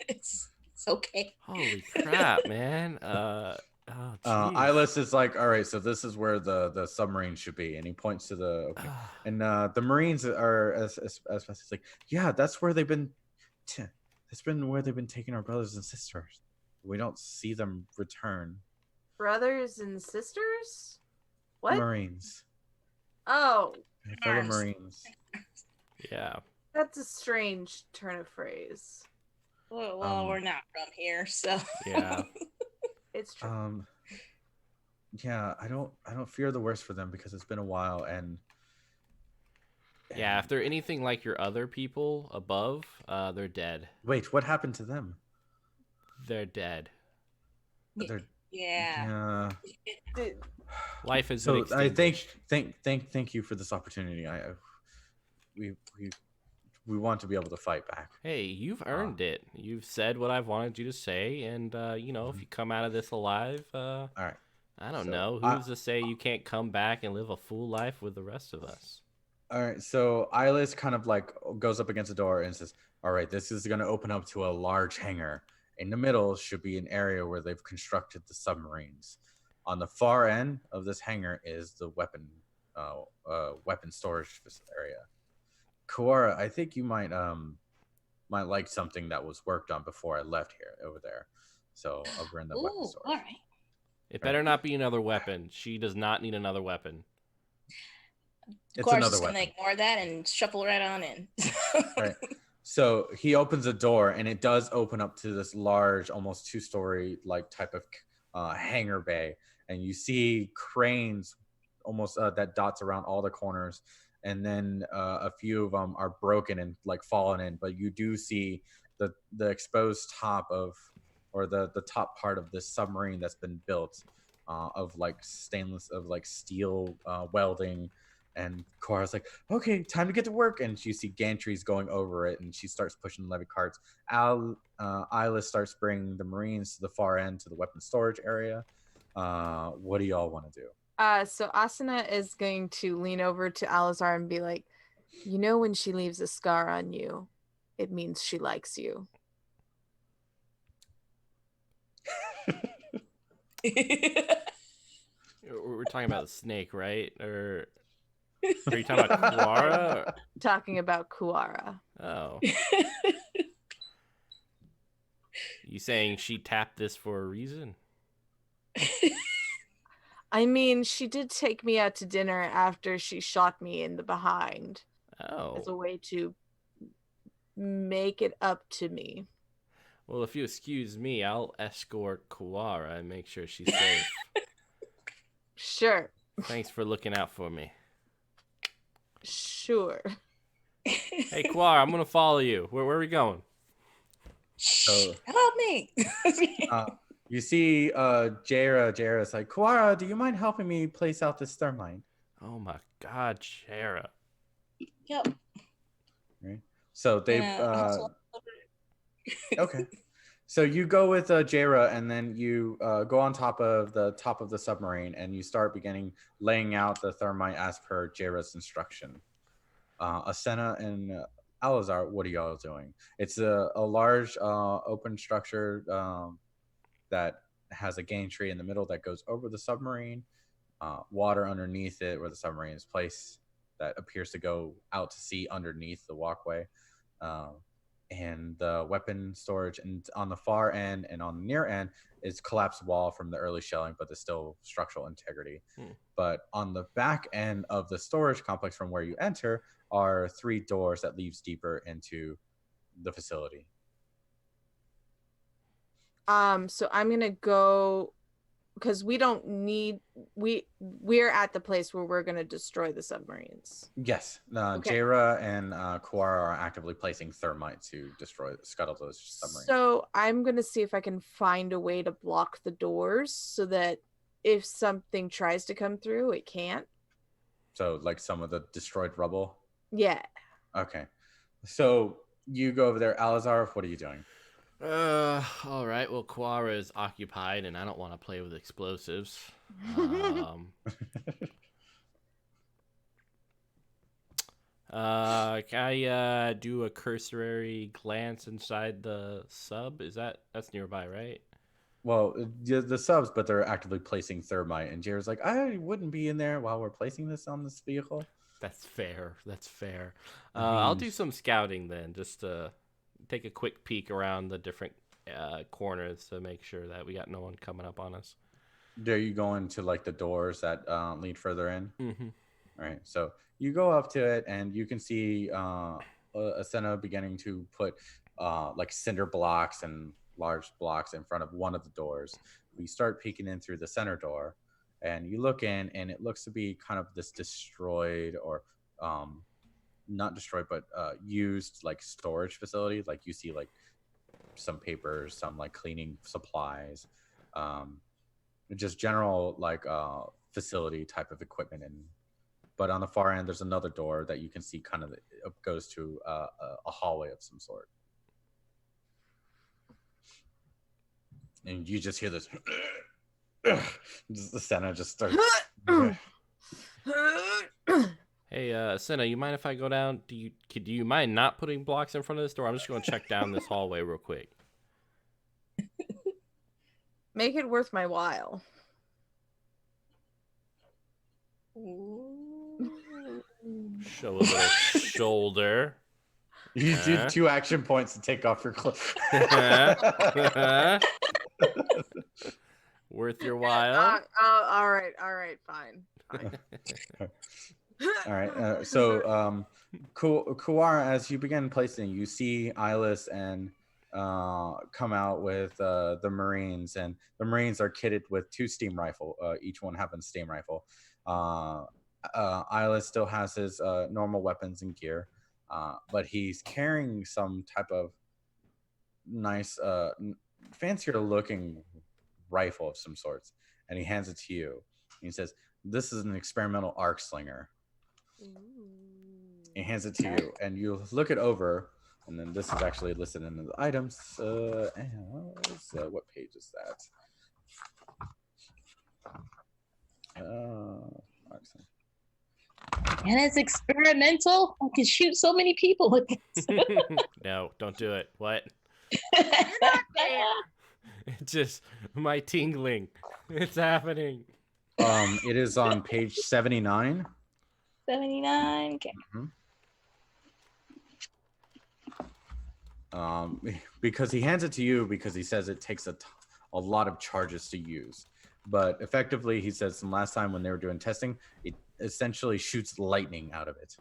it's okay. Holy crap, man. Eyeless is like, all right, so this is where the submarine should be, and he points to the opening. And the Marines are as it's like, yeah, that's where they've been. That's been where they've been taking our brothers and sisters. We don't see them return. Brothers and sisters? What? Marines. Oh, Fellow Marines. Yeah. That's a strange turn of phrase. Well, we're not from here, so Yeah. It's true. Yeah, I don't fear the worst for them because it's been a while Yeah, if they're anything like your other people above, they're dead. Wait, what happened to them? They're dead. They're yeah. Did- Life has been So I extinguished. thank you for this opportunity. We we want to be able to fight back. Hey, you've earned it. You've said what I've wanted you to say, and if you come out of this alive, All right. I don't So, know. Who's to say you can't come back and live a full life with the rest of us? All right. So Eyeless kind of like goes up against the door and says, "All right, this is going to open up to a large hangar. In the middle should be an area where they've constructed the submarines. On the far end of this hangar is the weapon storage area. Kuara, I think you might like something that was worked on before I left here over there. So I'll bring the weapon Ooh, storage. all right. It better not be another weapon. She does not need another weapon. It's Cora's another just gonna weapon. ignore that and shuffle right on in. Right. So he opens a door, and it does open up to this large, almost two-story like type of hangar bay, and you see cranes almost that dots around all the corners, and then a few of them are broken and like fallen in, but you do see the exposed top of, or the top part of this submarine that's been built of like stainless, of like steel welding. And Cora's like, okay, time to get to work. And you see gantries going over it, and she starts pushing the levy carts. Isla starts bringing the Marines to the far end to the weapon storage area. What do y'all want to do? So Asuna is going to lean over to Alizar and be like, when she leaves a scar on you, it means she likes you. We're talking about the snake, right? Or are you talking about Kuara? Talking about Kuara. Oh. You saying she tapped this for a reason? I mean, she did take me out to dinner after she shot me in the behind Oh. as a way to make it up to me. Well, if you excuse me, I'll escort Kuara and make sure she's safe. Sure. Thanks for looking out for me. Sure. Hey, Kuara, I'm going to follow you. Where are we going? So, help me. you see Jara's like, Kuara, do you mind helping me place out this thermite? Oh my God, Shara. Yep. Right. So they okay. So you go with Jara, and then you go on top of the submarine, and you start laying out the thermite as per Jara's instruction. Asena and Alazar, what are y'all doing? It's a large open structure that has a gantry in the middle that goes over the submarine, water underneath it where the submarine is placed that appears to go out to sea underneath the walkway, and the weapon storage. And on the far end and on the near end is collapsed wall from the early shelling, but there's still structural integrity. But on the back end of the storage complex from where you enter are 3 doors that leads deeper into the facility. So I'm gonna go, because we're at the place where we're gonna destroy the submarines. Yes, Okay. Jara and Kuara are actively placing thermite to scuttle those submarines. So I'm gonna see if I can find a way to block the doors so that if something tries to come through, it can't. So like some of the destroyed rubble? Yeah. Okay. So you go over there. Alazar, what are you doing? All right. Well, Kuara is occupied, and I don't want to play with explosives. Can I do a cursory glance inside the sub? That's nearby, right? Well, the subs, but they're actively placing thermite, and Jara's like, I wouldn't be in there while we're placing this on this vehicle. That's fair. I'll do some scouting then, just to take a quick peek around the different corners to make sure that we got no one coming up on us. Are you going to like the doors that lead further in? Mm-hmm. All right. So you go up to it, and you can see Asena beginning to put like cinder blocks and large blocks in front of one of the doors. We start peeking in through the center door, and you look in, and it looks to be kind of this destroyed or not destroyed, but used like storage facility. Like you see like some papers, some like cleaning supplies, just general like facility type of equipment. And but on the far end, there's another door that you can see kind of goes to a hallway of some sort. And you just hear this. The Senna just starts. Hey, Senna, you mind if I go down? Do you mind not putting blocks in front of this door? I'm just going to check down this hallway real quick. Make it worth my while. Show a little shoulder. You do 2 action points to take off your clothes. Worth your while. All right, fine. All right. So, Kuwara, as you begin placing, you see Eyeless and come out with the Marines, and the Marines are kitted with 2 steam rifle, each one having a steam rifle. Eyeless still has his normal weapons and gear, but he's carrying some type of nice, fancier looking rifle of some sorts, and he hands it to you. He says, "This is an experimental arc slinger." He hands it to you, and you look it over, and then this is actually listed in the items. What page is that? And it's experimental. I can shoot so many people with this. No, don't do it. What? There. It's just my tingling. It's happening. It is on page 79. 79. Okay. Because he hands it to you because he says it takes a lot of charges to use. But effectively, he says from last time when they were doing testing, it essentially shoots lightning out of it.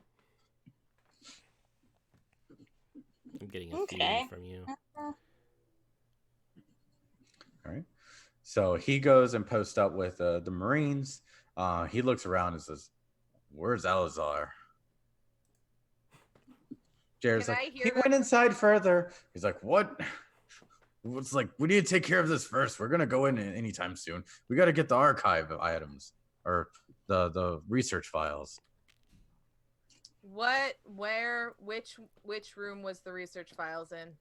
I'm getting a feeling from you. All right. So he goes and posts up with the Marines. He looks around and says, "Where's Alazar?" Jared's like, "He went inside further." He's like, "What?" It's like, "We need to take care of this first. We're gonna go in anytime soon. We got to get the archive of items or the research files." What? Where? Which room was the research files in?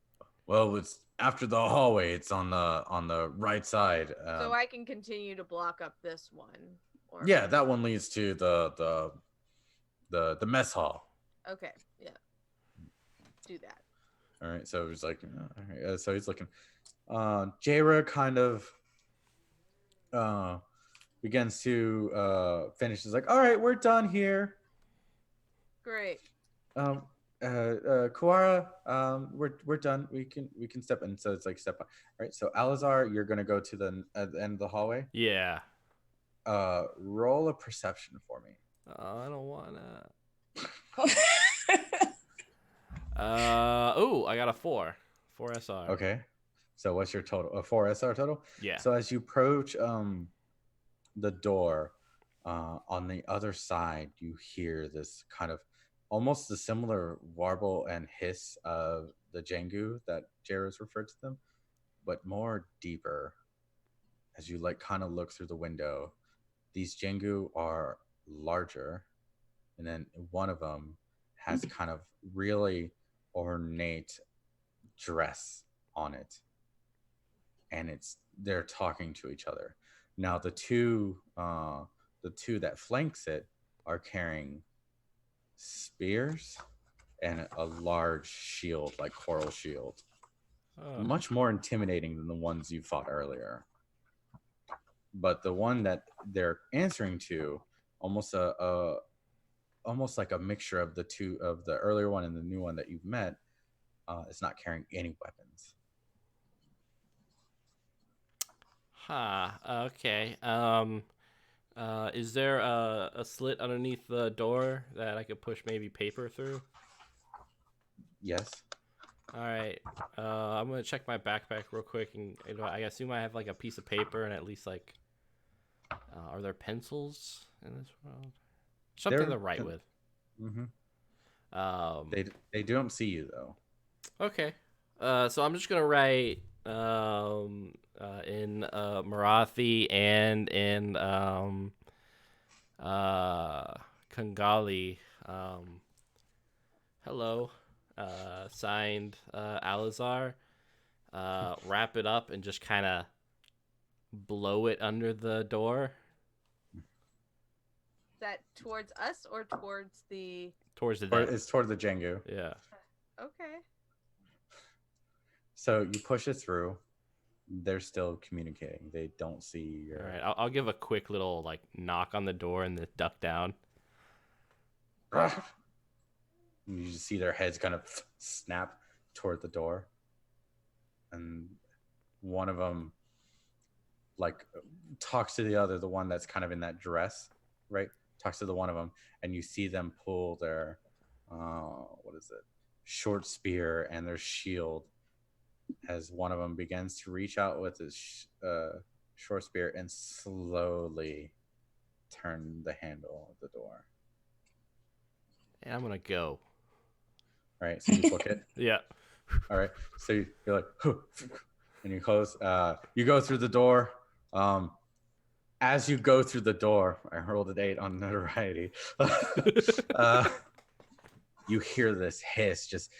Well, it's after the hallway. It's on the right side. So I can continue to block up this one. Or... Yeah, that one leads to the mess hall. Okay. Yeah. Do that. All right. So he's like, all right. So he's looking. Jaira kind of begins to finish. He's like, "All right, we're done here." Great. Kuwara, we're done. We can step in. So it's like step on. All right. So Alazar, you're gonna go to the end of the hallway. Yeah. Roll a perception for me. I don't wanna. I got a 4 SR. Okay. So what's your total? A 4 SR total? Yeah. So as you approach the door, on the other side, you hear this kind of almost the similar warble and hiss of the Jengu that Jairus referred to them, but more deeper. As you like kind of look through the window, these Jengu are larger, and then one of them has kind of really ornate dress on it, and they're talking to each other. Now the two that flanks it are carrying spears and a large shield, like coral shield, much more intimidating than the ones you fought earlier. But the one that they're answering to, almost like a mixture of the two, of the earlier one and the new one that you've met, is not carrying any weapons. Okay. Is there a slit underneath the door that I could push maybe paper through? Yes. All right. I'm gonna check my backpack real quick, and I assume I have like a piece of paper and at least like, are there pencils in this world? Something to write with. Mm-hmm. Um. They don't see you though. Okay. So I'm just gonna write in Marathi and in Kangali. Hello. Signed Alizar. Wrap it up and just kind of blow it under the door. Is that towards us or towards the? Towards the Or dead. it's toward the Jengu. Yeah. Okay. So you push it through. They're still communicating. They don't see your. All right. I'll give a quick little like knock on the door and then duck down. You just see their heads kind of snap toward the door, and one of them like talks to the other, the one that's kind of in that dress, right? Talks to the one of them, and you see them pull their what is it? Short spear and their shield, as one of them begins to reach out with his short spear and slowly turn the handle of the door. And I'm gonna go. Right, so you book it. Yeah. All right, so you're like, and you close. You go through the door. As you go through the door, I rolled an 8 on notoriety. You hear this hiss, just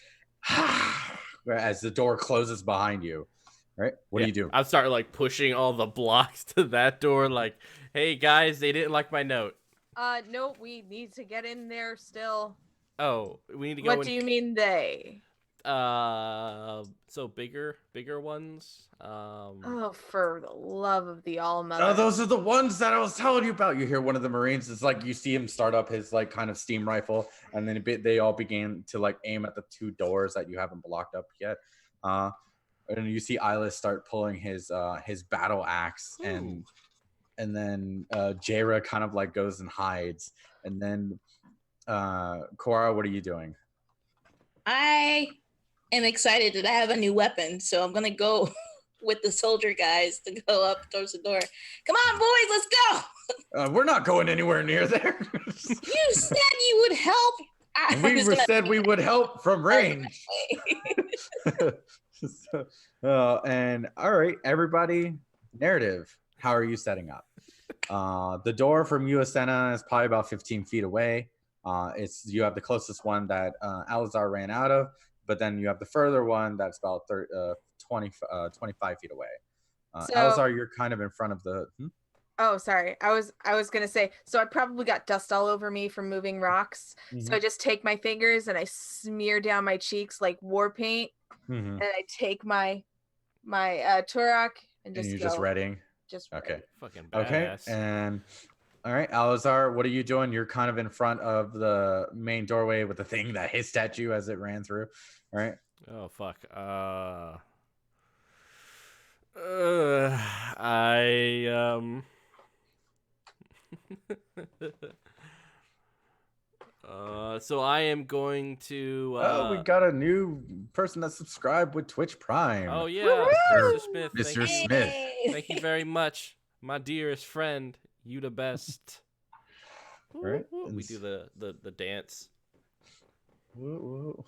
as the door closes behind you. Right, what do you do? I'm starting like pushing all the blocks to that door. Like, hey guys, they didn't like my note. No, we need to get in there still. Oh, we need to go. What do you mean they? So bigger ones. Oh, for the love of the All-Mother. Oh, those are the ones that I was telling you about. You hear one of the Marines. It's like you see him start up his like kind of steam rifle, and then they all began to like aim at the 2 doors that you haven't blocked up yet. And you see Eyeless start pulling his battle axe, and then Jaira kind of like goes and hides, and then Cora, what are you doing? I am excited that I have a new weapon, so I'm gonna go with the soldier guys to go up towards the door. Come on, boys, let's go. We're not going anywhere near there. You said you would help. Said we would help from range. And all right, everybody, narrative. How are you setting up? The door from Uasena is probably about 15 feet away. You have the closest one that Alizar ran out of, but then you have the further one that's about 25 feet away. Alizar, you're kind of in front of the. Oh, sorry. I was gonna say. So I probably got dust all over me from moving rocks. Mm-hmm. So I just take my fingers and I smear down my cheeks like war paint, and I take my Turok and just. And you're just readying. Just okay. Ready. Fucking badass. Okay, and. All right, Alizar, what are you doing? You're kind of in front of the main doorway with the thing that hissed at you as it ran through. All right. Oh fuck. So I am going to. We got a new person that subscribed with Twitch Prime. Oh yeah, Mr. Smith. Mr. Smith. Thank you very much, my dearest friend. You the best. All right. We do the dance. Whoa.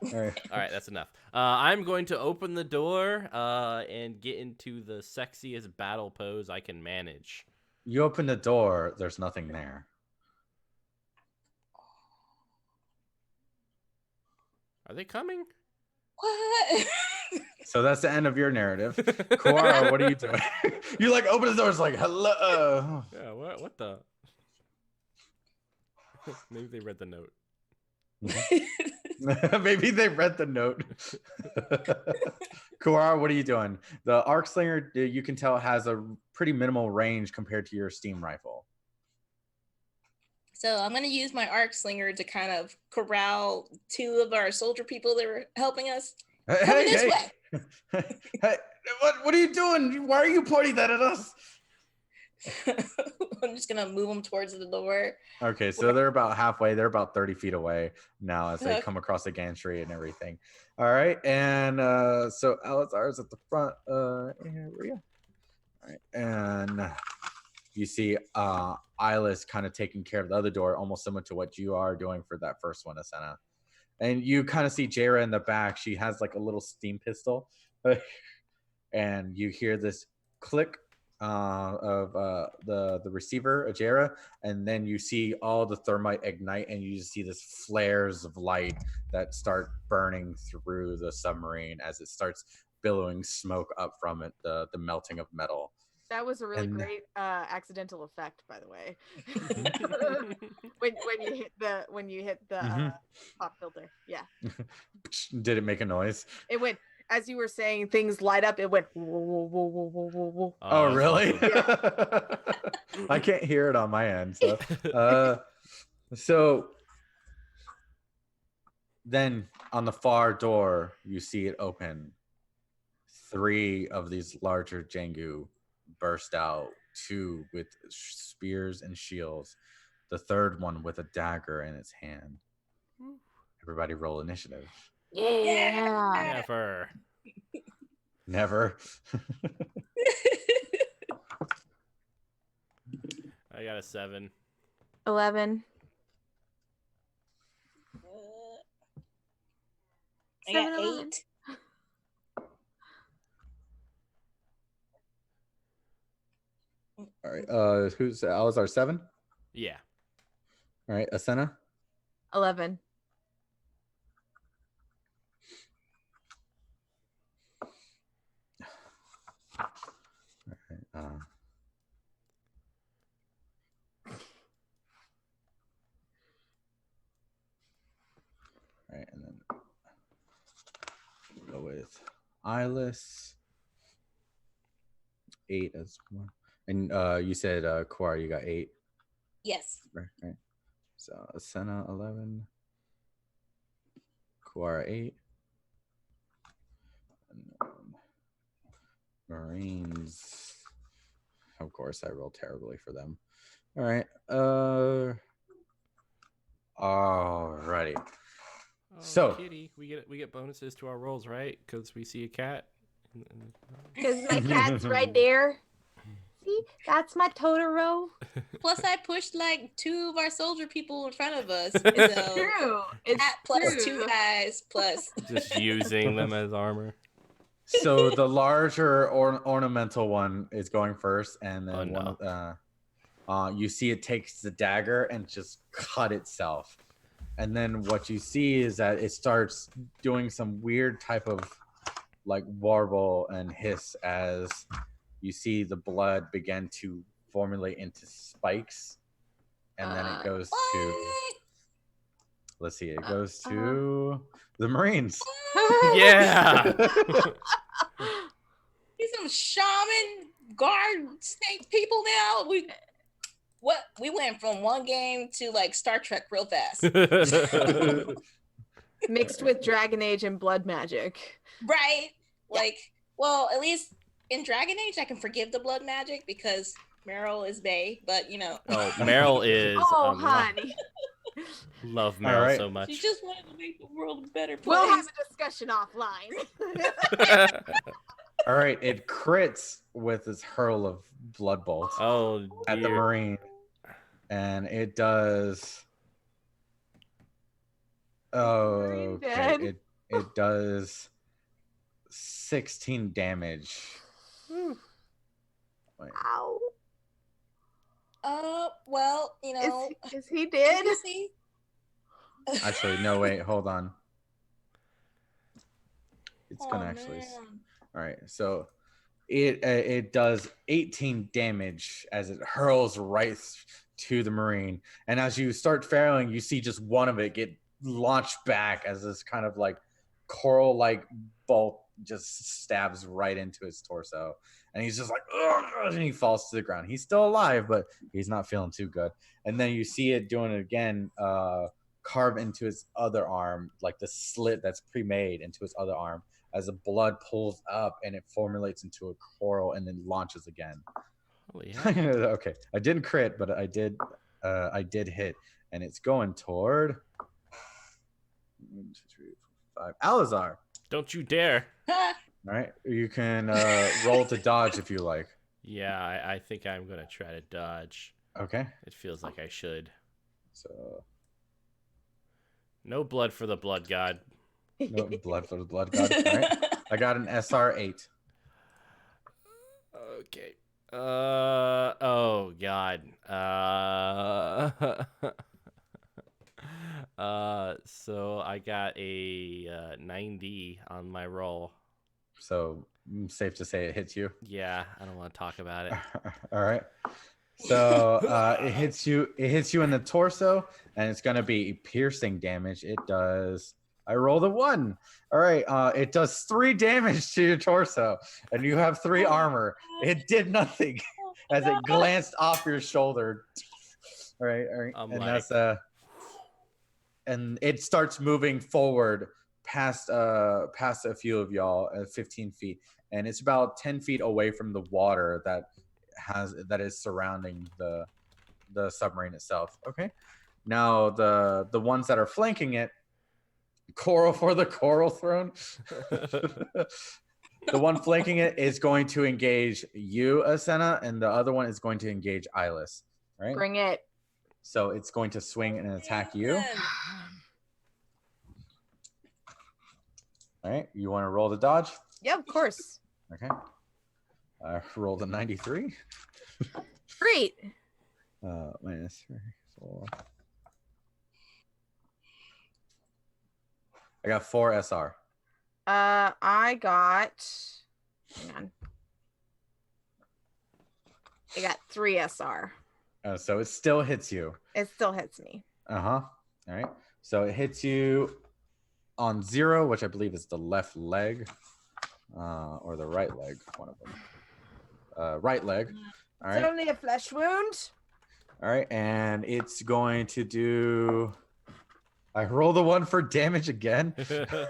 All right. All right, that's enough. I'm going to open the door and get into the sexiest battle pose I can manage. You open the door, there's nothing there. Are they coming? What? So that's the end of your narrative. Cora, what are you doing? You like open the door, it's like, hello. Yeah, what the? Maybe they read the note. Maybe they read the note. Cora, what are you doing? The arc slinger, you can tell, has a pretty minimal range compared to your steam rifle. So I'm going to use my arc slinger to kind of corral 2 of our soldier people that were helping us. Coming this way. Hey, what are you doing? Why are you pointing that at us? I'm just gonna move them towards the door. Okay, so they're about halfway. They're about 30 feet away now as they Okay. come across the gantry and everything. All right, and so Alizar's at the front area. All right, and you see Eyeless kind of taking care of the other door, almost similar to what you are doing for that first one, Asena. And you kind of see Jera in the back. She has like a little steam pistol, and you hear this click of the receiver, Jera, and then you see all the thermite ignite, and you just see this flares of light that start burning through the submarine as it starts billowing smoke up from it, the melting of metal. That was a really And- great accidental effect, by the way. when you hit the Mhm. pop filter, yeah. Did it make a noise? It went as you were saying things light up. It went. Whoa, whoa, whoa, whoa, whoa, whoa, whoa. Oh, that's really? awesome. I can't hear it on my end. So then on the far door, you see it open. 3 of these larger Jengu burst out, 2 with spears and shields, the third one with a dagger in its hand. Everybody roll initiative. Yeah. Never. Never. I got a 7. 11. I got 7, 11. 8. All right. Who's Alizar? 7? Yeah. All right. Asena? 11. All right. All right, and then we'll go with Eyeless. 8 as well. And you said Quar, you got 8. Yes. Right. So Asena 11. Quar 8. And then Marines. Of course, I rolled terribly for them. All right. Alrighty. Oh, So- kitty, we get bonuses to our rolls, right? Because we see a cat. Because my cat's right there. See, that's my Totoro. Plus, I pushed like 2 of our soldier people in front of us. It's So true. It's that plus true. 2 eyes plus. Just using them as armor. So the larger ornamental one is going first, and then Oh, one of you see it takes the dagger and just cut itself. And then what you see is that it starts doing some weird type of like warble and hiss as you see the blood begin to formulate into spikes. And then it goes to, What? let's see, it goes to the Marines. Yeah. These some shaman guard snake people now. We went from one game to like Star Trek real fast. Mixed with Dragon Age and blood magic. Right? Like, well, at least in Dragon Age I can forgive the blood magic because Meryl is bae, but you know. Oh, Meryl is. Oh, honey. Love Meryl Alright. so much. She just wanted to make the world a better place. We'll have a discussion offline. All right, it crits with this hurl of blood bolts Oh, at the dear. Marine. And it does. Oh, Marine okay. dead. It does 16 damage. Wait, Ow. Well, you know. Is he dead? You see? actually, no, wait, hold on. It's Oh, gonna actually. man. All right, so it does 18 damage as it hurls right to the Marine, and as you start failing, you see just one of it get launched back as this kind of like coral-like bolt just stabs right into his torso, and he's just like, ugh, and he falls to the ground. He's still alive, but he's not feeling too good. And then you see it doing it again, carve into his other arm, like the slit that's pre-made into his other arm, as the blood pulls up and it formulates into a coral and then launches again. Holy heck. Okay, I didn't crit, but I did hit, and it's going toward 1, 2, 3, 4, 5. Alizar. Don't you dare. All right, you can roll to dodge if you like. Yeah, I think I'm going to try to dodge. Okay. It feels like I should. So No blood for the blood god. no blood for the blood god. All right. I got an SR8. Okay. Oh god. So I got a 90 on my roll. So safe to say it hits you. Yeah, I don't want to talk about it. All right. So it hits you. It hits you in the torso, and it's gonna be piercing damage. It does. I rolled a 1. All right. It does 3 damage to your torso, and you have 3 armor. It did nothing as it glanced off your shoulder. All right. All right. And that's and it starts moving forward past a few of y'all at 15 feet, and it's about 10 feet away from the water that is surrounding the submarine itself. Okay, now the ones that are flanking it, coral for the coral throne. The one flanking it is going to engage you, Asena, and the other one is going to engage Eyeless. Right, Bring it. so it's going to swing and attack you. All right, you want to roll the dodge? Yeah, of course. Okay. I rolled a 93. Great. Minus 3. So I got 4 SR. I got. Hang on. I got 3 SR. So it still hits you. It still hits me. All right. So it hits you on 0, which I believe is the left leg, or the right leg, one of them. Right leg. All right. It's only a flesh wound. All right, and it's going to do. I rolled a 1 for damage again.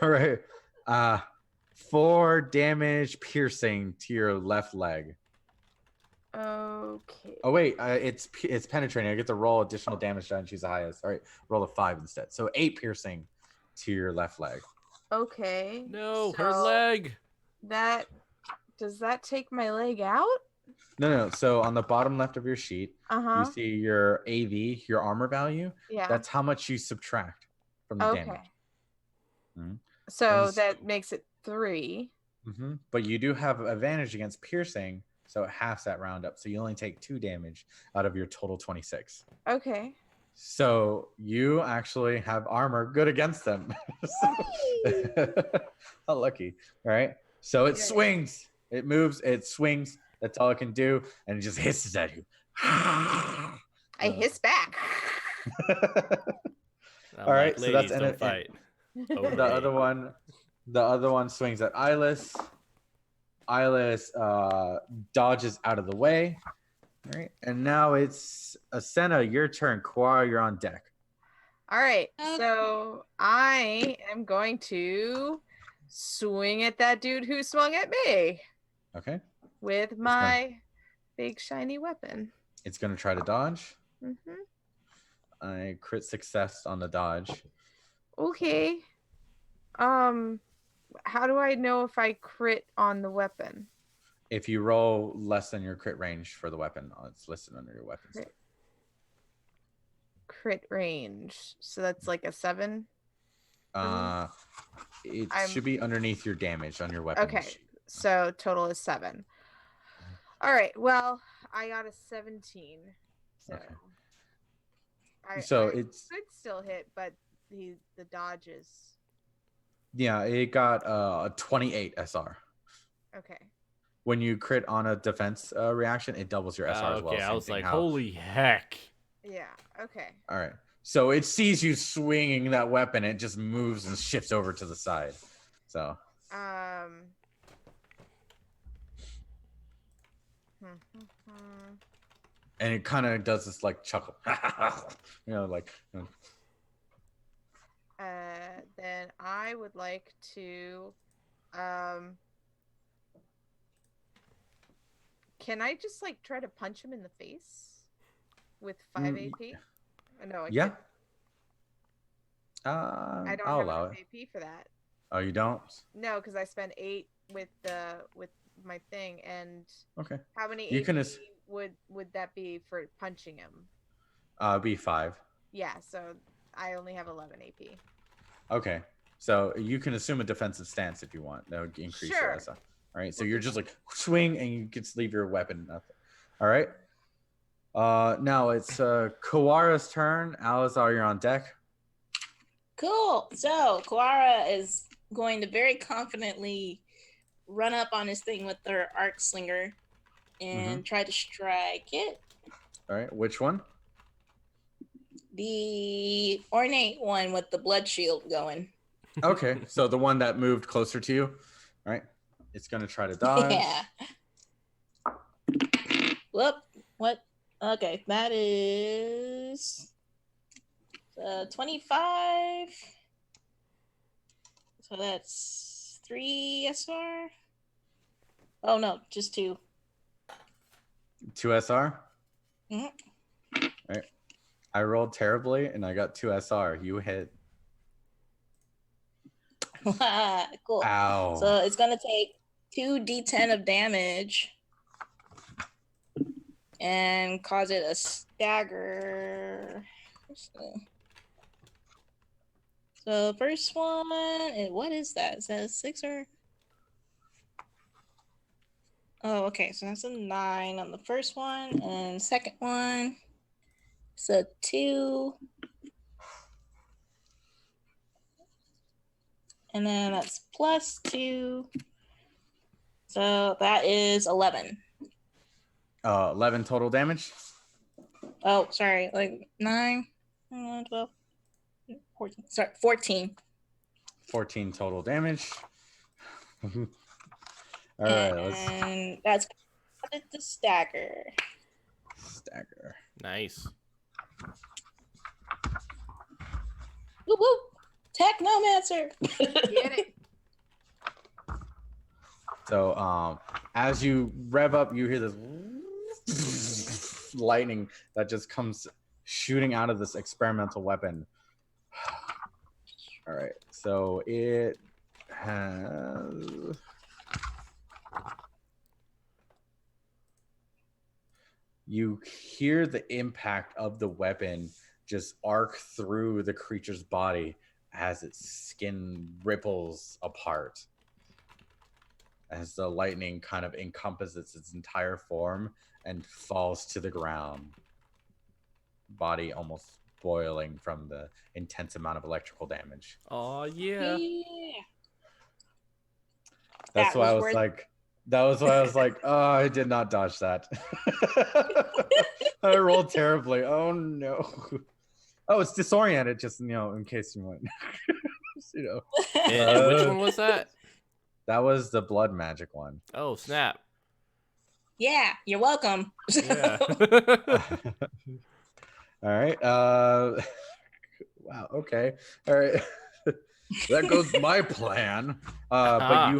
All right. 4 damage piercing to your left leg. Okay. Oh wait, it's penetrating. I get to roll additional damage and choose the highest. All right, roll a 5 instead. So 8 piercing to your left leg. Okay. No, her so leg. Does that take my leg out? No. So on the bottom left of your sheet, you see your AV, your armor value. Yeah. That's how much you subtract from the damage. Mm-hmm. So And that makes it 3. Mm-hmm. But you do have advantage against piercing, so it halves that round up. So you only take 2 damage out of your total 26. Okay. So you actually have armor good against them. How lucky, right? So it swings, it moves, it swings. That's all it can do, and it just hisses at you. I hiss back. All right, so that's don't fight. The other one swings at Eyeless. Eyeless dodges out of the way. All right, and now it's Asena, your turn. Quara, you're on deck. All right, so I am going to swing at that dude who swung at me. Okay. With my big shiny weapon. It's going to try to dodge. Mm-hmm. I crit success on the dodge. Okay. How do I know if I crit on the weapon? If you roll less than your crit range for the weapon, it's listed under your weapons. Crit range. So that's like a 7? It should be underneath your damage on your weapon. Okay. sheet. So total is 7. All right. Well, I got a 17. So Okay. I It could still hit, but the dodge is. Yeah, it got a 28 SR. Okay. When you crit on a defense reaction, it doubles your SR as well. Okay, I Same was thing like, how... holy heck. Yeah. Okay. All right. So it sees you swinging that weapon. It just moves and shifts over to the side. So. And it kind of does this like chuckle, like. Then I would like to, Can I just like try to punch him in the face with 5 AP? No, I Yeah. couldn't. I don't I'll have allow enough it. AP for that. Oh, you don't? No, because I spent 8 with my thing. And Okay. how many You AP can would that be for punching him? be 5. Yeah, so I only have 11 AP. Okay. So you can assume a defensive stance if you want. That would increase your Sure. SI. All right. So We'll you're do just that. like swing and you just leave your weapon nothing. All right. Now it's Kawara's turn. Alizar, you're on deck. Cool. So Koara is going to very confidently run up on his thing with their arc slinger and try to strike it. All right. Which one? The ornate one with the blood shield going. Okay. So the one that moved closer to you. All right. It's going to try to dodge. Yeah. Whoop. What? Okay. That is 25. So that's 3 SR. Oh, no. Just 2. 2 SR. Mhm. All right. I rolled terribly and I got 2 SR. You hit. Cool. Ow. So it's going to take 2d10 of damage and cause it a stagger. So first one, what is that? Is that a 6 or? Oh, okay. So that's a 9 on the first one, and second one, it's a 2. And then that's plus 2. So that is 11. 11 total damage. Oh, sorry. Like 9, 12, 14. Sorry, 14. 14 total damage. All right, let's And that's the stagger. stagger. Nice. Whoop whoop. Technomancer. Get it. So as you rev up, you hear this lightning that just comes shooting out of this experimental weapon. All right, so it has you hear the impact of the weapon just arc through the creature's body as its skin ripples apart as the lightning kind of encompasses its entire form and falls to the ground, body almost boiling from the intense amount of electrical damage. Oh yeah. That's That why was I was like, oh, I did not dodge that. I rolled terribly. Oh no. Oh, it's disoriented, just in case you want. And which one was that? That was the blood magic one. Oh snap. Yeah, you're welcome. Yeah. All right. Wow. Okay. All right. That goes my plan. But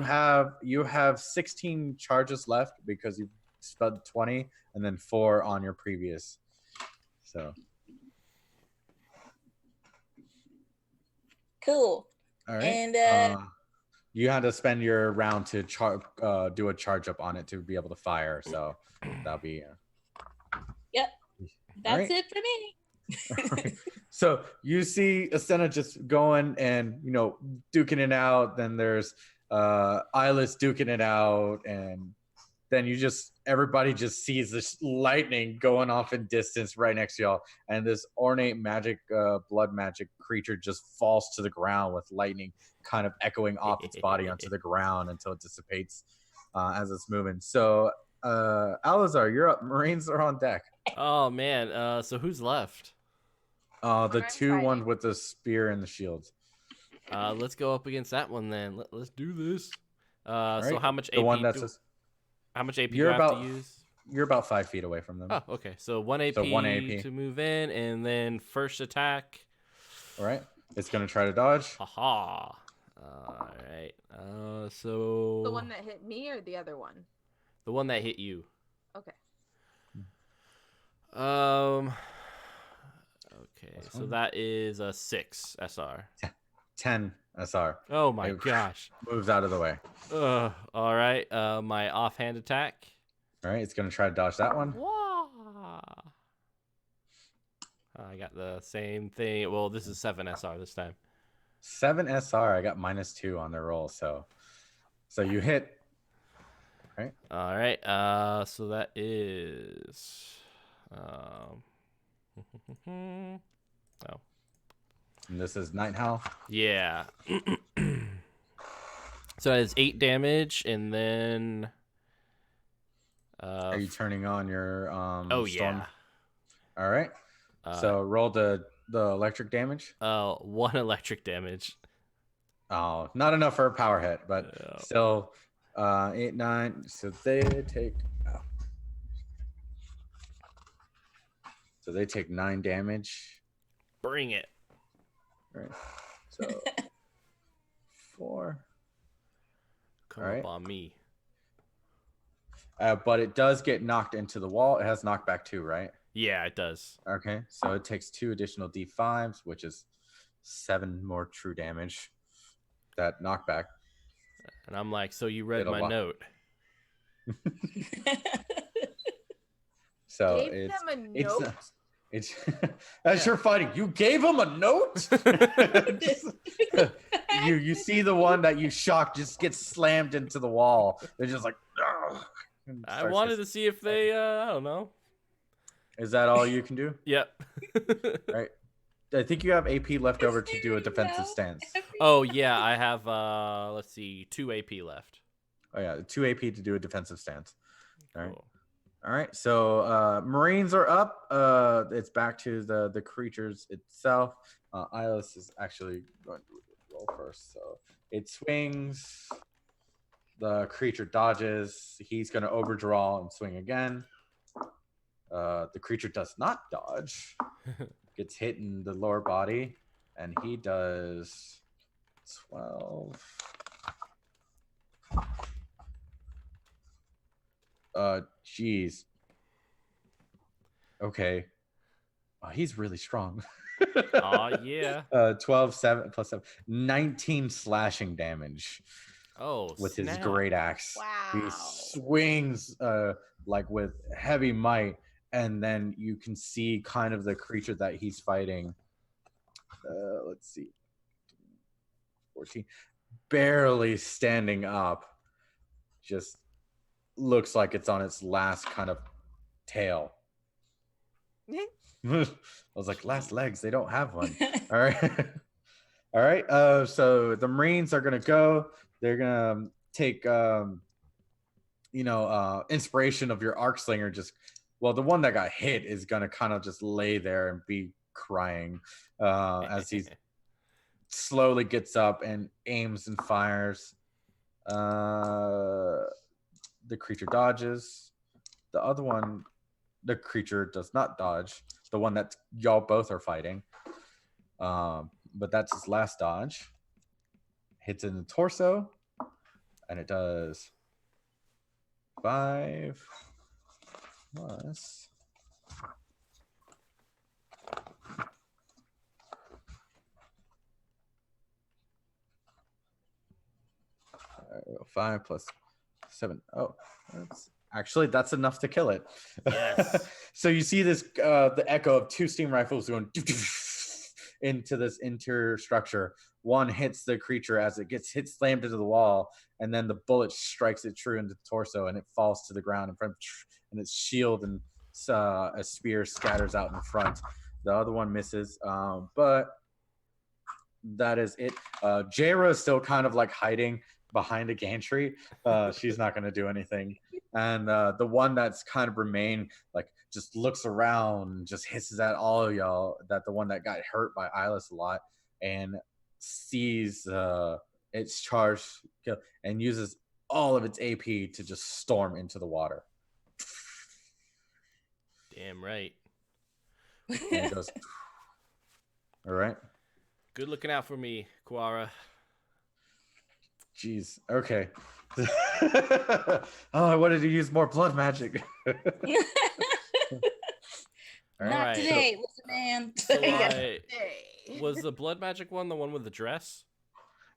you have 16 charges left because you spent 20 and then 4 on your previous. So. Cool. All right. And you had to spend your round to do a charge up on it to be able to fire. So that'll be. Yep. That's right. it for me. Right. So you see Asena just going and duking it out. Then there's Eyeless duking it out, and then everybody just sees this lightning going off in distance right next to y'all, and this ornate magic, blood magic creature just falls to the ground with lightning kind of echoing off its body onto the ground until it dissipates as it's moving. So Alizar, you're up. Marines are on deck. Oh man. So who's left? The I'm two fighting. ones with the spear and the shields. Let's go up against that one then. Let's do this. So right. how much The AP? one that's How much AP You're do I have about- to use? You're about 5 feet away from them. Oh, okay. So 1 AP, So 1 AP. to move in, and then first attack. All right. It's going to try to dodge. Haha. All right. So The one that hit me or the other one? the one that hit you. Okay. Okay, Plus so one. that is a 6 SR. 10 SR. Oh my It gosh. moves out of the way. All right. My offhand attack. All right, it's gonna try to dodge that one. Wah! I got the same thing. Well, this is 7 SR this time. 7 SR. I got -2 on the roll, so you hit. Right. All right. So that is. Oh. And this is Night Howl. Yeah. So that is 8 damage, and then. Are you turning on your Oh storm? yeah. All right. So roll the electric damage. 1 electric damage. Oh, not enough for a power hit, but Yeah. still 8, 9. So they take. Oh. So they take 9 damage. Bring it. Right. So 4. Come All up right. on me. But it does get knocked into the wall. It has knockback 2, right? Yeah, it does. Okay. So it takes 2 additional D5s, which is 7 more true damage. That knockback. And I'm like, so you read It'll my lock. note. So Gave them a note? It's as you're fighting, you gave him a note. you see the one that you shocked just get slammed into the wall. They're just like. I wanted to see if they, I don't know. Is that all you can do? Yep. Right. I think you have AP left over to do a defensive stance. Oh yeah, I have. Let's see, 2 AP left. Oh yeah, 2 AP to do a defensive stance. All right. Cool. All right. So Marines are up. It's back to the creatures itself. Ilis is actually going to roll first. So it swings. The creature dodges. He's going to overdraw and swing again. The creature does not dodge. Gets hit in the lower body, and he does 12. Geez. Okay. Oh, he's really strong. Oh yeah. 12, 7 plus 7, 19 slashing damage. Oh, with snap. his great axe. Wow. He swings like with heavy might, and then you can see kind of the creature that he's fighting. Let's see. 14. Barely standing up. Just looks like it's on its last kind of tail. I was like, last legs, they don't have one. All right. All right. So the Marines are gonna go. They're gonna take inspiration of your arc slinger. The one that got hit is gonna kind of just lay there and be crying as he slowly gets up and aims and fires. The creature dodges. The other one, the creature does not dodge. The one that y'all both are fighting. But that's his last dodge. Hits in the torso, and it does 5 plus 5 plus 7. Oh, that's enough to kill it. Yes. So you see this the echo of 2 steam rifles going into this interior structure. One hits the creature as it gets slammed into the wall, and then the bullet strikes it true into the torso, and it falls to the ground in front, and its shield and a spear scatters out in front. The other one misses, but that is it. Jaira is still kind of like hiding behind a gantry. She's not going to do anything. And the one that's kind of remained, like, just looks around, just hisses at all of y'all, that the one that got hurt by Ilis a lot, and sees its charge kill, and uses all of its AP to just storm into the water. Damn right. And it goes, all right. Good looking out for me, Quara. Jeez. Okay. oh, I wanted to use more blood magic. All Not right. today, listen, man. So Yeah. Hey. was the blood magic one the one with the dress?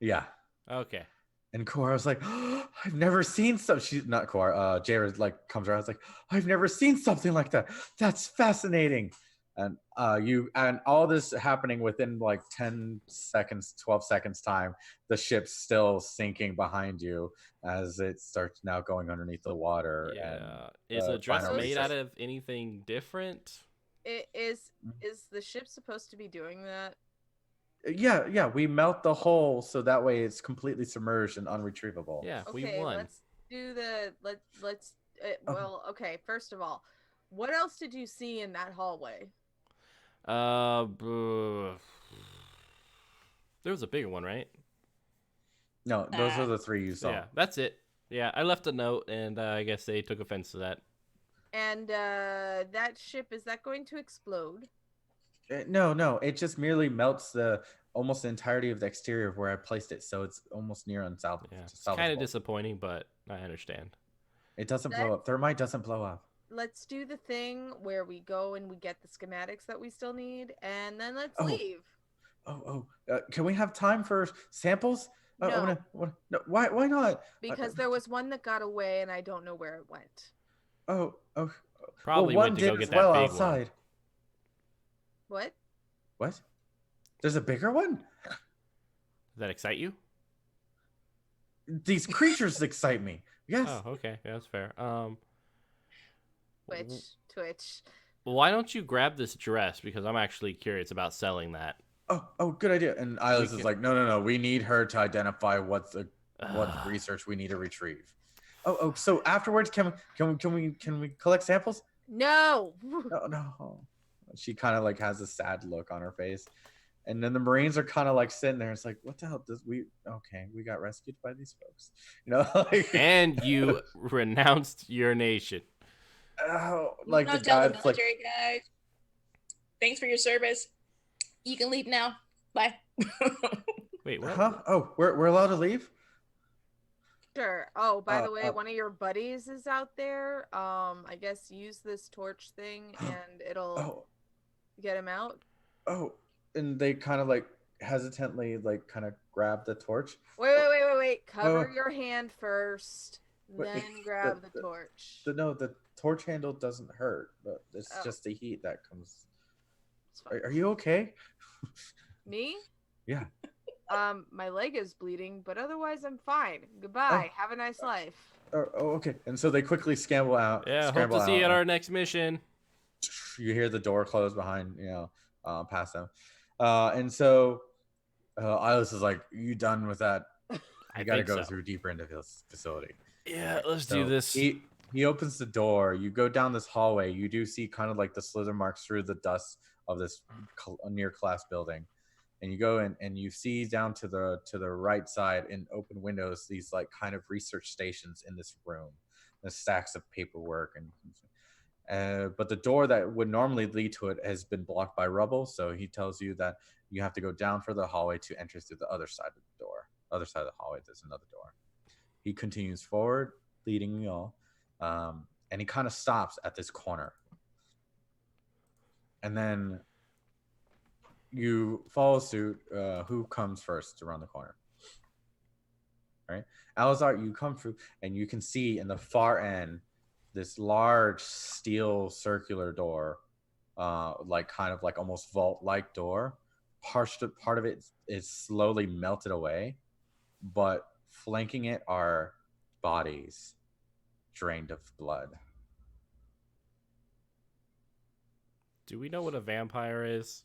Yeah. Okay. And Cora was like, oh, I've never seen some. She's not Cora. Jared like comes around. It's like, I've never seen something like that. That's fascinating. And and all this happening within like 10 seconds, 12 seconds time. The ship's still sinking behind you as it starts now going underneath the water. Yeah. And Is the dress final made out research. of anything different? Is the ship supposed to be doing that? Yeah. We melt the hull so that way it's completely submerged and unretrievable. Yeah, we Okay, won. let's do the let's Oh. well, okay, first of all, what else did you see in that hallway? There was a bigger one, right? No, those are the three you saw. Yeah, that's it. Yeah, I left a note, and I guess they took offense to that. And that ship, is that going to explode? No, it just merely melts the almost the entirety of the exterior of where I placed it, so it's almost near unsalvageable. Yeah, it's kind of disappointing, but I understand. It doesn't blow up. Thermite doesn't blow up. Let's do the thing where we go and we get the schematics that we still need, and then let's leave. Can we have time for samples? No. No, why not? Because there was one that got away, and I don't know where it went. Probably one went to go did get as that well big outside. What? What? There's a bigger one? Does that excite you? These creatures excite me. Yes. Oh, okay. Yeah, that's fair. Twitch. Well, why don't you grab this dress? Because I'm actually curious about selling that. Oh, good idea. And Ilis is like, no. We need her to identify what research we need to retrieve. So afterwards, can we collect samples? No. No. She kind of like has a sad look on her face, and then the Marines are kind of like sitting there. It's like, what the hell? We got rescued by these folks, like, and you renounced your nation. Like the guys, military guys. Thanks for your service. You can leave now. Bye. Wait, what? Huh? Oh, we're allowed to leave? Sure. Oh, by the way, one of your buddies is out there. I guess use this torch thing and it'll get him out. Oh, and they kind of like hesitantly like kind of grab the torch. Wait. Cover your hand first, then grab the torch. The torch handle doesn't hurt, but it's just the heat that comes. Are you okay? Me? Yeah. My leg is bleeding, but otherwise I'm fine. Goodbye. Have a nice life. Okay. And so they quickly scramble out. Yeah, hope to see you at our next mission. You hear the door close behind, past them. And so Ilis is like, you done with that? I got to go through deeper into this facility. Yeah, let's do this. He opens the door. You go down this hallway. You do see kind of like the slither marks through the dust of this near class building. And you go in and you see down to the right side in open windows these like kind of research stations in this room. There's stacks of paperwork but the door that would normally lead to it has been blocked by rubble. So he tells you that you have to go down for the hallway to enter through the other side of the door. Other side of the hallway, there's another door. He continues forward, leading you all, and he kind of stops at this corner. And then you follow suit. Who comes first around the corner? All right, Alizar, you come through, and you can see in the far end this large steel circular door, like kind of like almost vault-like door. Part of it is slowly melted away, but flanking it are bodies drained of blood. Do we know what a vampire is?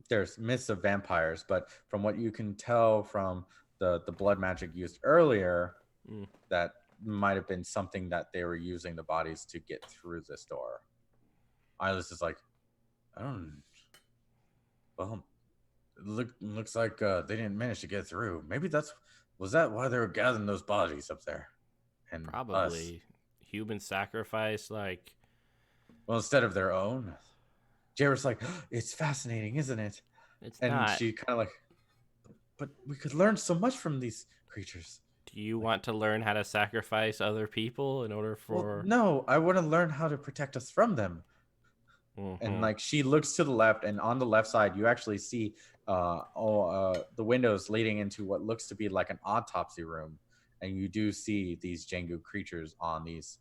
There's myths of vampires, but from what you can tell from the blood magic used earlier, that might have been something that they were using the bodies to get through this door. Ilis is like, well, looks like they didn't manage to get through. Maybe was that why they were gathering those bodies up there? And probably human sacrifice, like. Well, instead of their own. Jared's like, it's fascinating, isn't it? It's and not. She kind of like, but we could learn so much from these creatures. Do you want to learn how to sacrifice other people in order Well, for? no, I want to learn how to protect us from them. And like she looks to the left, and on the left side, you actually see the windows leading into what looks to be like an autopsy room, and you do see these Jengu creatures on these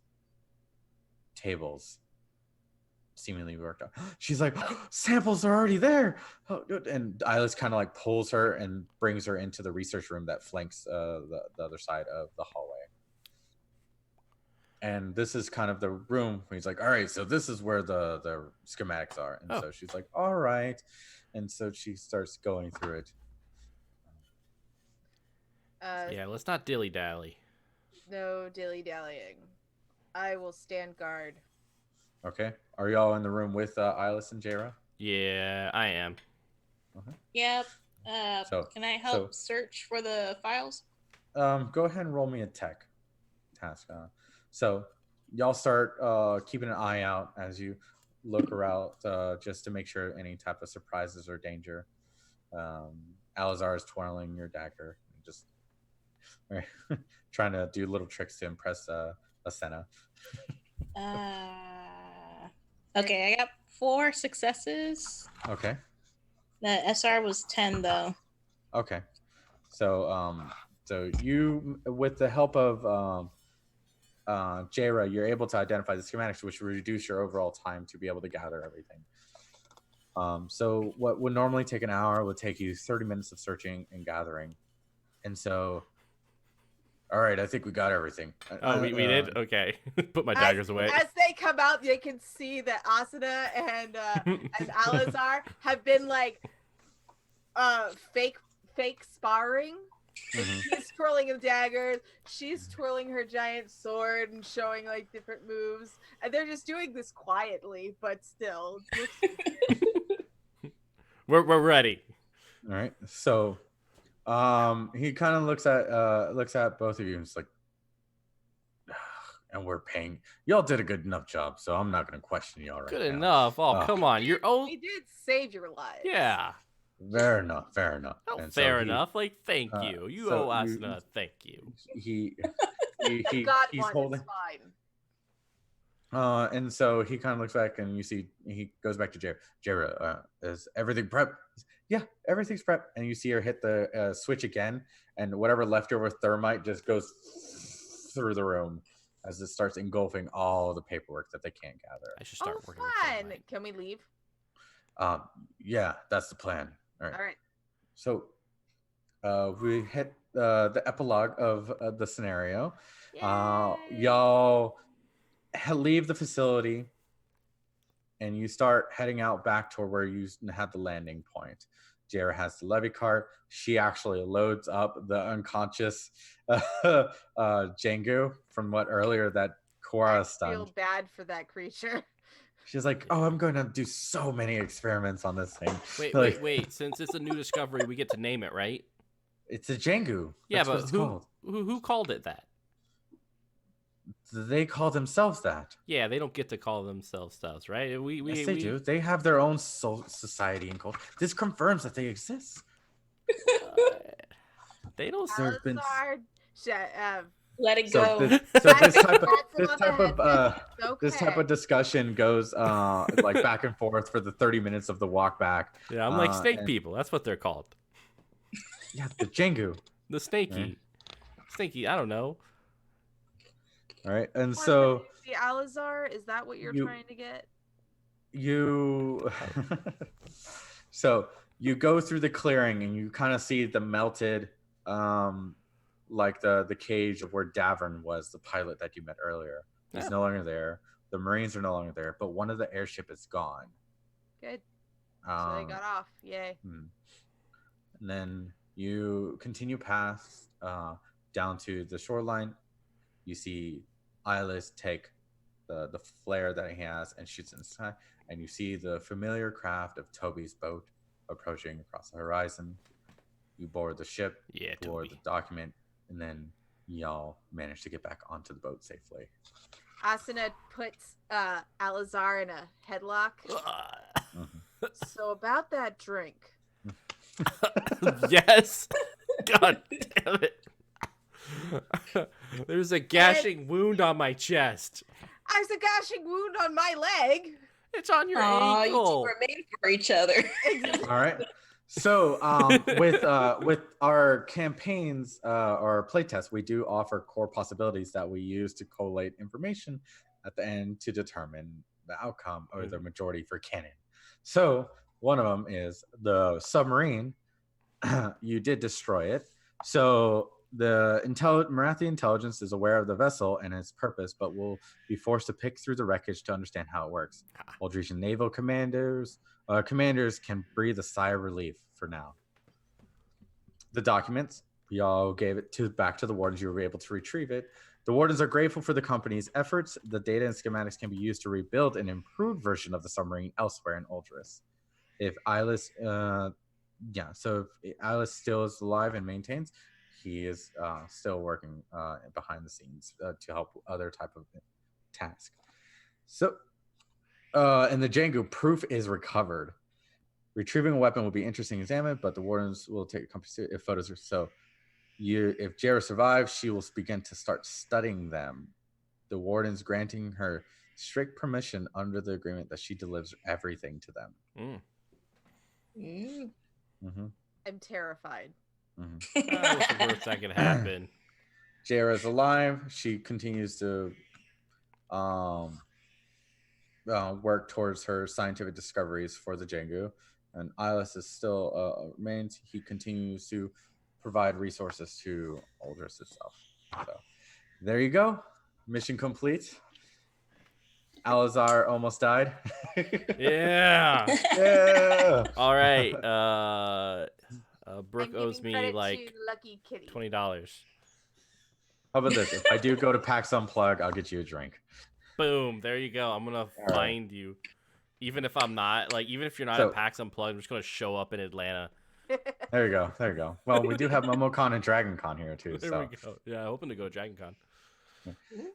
tables, seemingly worked out. She's like, samples are already there, and Iris kind of like pulls her and brings her into the research room that flanks the other side of the hallway. And this is kind of the room where he's like, all right, so this is where the schematics are. And so she's like, all right. And so she starts going through it. Yeah, let's not dilly-dally. No dilly-dallying. I will stand guard. Okay. Are y'all in the room with Ilis and Jera? Yeah, I am. Yep. Can I help so- search for the files? Go ahead and roll me a tech task. So y'all start keeping an eye out as you look around just to make sure any type of surprises or danger. Alizar is twirling your dagger, just trying to do little tricks to impress Asena. Okay, I got 4 successes. Okay. The SR was 10 though. Okay. So so you, with the help of Jera, you're able to identify the schematics, which reduce your overall time to be able to gather everything. So what would normally take an hour would take you 30 minutes of searching and gathering. And so, all right, I think we got everything. Oh, we did? Okay. Put my daggers away. As they come out, they can see that Asuna and Alizar have been like fake sparring. He's twirling his daggers, she's twirling her giant sword and showing like different moves, and they're just doing this quietly, but still. We're ready. All right. So he kind of looks at both of you and it's like, and we're paying. Y'all did a good enough job, so I'm not going to question y'all right Good now. enough. Oh, come on. You're We did save your lives. Yeah. Fair enough. Oh, And fair so he- enough. Like, thank you. You so owe us you- a thank you. He Got he's one, holding. it's fine. And so he kind of looks back, and you see he goes back to Jera. Jera, is everything prepped? Yeah, everything's prepped. And you see her hit the switch again, and whatever leftover thermite just goes through the room as it starts engulfing all the paperwork that they can't gather. I should start working with Fun. thermite. Can we leave? Yeah, that's the plan. All right. All right. So we hit the epilogue of the scenario. Yay. Y'all leave the facility and you start heading out back toward where you had the landing point. Jera has the levy cart. She actually loads up the unconscious Jengu from what earlier that Korra I stunned. feel bad for that creature. She's like, oh, I'm going to do so many experiments on this thing. Wait. Since it's a new discovery, we get to name it, right? It's a Jengu. Yeah, That's what but it's who called. who called it that? They call themselves that. Yeah, they don't get to call themselves stuffs, right? Yes, they do. They have their own society and culture. This confirms that they exist. They don't. There's been Let it so go. this type of discussion goes like back and forth for the 30 minutes of the walk back. Yeah, I'm like snake people. That's what they're called. Yeah, the Jengu. The snaky. Right. Snaky, I don't know. All right, and so the Alizar, is that what you're trying to get? you so you go through the clearing and you kind of see the melted like the cage of where Davern was, the pilot that you met earlier. He's no longer there. The Marines are no longer there, but one of the airship is gone. Good. So they got off. Yay. And then you continue past down to the shoreline. You see Ilis take the flare that he has and shoots in the sky, and you see the familiar craft of Toby's boat approaching across the horizon. You board the ship, board the document, and then y'all manage to get back onto the boat safely. Asuna puts Alizar in a headlock. So about that drink. Yes. God damn it. There's a gashing wound on my chest. There's a gashing wound on my leg. It's on your Aw, you two ankle. were made for each other. All right. So with our campaigns or playtests, we do offer core possibilities that we use to collate information at the end to determine the outcome or the majority for canon. So one of them is the submarine. You did destroy it. So the Marathian intelligence is aware of the vessel and its purpose, but will be forced to pick through the wreckage to understand how it works. Aldrician naval commanders can breathe a sigh of relief for now. The documents, we all gave it back to the wardens. You were able to retrieve it. The wardens are grateful for the company's efforts. The data and schematics can be used to rebuild an improved version of the submarine elsewhere in Aldris. If Eyeless, so if Eyeless still is alive and maintains, he is still working behind the scenes to help other type of task. So, and the Django proof is recovered. Retrieving a weapon will be interesting to examine, but the wardens will take company if photos are so. If Jera survives, she will begin to start studying them. The wardens granting her strict permission under the agreement that she delivers everything to them. I'm terrified. What's the worst that could happen? Jera's alive. She continues to work towards her scientific discoveries for the Django. And Eyeless is still remains. He continues to provide resources to Aldris itself. So there you go. Mission complete. Alazar almost died. Yeah. Yeah. All right. Brooke I'm owes giving me credit like to Lucky Kitty. $20. How about this? If I do go to PAX Unplug, I'll get you a drink. Boom. There you go. I'm gonna find you. Even if I'm not, even if you're not at PAX Unplugged, I'm just gonna show up in Atlanta. There you go. Well, we do have MomoCon and DragonCon here too. There we go. Yeah, hoping to go to DragonCon.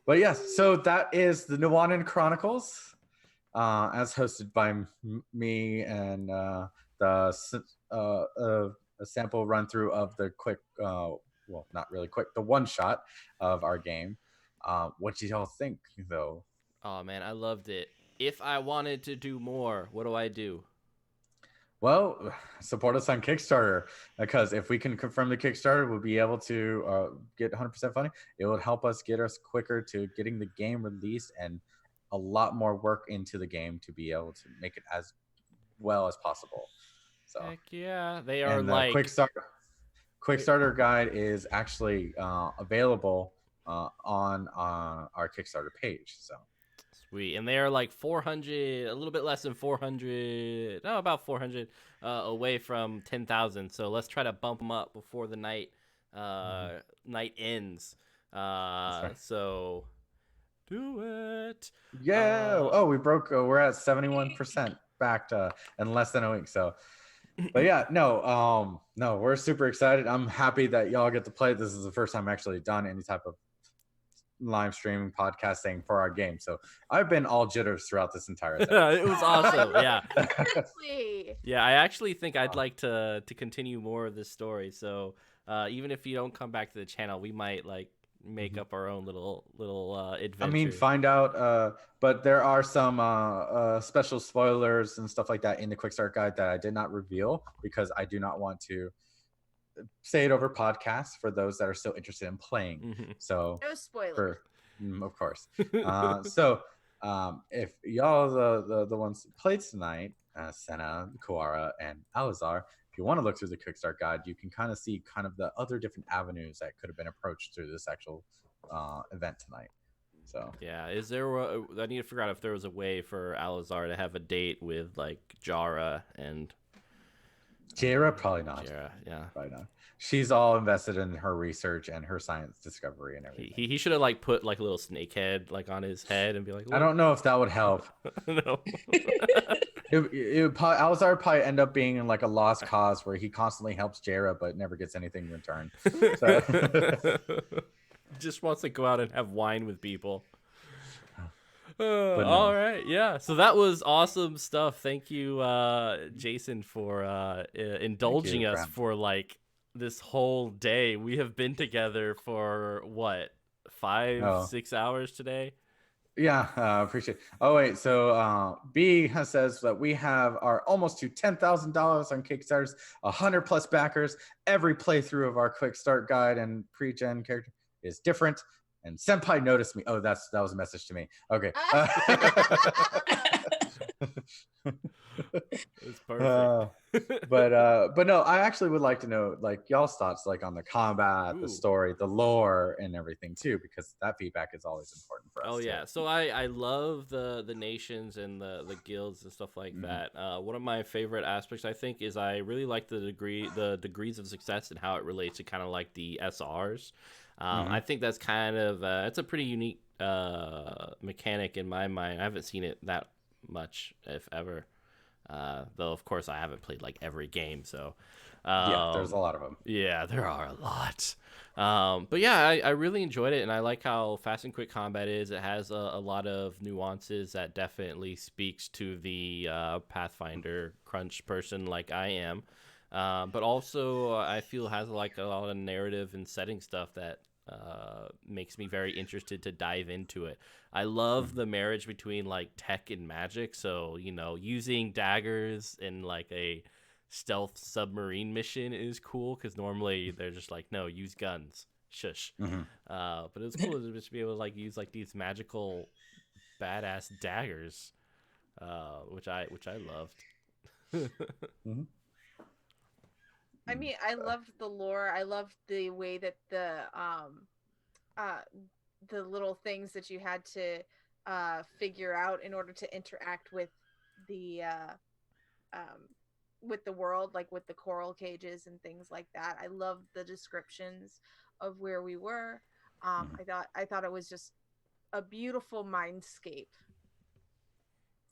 But yes, so that is the Nuadan Chronicles, as hosted by me and a sample run through of the quick, well, not really quick, the one shot of our game. What do y'all think, though? Oh man, I loved it. If I wanted to do more, what do I do? Well, support us on Kickstarter, because if we can confirm the Kickstarter, we'll be able to get 100% funding. It will help us get us quicker to getting the game released and a lot more work into the game to be able to make it as well as possible. So heck yeah, they are Quickstarter guide is actually available on our Kickstarter page. So. Sweet. And they are like 400, a little bit less than 400, no, about 400 away from 10,000. So let's try to bump them up before the night ends. Right. So do it. Yeah. We broke. We're at 71% backed in less than a week. So, but yeah, no, we're super excited. I'm happy that y'all get to play. This is the first time I've actually done any type of live streaming podcasting for our game, so I've been all jitters throughout this entire thing. It was awesome. Yeah. Yeah, I actually think I'd like to continue more of this story, so even if you don't come back to the channel, we might make up our own little adventure. I mean, find out but there are some special spoilers and stuff like that in the quick start guide that I did not reveal because I do not want to say it over podcasts for those that are still interested in playing. So no spoilers. Of course. So if y'all the ones that played tonight, Senna, Kuara, and Alazar, if you want to look through the Kickstart guide, you can kind of see the other different avenues that could have been approached through this actual event tonight. So yeah, is there? I need to figure out if there was a way for Alazar to have a date with Jara and. Jera, probably not. Jera, yeah. Probably not. She's all invested in her research and her science discovery and everything. He should have put a little snake head on his head and be like, look. I don't know if that would help. No. Alazar would probably end up being in a lost cause where he constantly helps Jera but never gets anything in return. So. Just wants to go out and have wine with people. No. All right, yeah. So that was awesome stuff. Thank you, Jason, for indulging us for this whole day. We have been together for what, 5, Oh. 6 hours today? Yeah, appreciate it. Oh, wait. So B says that we are almost to $10,000 on Kickstarters, 100 plus backers. Every playthrough of our quick start guide and pre-gen character is different. And Senpai noticed me. Oh, that was a message to me. Okay. It's perfect. But no, I actually would like to know like y'all's thoughts like on the combat, the Ooh. story, the lore, and everything too, because that feedback is always important for us. Oh too. yeah, so I love the nations and the guilds and stuff like that. One of my favorite aspects, I think, is I really like the degrees of success and how it relates to kind of like the SRs. I think that's kind of it's a pretty unique mechanic in my mind. I haven't seen it that much, if ever. Though of course I haven't played like every game, so Yeah, there's a lot of them. yeah, there are a lot. But yeah, I really enjoyed it, and I like how fast and quick combat is. It has a lot of nuances that definitely speaks to the Pathfinder crunch person like I am. But also I feel has like a lot of narrative and setting stuff that makes me very interested to dive into it. I love the marriage between like tech and magic. So, you know, using daggers in like a stealth submarine mission is cool because normally they're just like, no, use guns. Shush. But it was cool to just be able to like use like these magical badass daggers, which I loved. I mean, I loved the lore. I loved the way that the little things that you had to figure out in order to interact with the world, like with the coral cages and things like that. I loved the descriptions of where we were. I thought it was just a beautiful mindscape.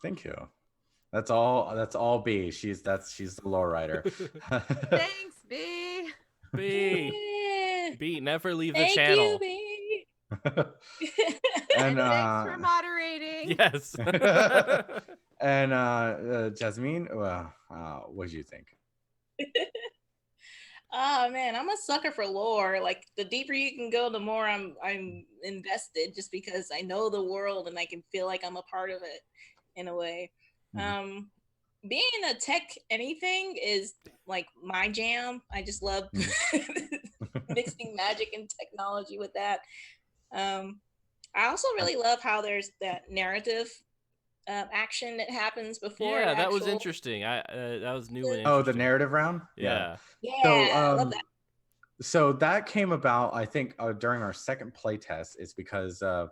Thank you. That's all B. She's the lore writer. Thanks, B. B, never leave the Thank channel. you, B. And thanks for moderating. Yes. And Jasmine, what do you think? Oh man, I'm a sucker for lore. Like the deeper you can go, the more I'm invested, just because I know the world and I can feel like I'm a part of it in a way. Being a tech anything is like my jam. I just love mixing magic and technology with that. I also really love how there's that narrative action that happens before. Yeah, that was interesting. That was new and interesting. Oh, the narrative round? Yeah. I love that. So that came about, I think, during our second playtest. Is because I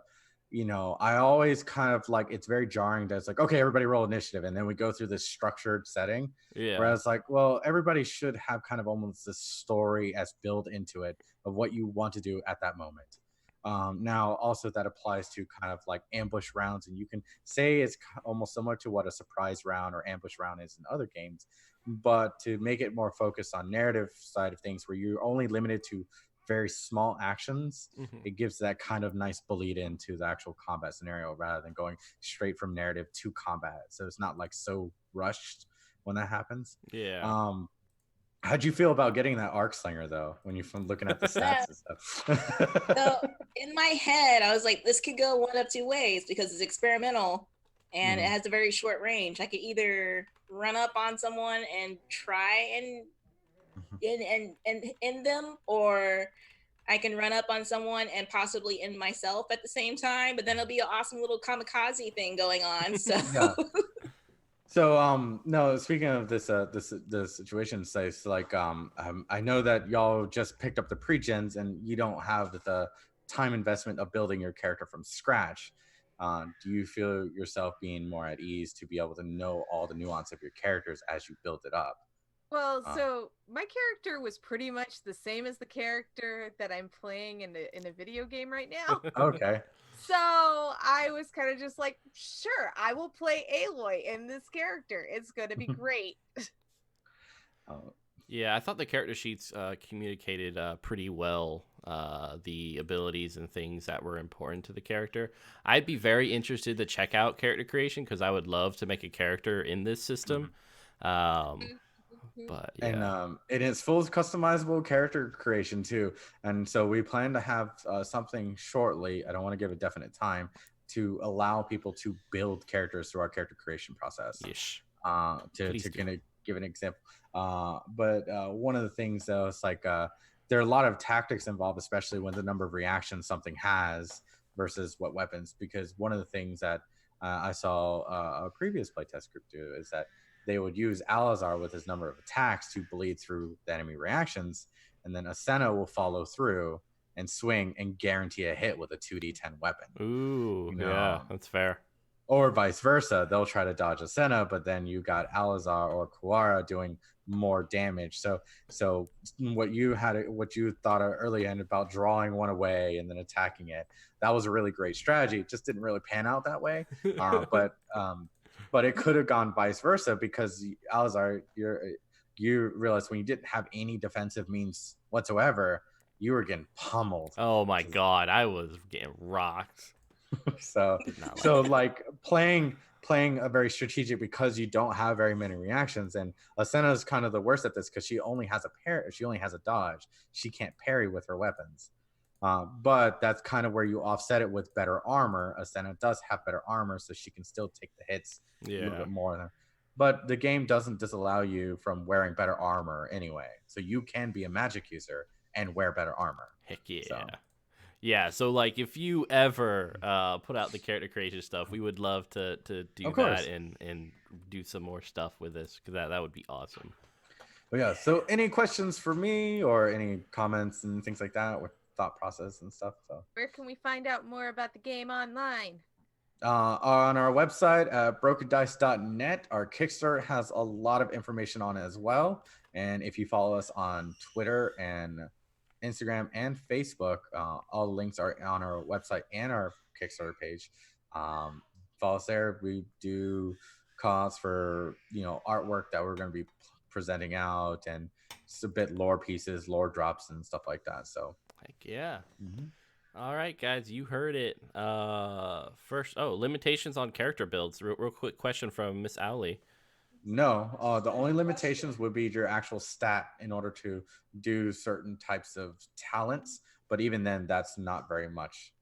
always kind of like, it's very jarring that it's like, okay, everybody roll initiative, and then we go through this structured setting. Yeah. Whereas like, well, everybody should have kind of almost this story as built into it of what you want to do at that moment. Now, also that applies to kind of like ambush rounds, and you can say it's almost similar to what a surprise round or ambush round is in other games, but to make it more focused on narrative side of things, where you're only limited to very small actions, it gives that kind of nice bleed into the actual combat scenario rather than going straight from narrative to combat. So it's not like so rushed when that happens. Yeah. How'd you feel about getting that arc slinger though, when you're looking at the stats and stuff? So in my head, I was like, this could go one of two ways because it's experimental and it has a very short range. I could either run up on someone and try and end them, or I can run up on someone and possibly end myself at the same time. But then it'll be an awesome little kamikaze thing going on. So. Yeah. So no, speaking of this the situation, say like I know that y'all just picked up the pre-gens and you don't have the time investment of building your character from scratch. Do you feel yourself being more at ease to be able to know all the nuance of your characters as you build it up? Well, so my character was pretty much the same as the character that I'm playing in a video game right now. Okay. So I was kind of just like, sure, I will play Aloy in this character. It's going to be great. Yeah, I thought the character sheets communicated pretty well the abilities and things that were important to the character. I'd be very interested to check out character creation because I would love to make a character in this system. But yeah. And it is full customizable character creation too. And so we plan to have something shortly. I don't want to give a definite time to allow people to build characters through our character creation process. Yeesh. To Please do. give an example. But one of the things though is like there are a lot of tactics involved, especially when the number of reactions something has versus what weapons. Because one of the things that I saw a previous playtest group do is that they would use Alazar with his number of attacks to bleed through the enemy reactions, and then Asena will follow through and swing and guarantee a hit with a 2d10 weapon. Ooh, You yeah, know, that's fair. or vice versa. They'll try to dodge Asena, but then you got Alazar or Kuara doing more damage. So what you thought earlier about drawing one away and then attacking it, that was a really great strategy. It just didn't really pan out that way. But it could have gone vice versa, because Alazar, you realize when you didn't have any defensive means whatsoever, you were getting pummeled. Oh my god, I was getting rocked. So Did not like so it. like playing a very strategic, because you don't have very many reactions. And Asena is kind of the worst at this because she only has a dodge. She can't parry with her weapons. But that's kind of where you offset it with better armor. Asena does have better armor, so she can still take the hits a little Yeah. bit more. But the game doesn't disallow you from wearing better armor anyway. So you can be a magic user and wear better armor. Heck yeah. So. Yeah, so like if you ever put out the character creation stuff, we would love to do Of course. that and do some more stuff with this, because that would be awesome. But yeah, so any questions for me or any comments and things like that with thought process and stuff? So Where can we find out more about the game online? on our website at brokendice.net, our Kickstarter has a lot of information on it as well. And if you follow us on Twitter and Instagram and Facebook, all the links are on our website and our Kickstarter page. Follow us there. We do calls for artwork that we're going to be presenting out, and submit lore pieces, lore drops, and stuff like that. So Heck yeah. All right, guys, you heard it. First, limitations on character builds. Real quick question from Miss Owley. No, the only limitations would be your actual stat in order to do certain types of talents. But even then, that's not very much.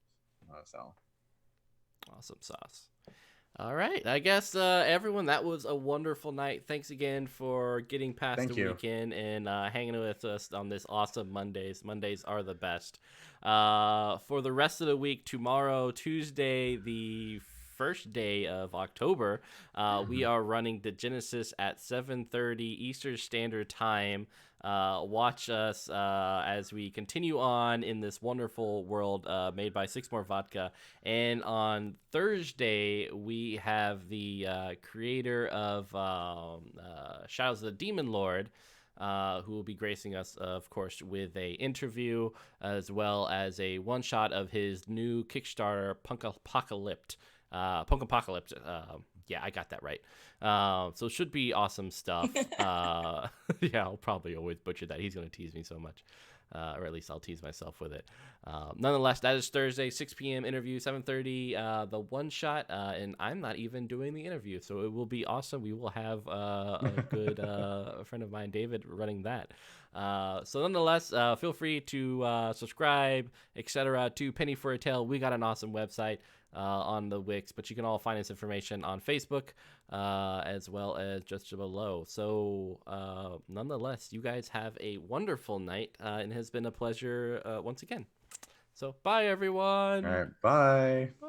So Awesome sauce. All right, I guess everyone, that was a wonderful night. Thanks again for getting past Thank the you. weekend and hanging with us on this awesome Mondays. Mondays are the best. For the rest of the week, tomorrow, Tuesday, the first day of October, we are running the Genesis at 7:30 Eastern Standard Time. Watch us as we continue on in this wonderful world made by Six More Vodka. And on Thursday, we have the creator of Shadows of the Demon Lord, who will be gracing us, of course, with a interview, as well as a one-shot of his new Kickstarter, Punkapocalypse. Yeah, I got that right. So it should be awesome stuff. Yeah, I'll probably always butcher that. He's going to tease me so much. Or at least I'll tease myself with it. Nonetheless, that is Thursday, 6 p.m. interview, 7:30, the one shot. And I'm not even doing the interview, so it will be awesome. We will have a good friend of mine, David, running that. So nonetheless, feel free to subscribe, etc. to Penny for a Tale. We got an awesome website on the Wix, but you can all find this information on Facebook as well as just below. So nonetheless, you guys have a wonderful night, and it has been a pleasure once again. So bye, everyone. all right, bye. Bye.